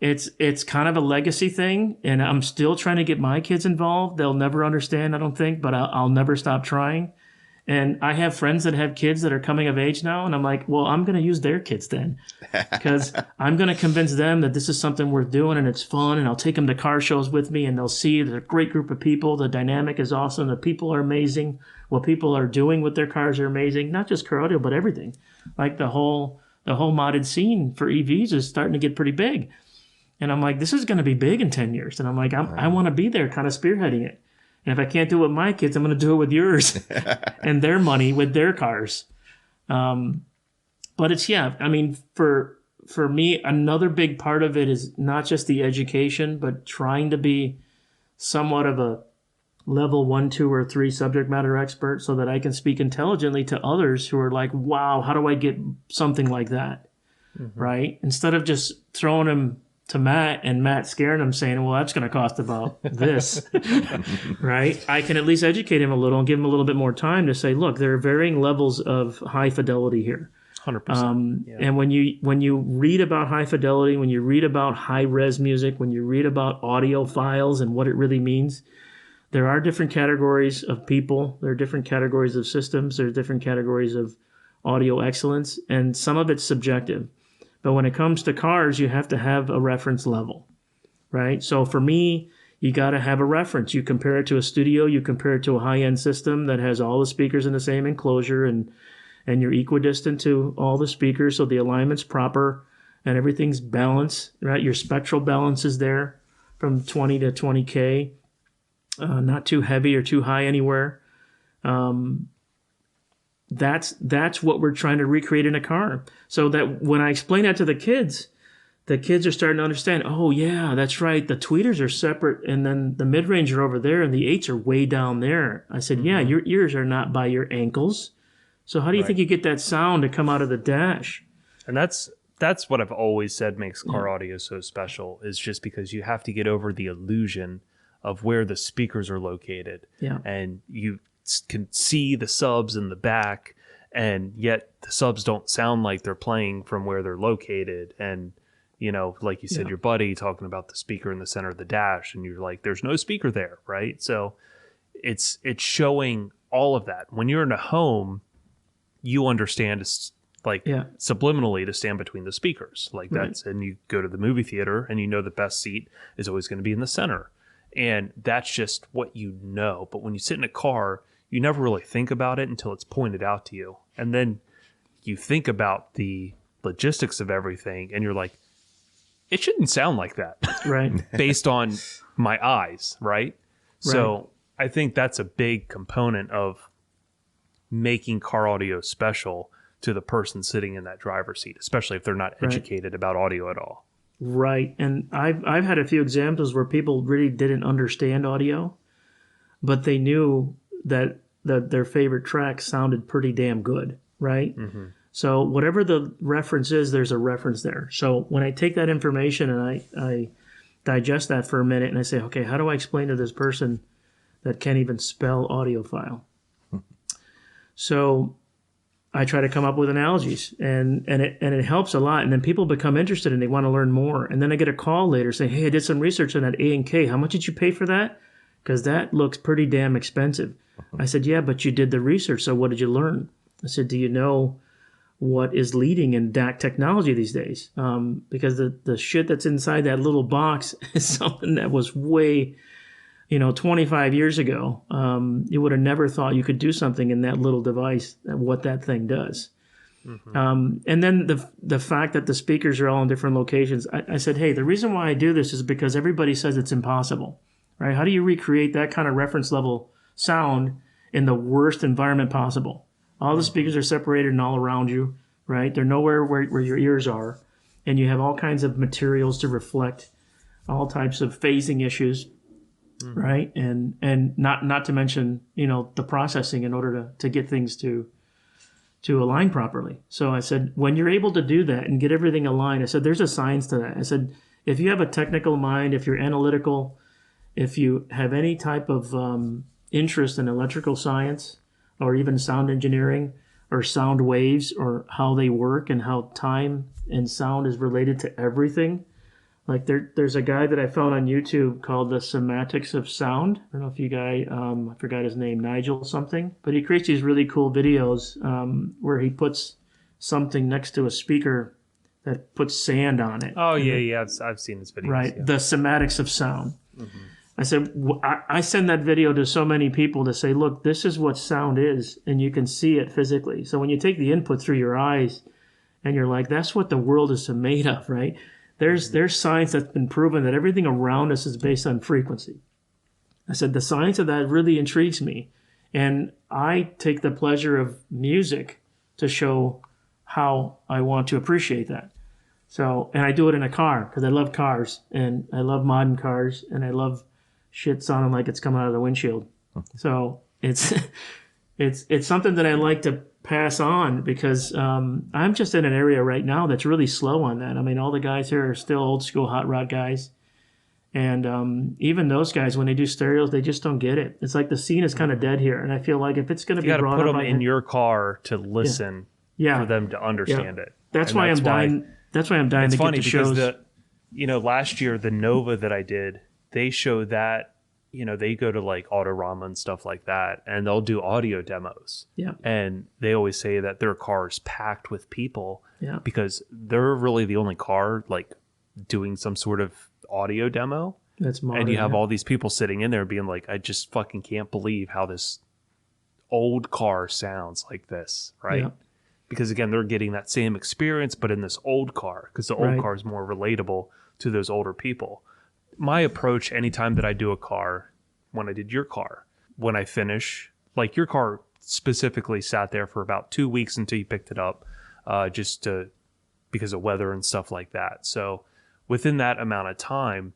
it's kind of a legacy thing, and I'm still trying to get my kids involved. They'll never understand, I don't think, but I'll never stop trying. And I have friends that have kids that are coming of age now, and I'm like, well, I'm going to use their kids then, because I'm going to convince them that this is something worth doing and it's fun, and I'll take them to car shows with me, and they'll see there's a great group of people. The dynamic is awesome. The people are amazing. What people are doing with their cars are amazing. Not just car audio, but everything. Like the whole modded scene for EVs is starting to get pretty big. And I'm like, this is going to be big in 10 years. And I'm like, I want to be there kind of spearheading it. And if I can't do it with my kids, I'm going to do it with yours and their money with their cars. But it's, I mean, for me, another big part of it is not just the education, but trying to be somewhat of a level 1, 2, or 3 subject matter expert so that I can speak intelligently to others who are like, wow, how do I get something like that? Right? Instead of just throwing them to Matt and Matt scaring him saying, well, that's going to cost about this, right? I can at least educate him a little and give him a little bit more time to say, look, there are varying levels of high fidelity here. 100%. And when you read about high fidelity, when you read about high res music, when you read about audiophiles and what it really means, there are different categories of people. There are different categories of systems. There are different categories of audio excellence, and some of it's subjective. But when it comes to cars, you have to have a reference level, right? So for me, you got to have a reference. You compare it to a studio. You compare it to a high-end system that has all the speakers in the same enclosure, and you're equidistant to all the speakers, so the alignment's proper and everything's balanced, right? Your spectral balance is there from 20 to 20K. Not too heavy or too high anywhere. That's what we're trying to recreate in a car. So that when I explain that to the kids are starting to understand, oh yeah, that's right. The tweeters are separate and then the mid-range are over there and the 8s are way down there. I said, yeah, your ears are not by your ankles. So how do you think you get that sound to come out of the dash? And that's what I've always said makes car audio so special, is just because you have to get over the illusion of where the speakers are located. Yeah. And you can see the subs in the back, and yet the subs don't sound like they're playing from where they're located. And, you know, like you said, your buddy talking about the speaker in the center of the dash, and you're like, there's no speaker there, right? So it's showing all of that. When you're in a home, you understand subliminally to stand between the speakers. Like that's, and you go to the movie theater and you know the best seat is always going to be in the center. And that's just what you know. But when you sit in a car, you never really think about it until it's pointed out to you. And then you think about the logistics of everything, and you're like, it shouldn't sound like that. Right. Based on my eyes, right? So I think that's a big component of making car audio special to the person sitting in that driver's seat, especially if they're not educated about audio at all. Right. And I've had a few examples where people really didn't understand audio, but they knew that their favorite track sounded pretty damn good, right? Mm-hmm. So whatever the reference is, there's a reference there. So when I take that information and I digest that for a minute and I say, okay, how do I explain to this person that can't even spell audiophile? So I try to come up with analogies, and it helps a lot. And then people become interested and they want to learn more. And then I get a call later saying, hey, I did some research on that A&K. How much did you pay for that? Because that looks pretty damn expensive. I said, yeah, but you did the research. So what did you learn? I said, do you know what is leading in DAC technology these days? Because the shit that's inside that little box is something that was way, 25 years ago. You would have never thought you could do something in that little device, what that thing does. Mm-hmm. And then the fact that the speakers are all in different locations. I said, hey, the reason why I do this is because everybody says it's impossible, right? How do you recreate that kind of reference level sound in the worst environment possible? All the speakers are separated and all around you, right? They're nowhere where your ears are. And you have all kinds of materials to reflect all types of phasing issues. Mm-hmm. Right. And not to mention, the processing in order to get things to align properly. So I said, when you're able to do that and get everything aligned, I said, there's a science to that. I said, if you have a technical mind, if you're analytical, if you have any type of interest in electrical science or even sound engineering or sound waves or how they work and how time and sound is related to everything. Like there's a guy that I found on YouTube called The Semantics of Sound. I don't know if you guys, I forgot his name, Nigel something. But he creates these really cool videos where he puts something next to a speaker that puts sand on it. Oh, yeah. I've seen this video. Right. Yeah. The Semantics of Sound. Mm-hmm. I said, I send that video to so many people to say, look, this is what sound is, and you can see it physically. So when you take the input through your eyes and you're like, that's what the world is made of, right? There's science that's been proven that everything around us is based on frequency. I said, the science of that really intrigues me. And I take the pleasure of music to show how I want to appreciate that. So, and I do it in a car because I love cars and I love modern cars and I love shit sounding like it's coming out of the windshield. So it's something that I like to pass on because I'm just in an area right now that's really slow on that. I mean, all the guys here are still old school hot rod guys. And even those guys, when they do stereos, they just don't get it. It's like the scene is kind of dead here. And I feel like if it's going to be brought up... You got to put them in your car to listen for them to understand it. That's why I'm dying to get the shows. Because last year, the Nova that I did, they show that, they go to like Autorama and stuff like that, and they'll do audio demos. Yeah. And they always say that their car is packed with people because they're really the only car like doing some sort of audio demo. That's modern, and you have all these people sitting in there being like, I just fucking can't believe how this old car sounds like this, right? Yeah. Because again, they're getting that same experience, but in this old car, because the old car is more relatable to those older people. My approach anytime that I do a car, when I did your car, when I finish, like your car specifically sat there for about 2 weeks until you picked it up, because of weather and stuff like that. So within that amount of time,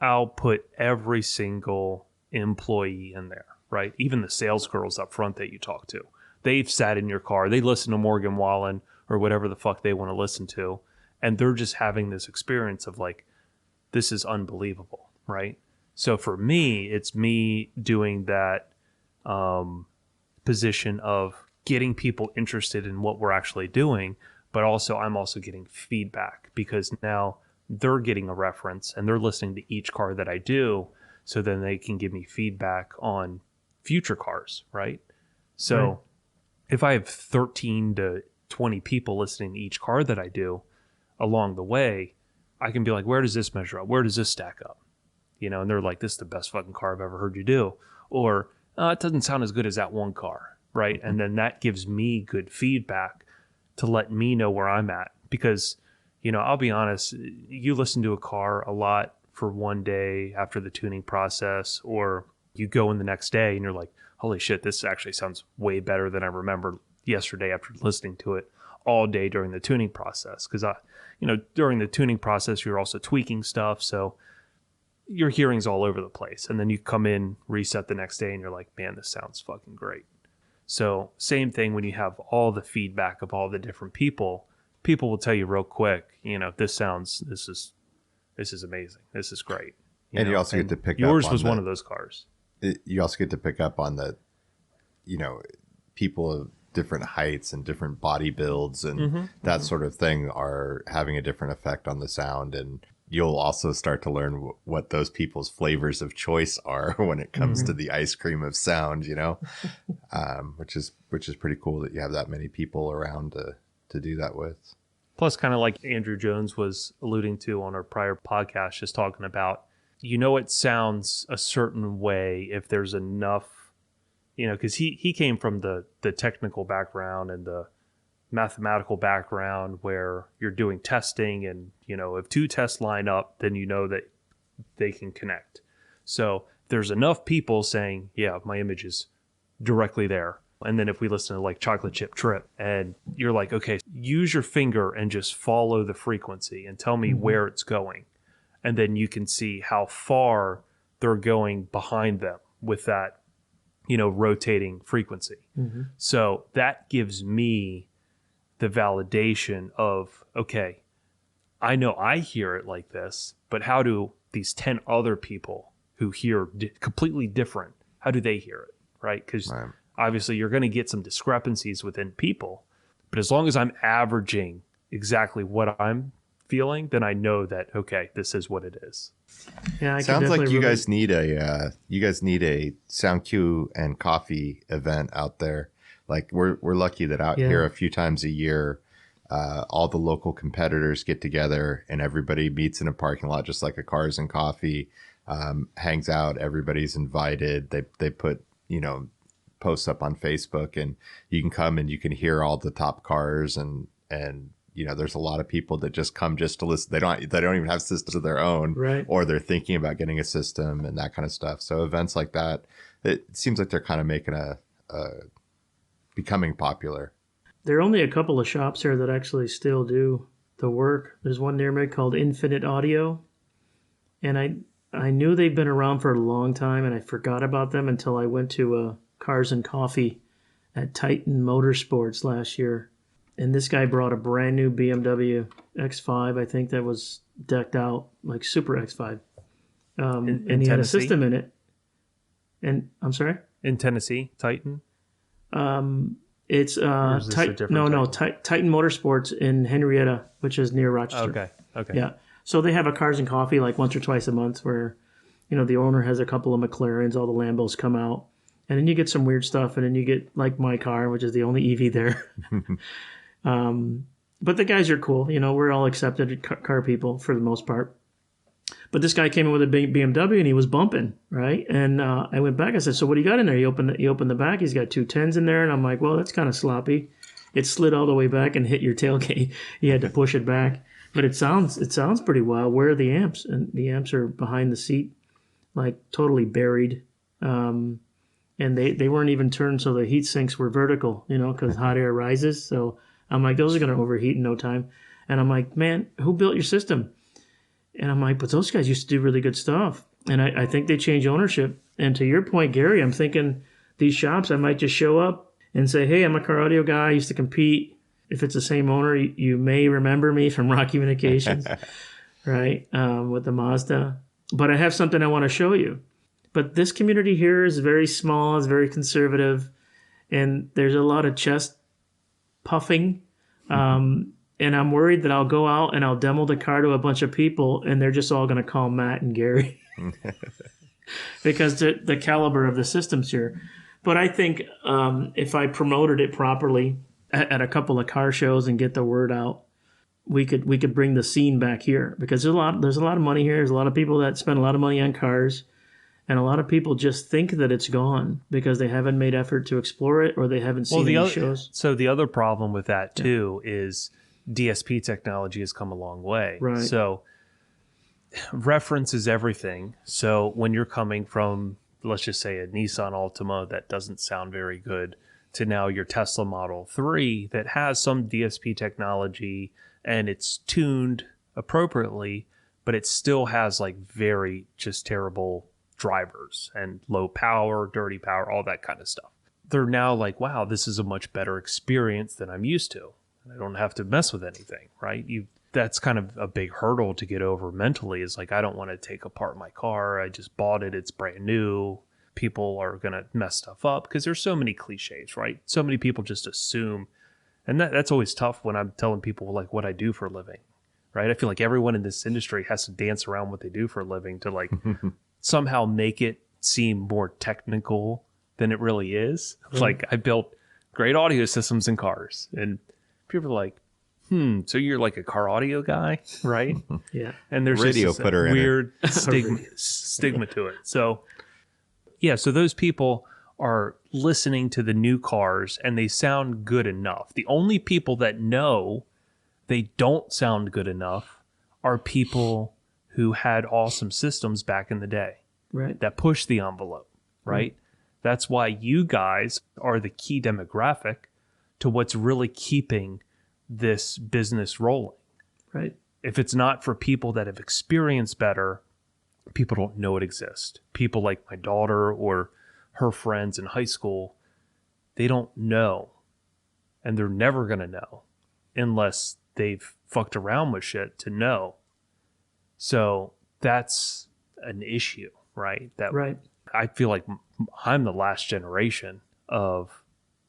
I'll put every single employee in there, right? Even the sales girls up front that you talk to. They've sat in your car. They listen to Morgan Wallen or whatever the fuck they want to listen to. And they're just having this experience of like, this is unbelievable, right? So for me, it's me doing that position of getting people interested in what we're actually doing, but also I'm also getting feedback because now they're getting a reference and they're listening to each car that I do. So then they can give me feedback on future cars, right? So if I have 13 to 20 people listening to each car that I do along the way, I can be like, where does this measure up? Where does this stack up? And they're like, this is the best fucking car I've ever heard you do. Or it doesn't sound as good as that one car, right? And then that gives me good feedback to let me know where I'm at. Because, I'll be honest, you listen to a car a lot for one day after the tuning process, or you go in the next day and you're like, holy shit, this actually sounds way better than I remember yesterday after listening to it all day during the tuning process. Because, during the tuning process, you're also tweaking stuff. So your hearing's all over the place. And then you come in, reset the next day, and you're like, man, this sounds fucking great. So same thing when you have all the feedback of all the different people will tell you real quick, this is amazing. This is great. You also get to pick up yours was one of those cars. You also get to pick up on the, people of different heights and different body builds and that sort of thing are having a different effect on the sound. And you'll also start to learn what those people's flavors of choice are when it comes to the ice cream of sound, which is pretty cool that you have that many people around to do that with. Plus, kind of like Andrew Jones was alluding to on our prior podcast, just talking about, it sounds a certain way if there's enough, because he came from the technical background and the mathematical background where you're doing testing and, if two tests line up, then that they can connect. So there's enough people saying, yeah, my image is directly there. And then if we listen to like Chocolate Chip Trip and you're like, okay, use your finger and just follow the frequency and tell me where it's going. And then you can see how far they're going behind them with that, rotating frequency. So that gives me the validation of, okay, I know I hear it like this, but how do these 10 other people who hear completely different, how do they hear it, right? Because obviously you're going to get some discrepancies within people, but as long as I'm averaging exactly what I'm feeling, then I know that, okay, this is what it is. Yeah, sounds like you guys need a Sound Q and coffee event out there. Like we're lucky that out here a few times a year, all the local competitors get together and everybody meets in a parking lot, just like a Cars and Coffee, hangs out. Everybody's invited. They put, posts up on Facebook and you can come and you can hear all the top cars and there's a lot of people that just come just to listen. They don't even have systems of their own, Right. or they're thinking about getting a system and that kind of stuff. So events like that, it seems like they're kind of making becoming popular. There are only a couple of shops here that actually still do the work. There's one near me called Infinite Audio, and I knew they've been around for a long time, and I forgot about them until I went to Cars and Coffee at Titan Motorsports last year. And this guy brought a brand new BMW X5, I think, that was decked out like Super X5. And he had a system in it. And I'm sorry? In Tennessee, Titan? It's Titan Motorsports in Henrietta, which is near Rochester. Okay. Yeah. So they have a Cars and Coffee like once or twice a month where, the owner has a couple of McLarens, all the Lambos come out. And then you get some weird stuff, and then you get like my car, which is the only EV there. But the guys are cool. We're all accepted car people for the most part. But this guy came in with a big BMW, and he was bumping, right? And I went back. I said, "So what do you got in there?" He opened the back. He's got 2 10s in there, and I'm like, "Well, that's kind of sloppy." It slid all the way back and hit your tailgate. He had to push it back, but it sounds pretty wild. Where are the amps? And the amps are behind the seat, like totally buried. And they weren't even turned so the heat sinks were vertical, because hot air rises. So I'm like, those are going to overheat in no time. And I'm like, man, who built your system? And I'm like, but those guys used to do really good stuff. And I think they changed ownership. And to your point, Gary, I'm thinking these shops, I might just show up and say, hey, I'm a car audio guy. I used to compete. If it's the same owner, you may remember me from Rock Communications, right, with the Mazda. But I have something I want to show you. But this community here is very small, it's very conservative, and there's a lot of chest puffing. And I'm worried that I'll go out and I'll demo the car to a bunch of people, and they're just all going to call Matt and Gary because the caliber of the systems here. But I think if I promoted it properly at a couple of car shows and get the word out, we could bring the scene back here, because there's a lot of money here. There's a lot of people that spend a lot of money on cars. And a lot of people just think that it's gone because they haven't made effort to explore it, or they haven't seen any shows. So the other problem with that too is DSP technology has come a long way. Right. So reference is everything. So when you're coming from, let's just say, a Nissan Altima that doesn't sound very good to now your Tesla Model 3 that has some DSP technology and it's tuned appropriately, but it still has like very just terrible drivers and low power, dirty power, all that kind of stuff. They're now like, wow, this is a much better experience than I'm used to. I don't have to mess with anything, right? That's kind of a big hurdle to get over mentally, is like, I don't want to take apart my car. I just bought it. It's brand new. People are going to mess stuff up, because there's so many cliches, right? So many people just assume. And that's always tough when I'm telling people like what I do for a living, right? I feel like everyone in this industry has to dance around what they do for a living to like somehow make it seem more technical than it really is. Like, I built great audio systems in cars, and people are like, so you're like a car audio guy, right? Yeah. And there's Radio just this putter in weird stigma to it. So yeah, so those people are listening to the new cars and they sound good enough. The only people that know they don't sound good enough are people who had awesome systems back in the day, Right. that push the envelope, right? That's why you guys are the key demographic to what's really keeping this business rolling. Right. If it's not for people that have experienced better, people don't know it exists. People like my daughter or her friends in high school, they don't know. And they're never going to know unless they've fucked around with shit to know. So that's an issue, right? Right. I feel like I'm the last generation of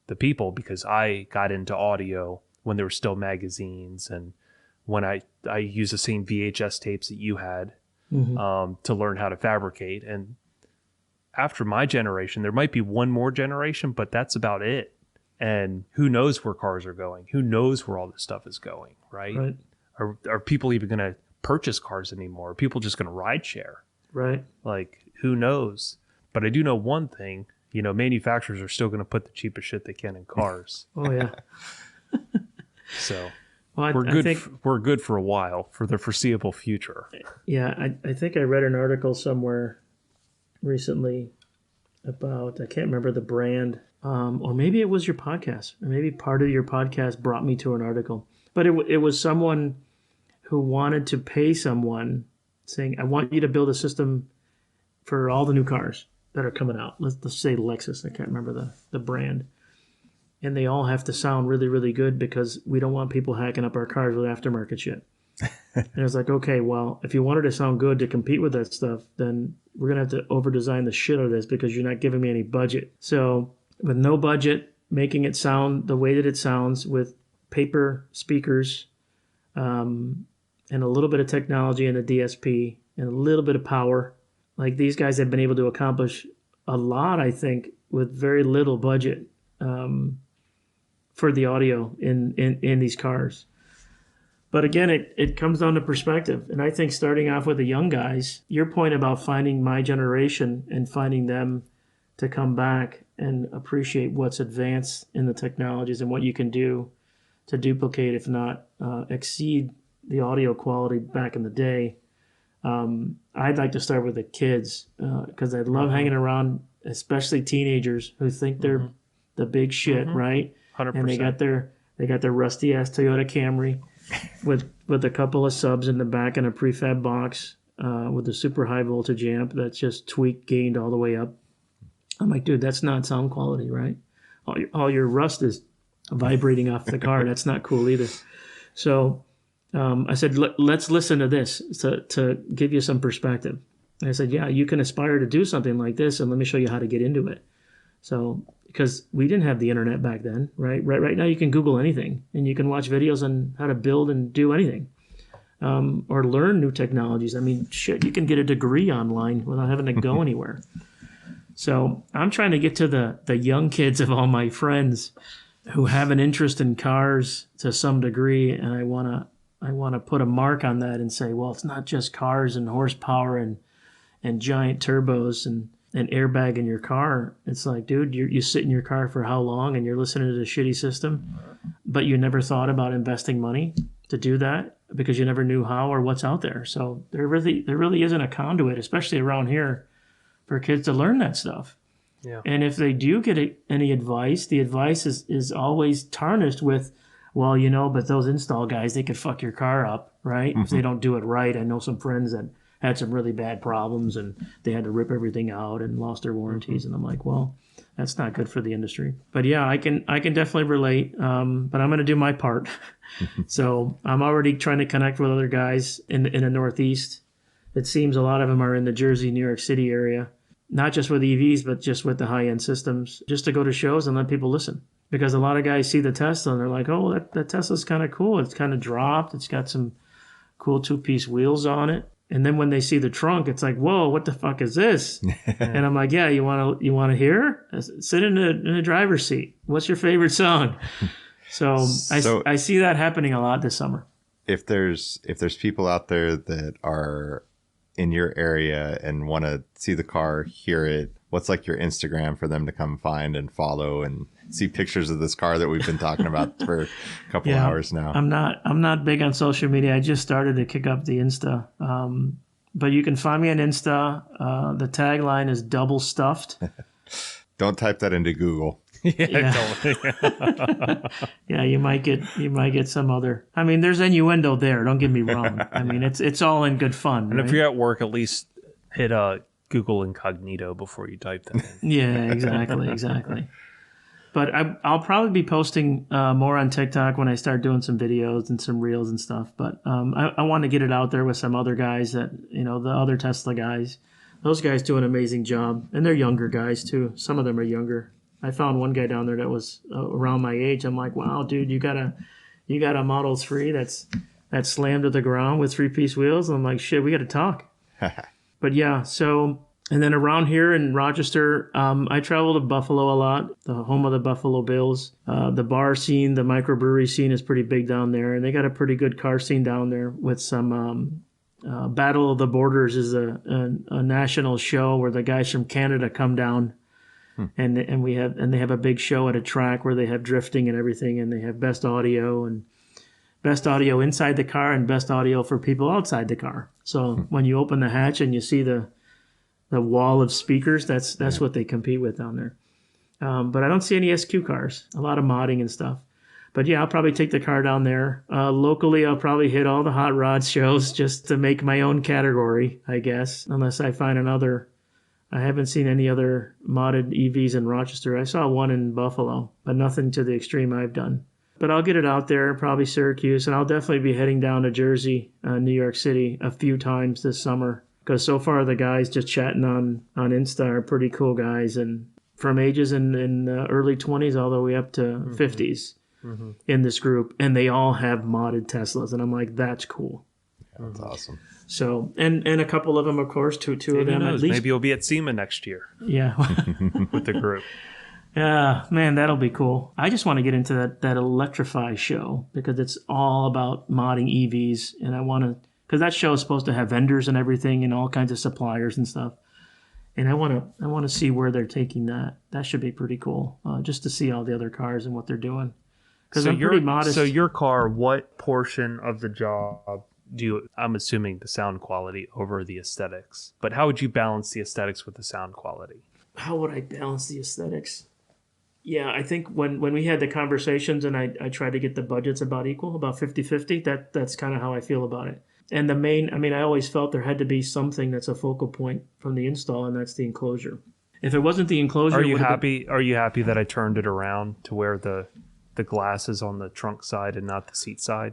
the people, because I got into audio when there were still magazines, and when I used the same VHS tapes that you had to learn how to fabricate. And after my generation, there might be one more generation, but that's about it. And who knows where cars are going? Who knows where all this stuff is going, right? Right. Are people even going to purchase cars anymore? Are people just going to ride share? Right. Like, who knows? But I do know one thing, manufacturers are still going to put the cheapest shit they can in cars. Oh, yeah. So Well, We're I good. think, We're good for a while, for the foreseeable future. yeah, I think I read an article somewhere recently about, I can't remember the brand, or maybe it was your podcast, or maybe part of your podcast brought me to an article. But it was someone who wanted to pay someone saying, I want you to build a system for all the new cars that are coming out. Let's say Lexus. I can't remember the brand. And they all have to sound really, really good because we don't want people hacking up our cars with aftermarket shit. And it's like, okay, well, if you wanted to sound good to compete with that stuff, then we're going to have to over-design the shit out of this because you're not giving me any budget. So with no budget, making it sound the way that it sounds with paper speakers and a little bit of technology in the DSP and a little bit of power, like these guys have been able to accomplish a lot, I think, with very little budget for the audio in these cars. But again, it comes down to perspective. And I think starting off with the young guys, your point about finding my generation and finding them to come back and appreciate what's advanced in the technologies and what you can do to duplicate, if not exceed the audio quality back in the day. I'd like to start with the kids because I love hanging around, especially teenagers who think they're the big shit, right? 100%. And they got their rusty ass Toyota Camry with a couple of subs in the back and a prefab box with a super high voltage amp that's just tweaked gained all the way up. I'm like, dude, that's not sound quality, right? All your rust is vibrating off the car. That's not cool either. So I said, let's listen to this to give you some perspective. And I said, yeah, you can aspire to do something like this, and let me show you how to get into it. So, because we didn't have the internet back then, right? Right now you can Google anything, and you can watch videos on how to build and do anything, or learn new technologies. I mean, shit, you can get a degree online without having to go anywhere. So I'm trying to get to the young kids of all my friends who have an interest in cars to some degree, and I want to put a mark on that and say, well, it's not just cars and horsepower and giant turbos and an airbag in your car. It's like, dude, you sit in your car for how long and you're listening to the shitty system, but you never thought about investing money to do that because you never knew how or what's out there. So there really isn't a conduit, especially around here, for kids to learn that stuff. Yeah. And if they do get any advice, the advice is always tarnished with, well, but those install guys, they could fuck your car up, right? If they don't do it right. I know some friends that had some really bad problems and they had to rip everything out and lost their warranties. And I'm like, well, that's not good for the industry. But yeah, I can definitely relate. But I'm going to do my part. So I'm already trying to connect with other guys in the Northeast. It seems a lot of them are in the Jersey, New York City area, not just with EVs, but just with the high-end systems, just to go to shows and let people listen. Because a lot of guys see the Tesla and they're like, oh, that Tesla's kind of cool. It's kind of dropped. It's got some cool two-piece wheels on it. And then when they see the trunk, it's like, whoa, what the fuck is this? And I'm like, yeah, you want to hear? Sit in the driver's seat. What's your favorite song? So I see that happening a lot this summer. If there's people out there that are in your area and want to see the car, hear it, what's like your Instagram for them to come find and follow and see pictures of this car that we've been talking about for a couple hours now? I'm not big on social media. I just started to kick up the Insta. But you can find me on Insta. The tagline is double stuffed. Don't type that into Google. Yeah, you might get some other. I mean, there's innuendo there. Don't get me wrong. I mean, it's all in good fun. And right? if you're at work, at least hit Google Incognito before you type that in. Yeah, exactly. But I'll probably be posting more on TikTok when I start doing some videos and some reels and stuff. But I want to get it out there with some other guys that, the other Tesla guys. Those guys do an amazing job. And they're younger guys, too. Some of them are younger. I found one guy down there that was around my age. I'm like, wow, dude, you got a Model 3 that's slammed to the ground with 3-piece wheels. I'm like, shit, we got to talk. But yeah, so... And then around here in Rochester, I travel to Buffalo a lot, the home of the Buffalo Bills. The bar scene, the microbrewery scene is pretty big down there. And they got a pretty good car scene down there with some Battle of the Borders is a national show where the guys from Canada come down. And they have a big show at a track where they have drifting and everything. And they have best audio. And best audio inside the car and best audio for people outside the car. So when you open the hatch and you see the wall of speakers, that's what they compete with down there. But I don't see any SQ cars. A lot of modding and stuff. But yeah, I'll probably take the car down there. Locally, I'll probably hit all the hot rod shows just to make my own category, I guess, unless I find another. I haven't seen any other modded EVs in Rochester. I saw one in Buffalo, but nothing to the extreme I've done. But I'll get it out there, probably Syracuse, and I'll definitely be heading down to Jersey, New York City a few times this summer. Because so far the guys just chatting on Insta are pretty cool guys, and from ages in early 20s all the way up to 50s in this group, and they all have modded Teslas, and I'm like, that's cool. That's awesome. So, and a couple of them, of course, two of them at least. Maybe you'll be at SEMA next year. Yeah. With the group. Yeah, man, that'll be cool. I just want to get into that Electrify show because it's all about modding EVs, and I want to, because that show is supposed to have vendors and everything and all kinds of suppliers and stuff. And I want to see where they're taking that. That should be pretty cool, just to see all the other cars and what they're doing. Because I'm pretty modest. So your car, what portion of the job I'm assuming the sound quality over the aesthetics, but how would you balance the aesthetics with the sound quality? How would I balance the aesthetics? Yeah, I think when we had the conversations and I tried to get the budgets about equal, about 50-50, that's kind of how I feel about it. And I always felt there had to be something that's a focal point from the install, and that's the enclosure. If it wasn't the enclosure... Are you happy that I turned it around to where the glass is on the trunk side and not the seat side?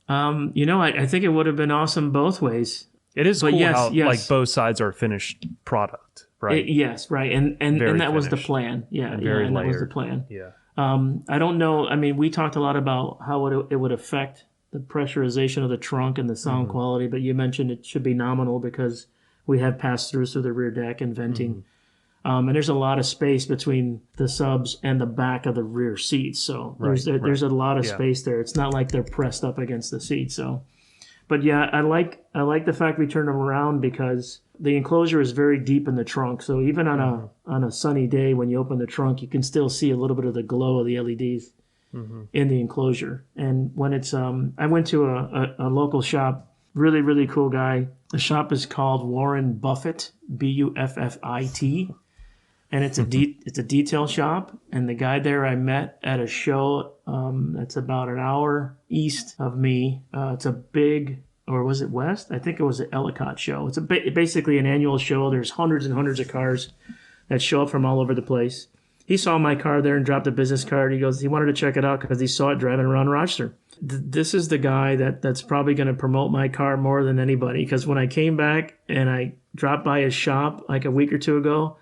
I think it would have been awesome both ways. It is cool how like both sides are finished product, right? Yes, right, and that was the plan. Yeah, and that was the plan. Yeah. I don't know. I mean, we talked a lot about how it would affect the pressurization of the trunk and the sound quality, but you mentioned it should be nominal because we have pass-throughs through the rear deck and venting. And there's a lot of space between the subs and the back of the rear seats. So there's a lot of space there. It's not like they're pressed up against the seat. So, but yeah, I like the fact we turned them around because the enclosure is very deep in the trunk. So even on a sunny day when you open the trunk, you can still see a little bit of the glow of the LEDs in the enclosure. And when it's I went to a local shop, really, really cool guy. The shop is called Warren Buffett, Buffit. And it's a detail shop, and the guy there I met at a show that's about an hour east of me. It's a big, or was it west? I think it was an Ellicott show. It's basically an annual show. There's hundreds and hundreds of cars that show up from all over the place. He saw my car there and dropped a business card. He wanted to check it out because he saw it driving around Rochester. This is the guy that's probably going to promote my car more than anybody, because when I came back and I dropped by his shop like a week or two ago,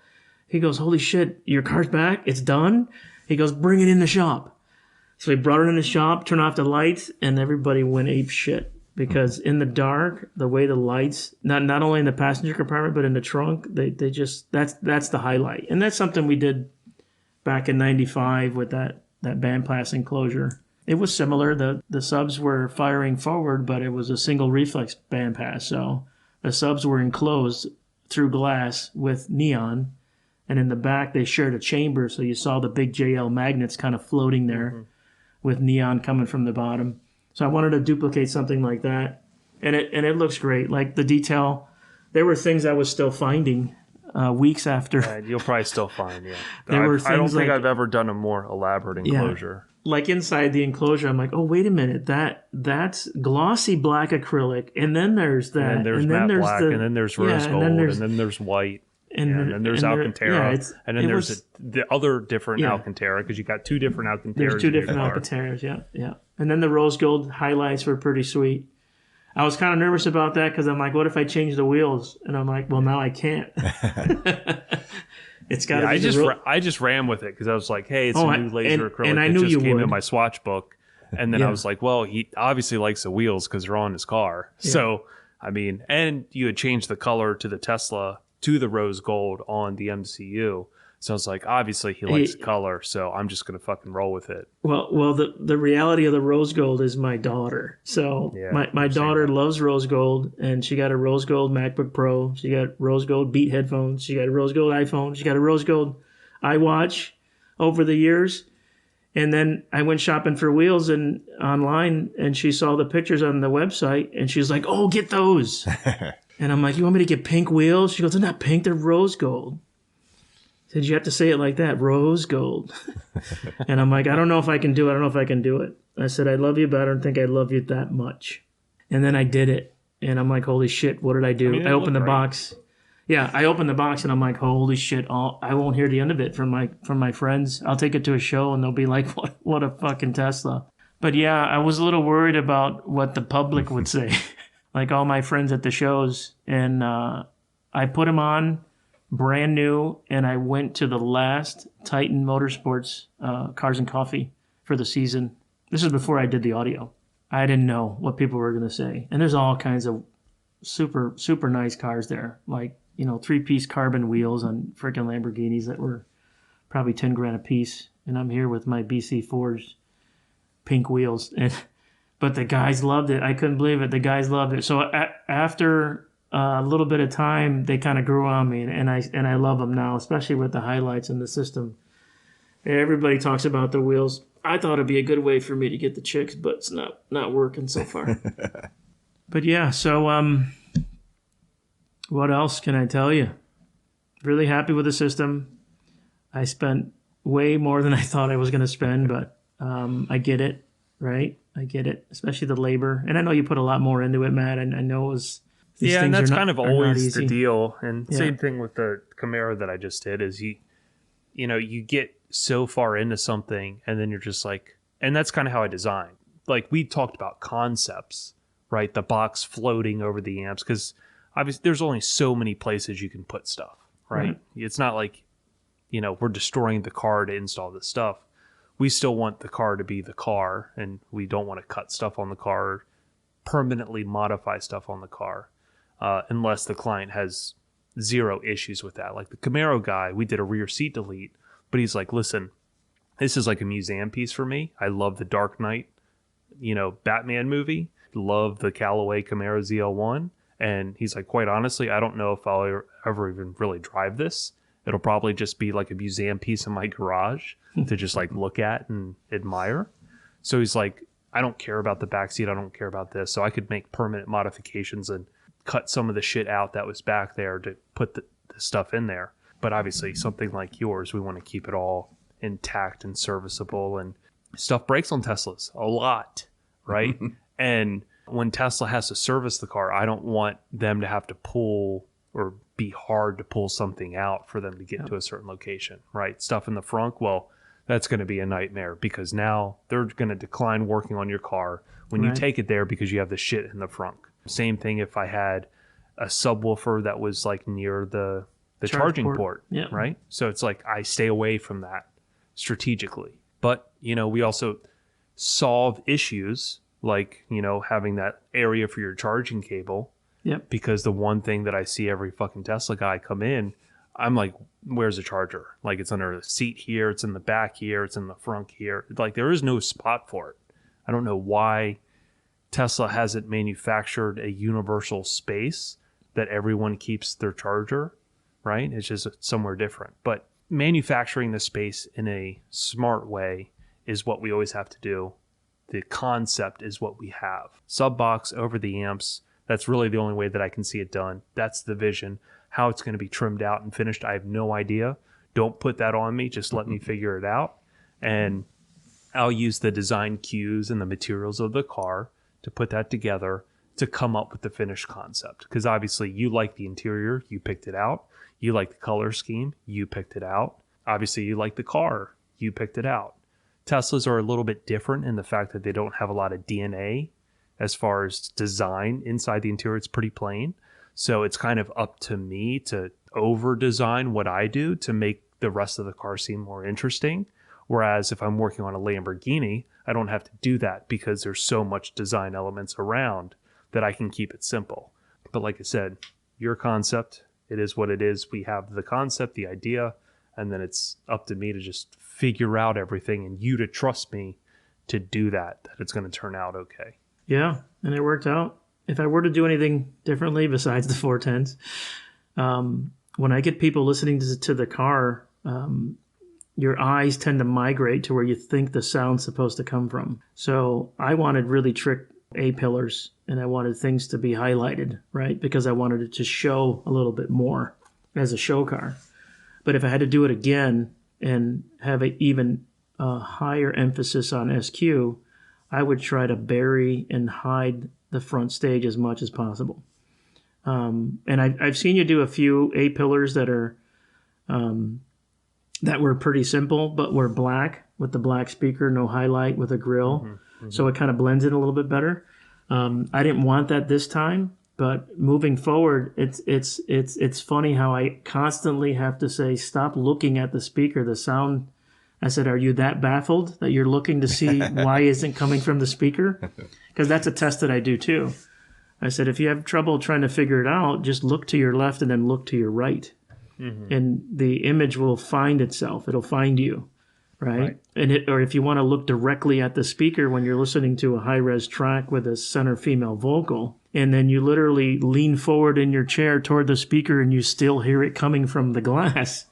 he goes, holy shit, your car's back? It's done? He goes, bring it in the shop. So he brought it in the shop, turned off the lights, and everybody went ape shit. Because in the dark, the way the lights, not only in the passenger compartment, but in the trunk, they just, that's the highlight. And that's something we did back in 95 with that bandpass enclosure. It was similar. The subs were firing forward, but it was a single reflex bandpass. So the subs were enclosed through glass with neon. And in the back, they shared a chamber, so you saw the big JL magnets kind of floating there with neon coming from the bottom. So I wanted to duplicate something like that. And it looks great. Like the detail, there were things I was still finding weeks after. Yeah, you'll probably still find, yeah. I don't think I've ever done a more elaborate enclosure. Yeah, like inside the enclosure, I'm like, oh, wait a minute. That's glossy black acrylic. And then there's that. And there's matte black, and then there's rose gold, and then there's white. And then there's Alcantara, and then there's the other different Alcantara, because you got two different Alcantaras. There's two different Alcantaras, yeah. And then the rose gold highlights were pretty sweet. I was kind of nervous about that because I'm like, what if I change the wheels? And I'm like, well, now I can't. It's got to be I just ran with it because I was like, hey, it's a new laser acrylic. And I knew you came would. in my swatch book. And then I was like, well, he obviously likes the wheels because they're on his car. Yeah. So, I mean, and you had changed the color to the Tesla to the rose gold on the MCU. So I was like, obviously he likes the color, so I'm just going to fucking roll with it. Well, the reality of the rose gold is my daughter. So my daughter loves rose gold, and she got a rose gold MacBook Pro. She got rose gold Beat headphones. She got a rose gold iPhone. She got a rose gold iWatch over the years. And then I went shopping for wheels and online, and she saw the pictures on the website, and she's like, "Oh, get those." And I'm like, "You want me to get pink wheels?" She goes, "They're not pink, they're rose gold." I said, "You have to say it like that, rose gold." And I'm like, "I don't know if I can do it. I don't know if I can do it." I said, "I love you, but I don't think I love you that much." And then I did it. And I'm like, "Holy shit, what did I do?" I opened the box. Yeah, I opened the box and I'm like, "Holy shit, I won't hear the end of it from my friends. I'll take it to a show and they'll be like, what a fucking Tesla." But yeah, I was a little worried about what the public would say. Like all my friends at the shows. And I put them on brand new, and I went to the last Titan Motorsports Cars and Coffee for the season. This is before I did the audio. I didn't know what people were going to say. And there's all kinds of super, super nice cars there. Like, 3-piece carbon wheels on freaking Lamborghinis that were probably 10 grand a piece. And I'm here with my BC4s pink wheels. But the guys loved it. I couldn't believe it. The guys loved it. So after a little bit of time, they kind of grew on me, and I love them now, especially with the highlights in the system. Everybody talks about the wheels. I thought it'd be a good way for me to get the chicks, but it's not working so far. But yeah, so what else can I tell you? Really happy with the system. I spent way more than I thought I was going to spend, but I get it, right? I get it, especially the labor. And I know you put a lot more into it, Matt. And I know it was... Yeah, and that's kind of always the deal. And Yeah. same thing with the Camaro that I just did is you get so far into something and then you're just like, and that's kind of how I design. Like we talked about concepts, right? The box floating over the amps, because obviously there's only so many places you can put stuff, right? It's not like, we're destroying the car to install this stuff. We still want the car to be the car, and we don't want to cut stuff on the car, permanently modify stuff on the car. Unless the client has zero issues with that. Like the Camaro guy, we did a rear seat delete, but he's like, "Listen, this is like a museum piece for me. I love the Dark Knight, Batman movie. Love the Callaway Camaro ZL1." And he's like, "Quite honestly, I don't know if I'll ever even really drive this. It'll probably just be like a museum piece in my garage to just like look at and admire." So he's like, "I don't care about the backseat. I don't care about this. So I could make permanent modifications and cut some of the shit out that was back there to put the stuff in there." But obviously something like yours, we want to keep it all intact and serviceable, and stuff breaks on Teslas a lot, right? And when Tesla has to service the car, I don't want them to have to pull or be hard to pull something out for them to get to a certain location, right? Stuff in the frunk, well, that's going to be a nightmare because now they're going to decline working on your car when you take it there because you have the shit in the frunk. Same thing if I had a subwoofer that was like near the charging port, right? So it's like I stay away from that strategically. But, we also solve issues like, having that area for your charging cable. Yep. Because the one thing that I see every fucking Tesla guy come in, I'm like, "Where's the charger?" Like it's under the seat here, it's in the back here, it's in the front here. Like there is no spot for it. I don't know why Tesla hasn't manufactured a universal space that everyone keeps their charger, right? It's just somewhere different. But manufacturing the space in a smart way is what we always have to do. The concept is what we have. Sub-box over the amps, that's really the only way that I can see it done. That's the vision. How it's going to be trimmed out and finished, I have no idea. Don't put that on me. Just let me figure it out. And I'll use the design cues and the materials of the car to put that together to come up with the finished concept. Because obviously you like the interior, you picked it out. You like the color scheme, you picked it out. Obviously you like the car, you picked it out. Teslas are a little bit different in the fact that they don't have a lot of DNA as far as design inside the interior. It's pretty plain. So it's kind of up to me to over design what I do to make the rest of the car seem more interesting. Whereas if I'm working on a Lamborghini, I don't have to do that because there's so much design elements around that I can keep it simple. But like I said, your concept, it is what it is. We have the concept, the idea, and then it's up to me to just figure out everything and you to trust me to do that it's going to turn out okay. Yeah, and it worked out. If I were to do anything differently besides the 410s, when I get people listening to the car, your eyes tend to migrate to where you think the sound's supposed to come from. So I wanted really trick A-pillars, and I wanted things to be highlighted, right? Because I wanted it to show a little bit more as a show car. But if I had to do it again and have an even higher emphasis on SQ, I would try to bury and hide the front stage as much as possible. And I've seen you do a few A-pillars that are that were pretty simple, but were black with the black speaker, no highlight with a grill. So it kind of blends in a little bit better. I didn't want that this time, but moving forward, it's funny how I constantly have to say, stop looking at the speaker, the sound. I said, are you that baffled that you're looking to see why isn't coming from the speaker? Because that's a test that I do too. I said, if you have trouble trying to figure it out, just look to your left and then look to your right. And the image will find itself. It'll find you, right? Or if you want to look directly at the speaker when you're listening to a high-res track with a center female vocal, and then you literally lean forward in your chair toward the speaker and you still hear it coming from the glass.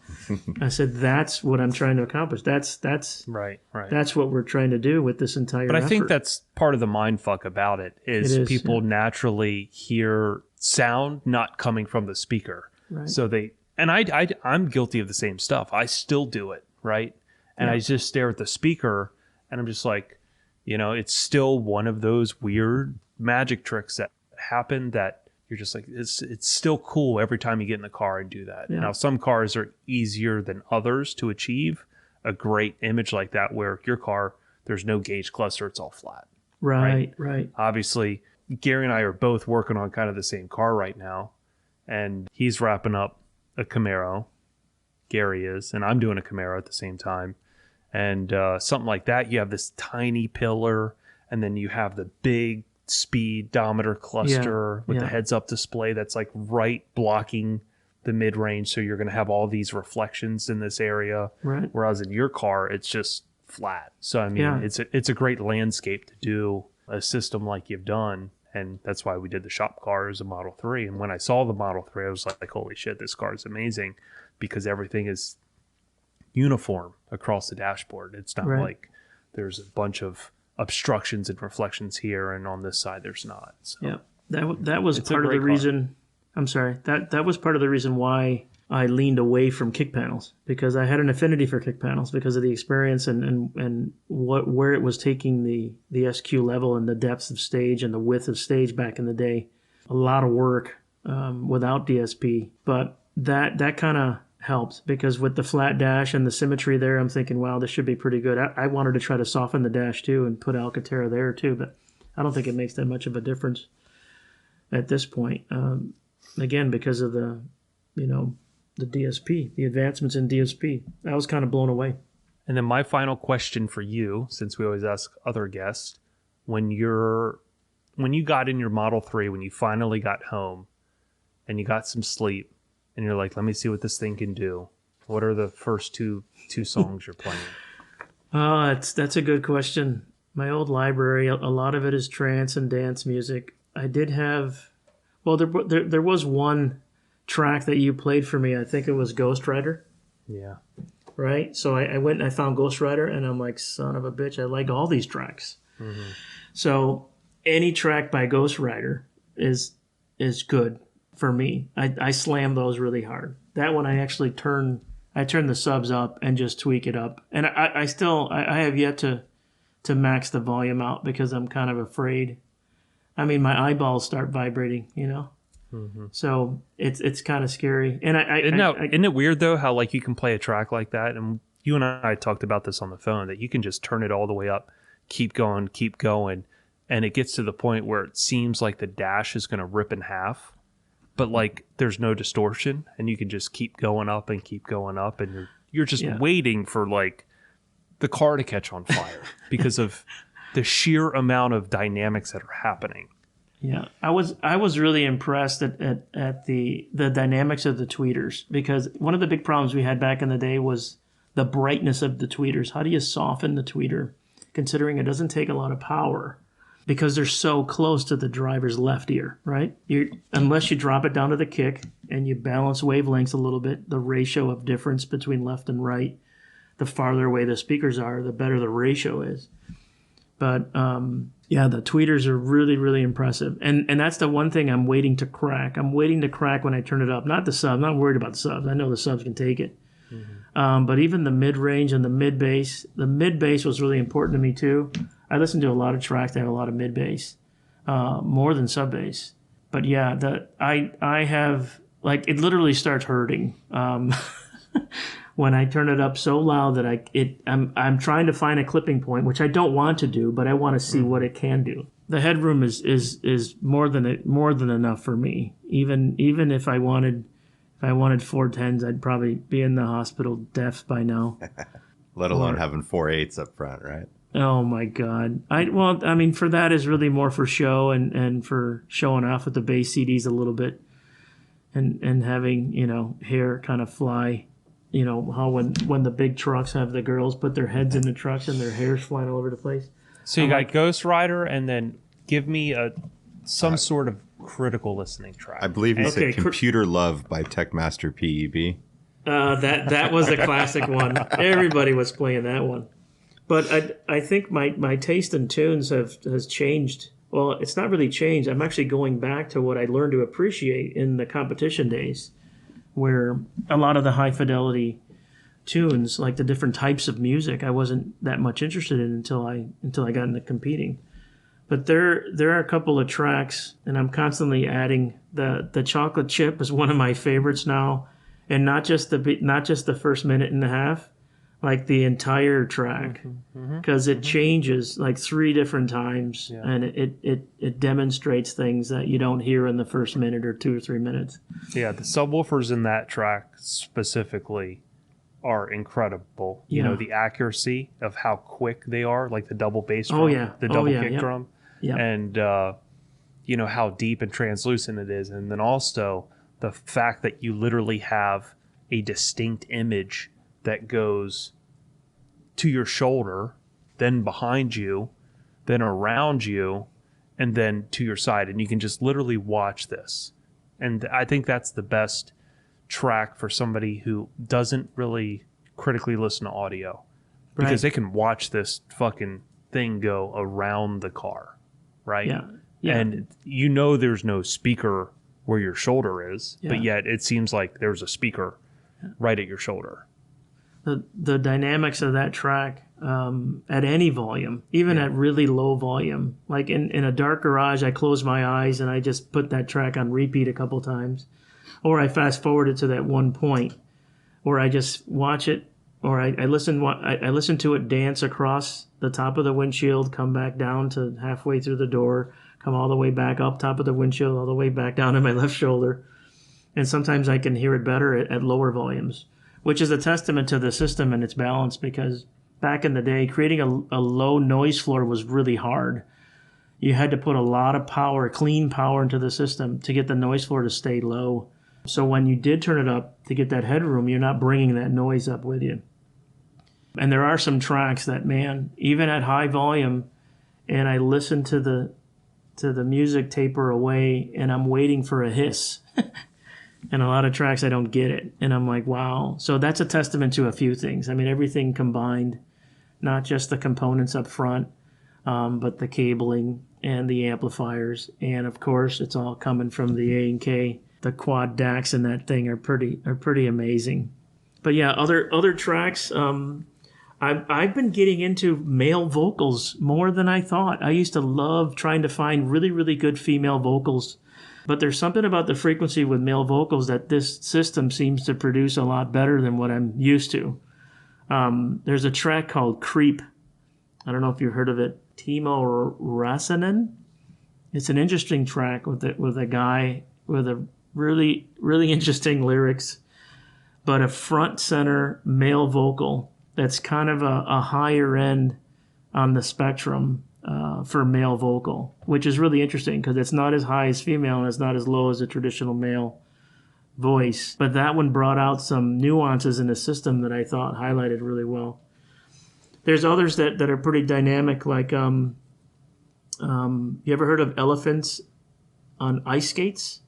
I said, that's what I'm trying to accomplish. That's Right. That's what we're trying to do with this entire But I think effort. that's part of the mind fuck about it is, people naturally hear sound not coming from the speaker. Right. So I'm guilty of the same stuff. I still do it, right? And I just stare at the speaker and I'm just like, it's still one of those weird magic tricks that happen that you're just like, it's still cool every time you get in the car and do that. Yeah. Now, some cars are easier than others to achieve a great image like that, where your car, there's no gauge cluster, it's all flat. Right. Obviously, Gary and I are both working on kind of the same car right now, and he's wrapping up a Camaro. Gary is, and I'm doing a Camaro at the same time. And something like that, you have this tiny pillar, and then you have the big speedometer cluster with the heads-up display that's like right blocking the mid-range, so you're going to have all these reflections in this area. Right. Whereas in your car, it's just flat. So I mean, it's a great landscape to do a system like you've done, and that's why we did the shop car as a Model 3. And when I saw the Model 3, I was like, holy shit, this car is amazing, because everything is uniform across the dashboard. It's not like there's a bunch of obstructions and reflections here, and on this side there's not. So that was part of the reason. I'm sorry, that was part of the reason why I leaned away from kick panels, because I had an affinity for kick panels because of the experience and where it was taking the SQ level and the depth of stage and the width of stage back in the day. A lot of work without DSP, but that kind of helped, because with the flat dash and the symmetry there, I'm thinking, wow, this should be pretty good. I wanted to try to soften the dash too and put Alcantara there too, but I don't think it makes that much of a difference at this point. Again, because of the DSP, the advancements in DSP. I was kind of blown away. And then my final question for you, since we always ask other guests, when you got in your Model 3, when you finally got home and you got some sleep, and you're like, let me see what this thing can do, what are the first two songs you're playing? That's a good question. My old library, a lot of it is trance and dance music. I did have, well, there was one track that you played for me. I think it was Ghost Rider. Yeah. Right? So I went and I found Ghost Rider, and I'm like, son of a bitch, I like all these tracks. Mm-hmm. So any track by Ghost Rider is good for me. I slam those really hard. That one I actually turn the subs up and just tweak it up. And I have yet to max the volume out, because I'm kind of afraid. I mean, my eyeballs start vibrating, Mm-hmm. So it's kind of scary. And isn't it weird though how like you can play a track like that, and you and I talked about this on the phone, that you can just turn it all the way up, keep going, and it gets to the point where it seems like the dash is going to rip in half. But like there's no distortion, and you can just keep going up, and you're just waiting for like the car to catch on fire because of the sheer amount of dynamics that are happening. Yeah, I was really impressed at the dynamics of the tweeters, because one of the big problems we had back in the day was the brightness of the tweeters. How do you soften the tweeter, considering it doesn't take a lot of power? Because they're so close to the driver's left ear, right? Unless you drop it down to the kick and you balance wavelengths a little bit, the ratio of difference between left and right the farther away the speakers are, the better the ratio is. But yeah, the tweeters are really, really impressive. And that's the one thing I'm waiting to crack. I'm waiting to crack when I turn it up. Not the sub. I'm not worried about the subs. I know the subs can take it. But even the mid-range and the mid-bass. The mid-bass was really important to me, too. I listen to a lot of tracks that have a lot of mid-bass. More than sub-bass. But yeah, I have... Like, it literally starts hurting when I turn it up so loud that I'm trying to find a clipping point, which I don't want to do, but I want to see what it can do. The headroom is more than enough for me. Even if I wanted 410s, I'd probably be in the hospital deaf by now. Let alone having 4/8s up front, right? Oh my God! I mean, for that is really more for show and for showing off with the bass CDs a little bit. And having, hair kind of fly, how when the big trucks have the girls put their heads in the trucks and their hair's flying all over the place. So you got Ghost Rider, and then give me some sort of critical listening track. I believe he said Computer Love by Techmaster PEB. That was a classic one. Everybody was playing that one. But I think my taste in tunes has changed. Well, it's not really changed. I'm actually going back to what I learned to appreciate in the competition days, where a lot of the high fidelity tunes, like the different types of music, I wasn't that much interested in until I got into competing. But there are a couple of tracks, and I'm constantly adding. The Chocolate Chip is one of my favorites now, and not just the first minute and a half, like the entire track, because it changes like 3 different times, and it demonstrates things that you don't hear in the first minute or 2 or 3 minutes. Yeah, the subwoofers in that track specifically are incredible. You know, the accuracy of how quick they are, like the double bass drum, the double kick drum, and how deep and translucent it is, and then also the fact that you literally have a distinct image that goes to your shoulder, then behind you, then around you, and then to your side. And you can just literally watch this. And I think that's the best track for somebody who doesn't really critically listen to audio. Because they can watch this fucking thing go around the car, right? Yeah. And there's no speaker where your shoulder is, but yet it seems like there's a speaker right at your shoulder. The dynamics of that track at any volume, even at really low volume. Like in a dark garage, I close my eyes and I just put that track on repeat a couple times. Or I fast forward it to that one point, or I just watch it, or I listen to it dance across the top of the windshield, come back down to halfway through the door, come all the way back up top of the windshield, all the way back down to my left shoulder. And sometimes I can hear it better at lower volumes, which is a testament to the system and its balance, because back in the day, creating a low noise floor was really hard. You had to put a lot of power, clean power into the system to get the noise floor to stay low. So when you did turn it up to get that headroom, you're not bringing that noise up with you. And there are some tracks that, man, even at high volume, and I listen to the music taper away, and I'm waiting for a hiss. And a lot of tracks, I don't get it. And I'm like, wow. So that's a testament to a few things. I mean, everything combined, not just the components up front, but the cabling and the amplifiers. And, of course, it's all coming from the A&K. The quad DACs in that thing are pretty amazing. But, yeah, other tracks, I've been getting into male vocals more than I thought. I used to love trying to find really, really good female vocals. But there's something about the frequency with male vocals that this system seems to produce a lot better than what I'm used to. There's a track called Creep. I don't know if you've heard of it. Timo Räsänen. It's an interesting track with a guy with a really, really interesting lyrics, but a front center male vocal that's kind of a higher end on the spectrum for male vocal, which is really interesting because it's not as high as female and it's not as low as a traditional male voice. But that one brought out some nuances in the system that I thought highlighted really well. There's others that are pretty dynamic, like you ever heard of Elephants on Ice Skates?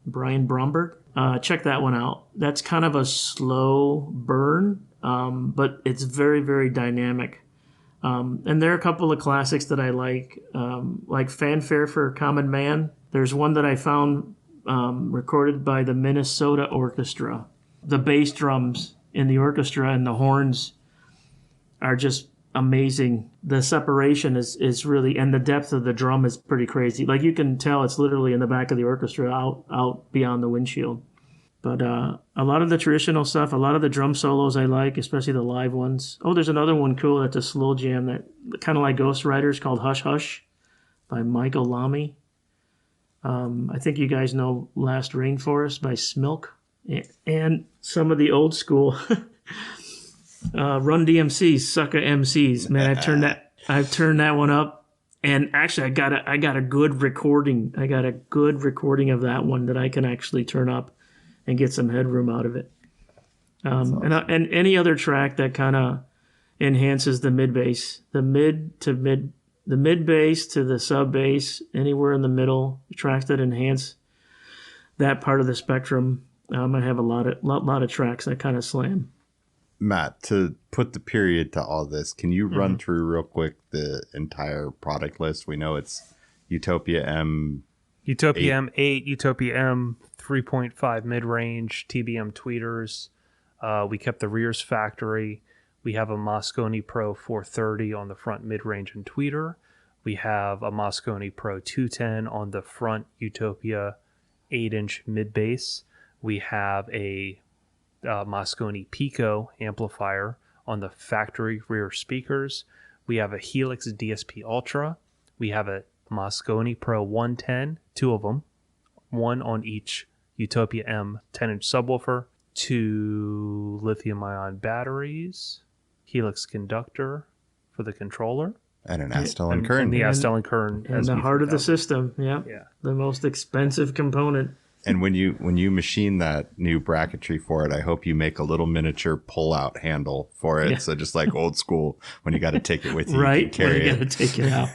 Brian Bromberg? check that one out. That's kind of a slow burn, but it's very, very dynamic. And there are a couple of classics that I like Fanfare for Common Man. There's one that I found recorded by the Minnesota Orchestra. The bass drums in the orchestra and the horns are just amazing. The separation is really, and the depth of the drum is pretty crazy. Like you can tell it's literally in the back of the orchestra out beyond the windshield. But a lot of the traditional stuff, a lot of the drum solos I like, especially the live ones. Oh, there's another one cool that's a slow jam that kind of like Ghost Riders called Hush Hush by Michael Lamy. I think you guys know Last Rainforest by Smilk. And some of the old school Run DMC's Sucker MCs. Man, I've turned that one up. And actually I got a good recording. I got a good recording of that one that I can actually turn up and get some headroom out of it. Awesome. And any other track that kind of enhances the mid bass, the mid bass to the sub bass, anywhere in the middle, tracks that enhance that part of the spectrum. I have a lot of tracks that kind of slam. Matt, to put the period to all this, can you run through real quick the entire product list? We know it's Utopia M. Utopia M8, Utopia M 3.5 mid-range, TBM tweeters. We kept the rears factory. We have a Mosconi Pro 430 on the front mid-range and tweeter. We have a Mosconi Pro 210 on the front Utopia 8-inch mid-bass. We have a Mosconi Pico amplifier on the factory rear speakers. We have a Helix DSP Ultra. We have a Mosconi Pro 110, two of them, one on each Utopia M 10-inch subwoofer, 2 lithium-ion batteries, Helix conductor for the controller, and an Astel Kern. And the Astel Kern. And the heart of the system, yeah. The most expensive component. And when you machine that new bracketry for it, I hope you make a little miniature pull-out handle for it. Yeah. So just like old school, when you got to take it with you, right? You can carry when you got to take it out.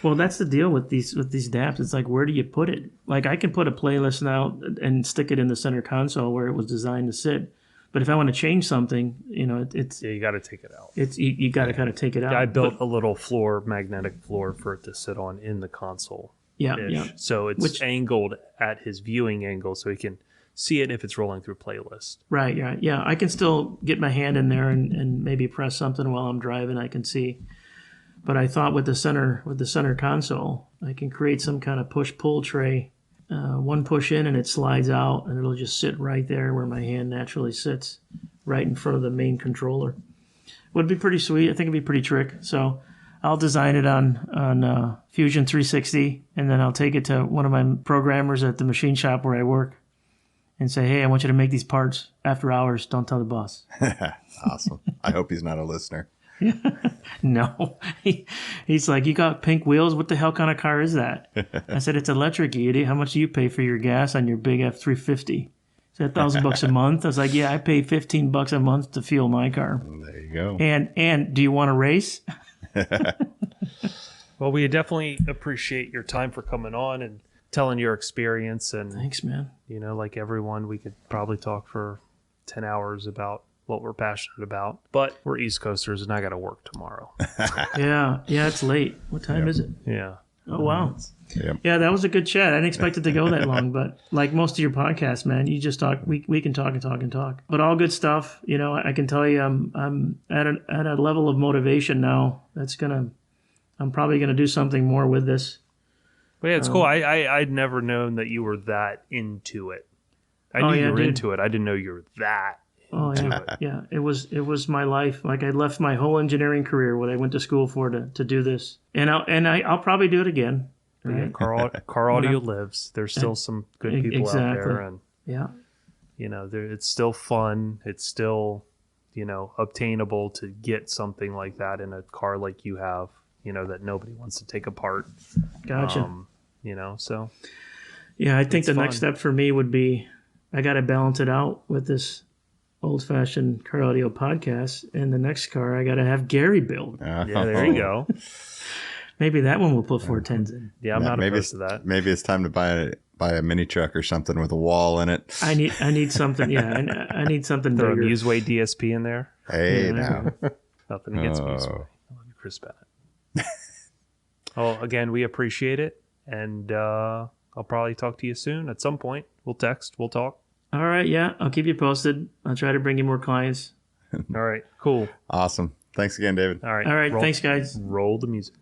Well, that's the deal with these DAPs. It's like, where do you put it? Like, I can put a playlist now and stick it in the center console where it was designed to sit. But if I want to change something, it's you got to take it out. It's you got to kind of take it out. Yeah, I built a little magnetic floor for it to sit on in the console. Yeah. So it's angled at his viewing angle, so he can see it if it's rolling through playlist. Right. Yeah. I can still get my hand in there and maybe press something while I'm driving. I can see. But I thought with the center console, I can create some kind of push-pull tray. One push in and it slides out, and it'll just sit right there where my hand naturally sits, right in front of the main controller. Would be pretty sweet. I think it'd be pretty trick. So I'll design it on Fusion 360, and then I'll take it to one of my programmers at the machine shop where I work and say, hey, I want you to make these parts after hours. Don't tell the boss. Awesome. I hope he's not a listener. No. He's like, you got pink wheels? What the hell kind of car is that? I said, it's electric, you idiot. How much do you pay for your gas on your big F-350? He said, $1,000 a month. I was like, yeah, I pay $15 a month to fuel my car. There you go. And do you want to race? Well, we definitely appreciate your time for coming on and telling your experience. And thanks, man. Like everyone, we could probably talk for 10 hours about what we're passionate about, but we're East Coasters and I got to work tomorrow. Yeah, it's late. What time is it? Yeah. Oh, wow. Yep. Yeah, that was a good chat. I didn't expect it to go that long, but like most of your podcasts, man, you just talk. We can talk and talk and talk, but all good stuff. I can tell you, I'm at a level of motivation now. I'm probably gonna do something more with this. But yeah, it's cool. I'd never known that you were that into it. I knew you were into it. I didn't know you were that. Oh yeah, yeah. It was my life. Like I left my whole engineering career, what I went to school for, to do this, and I'll probably do it again. Right? Yeah, car audio lives. There's still some good people out there, and it's still fun. It's still obtainable to get something like that in a car like you have. That nobody wants to take apart. Gotcha. So. Yeah, I think the next step for me would be I got to balance it out with this old-fashioned car audio podcast, and the next car I got to have Gary build. Yeah, there you go. Maybe that one will put 410s in. Yeah, I'm not maybe opposed to that. Maybe it's time to buy a mini truck or something with a wall in it. I need something. Yeah, I need something Throw a bigger. Museway DSP in there. Hey, Yeah, now. Nothing against Museway. I love you, Chris Bennett. Well, again, we appreciate it, and I'll probably talk to you soon at some point. We'll text. We'll talk. All right, yeah, I'll keep you posted. I'll try to bring you more clients. All right, cool. Awesome. Thanks again, David. All right. All right, thanks, guys. Roll the music.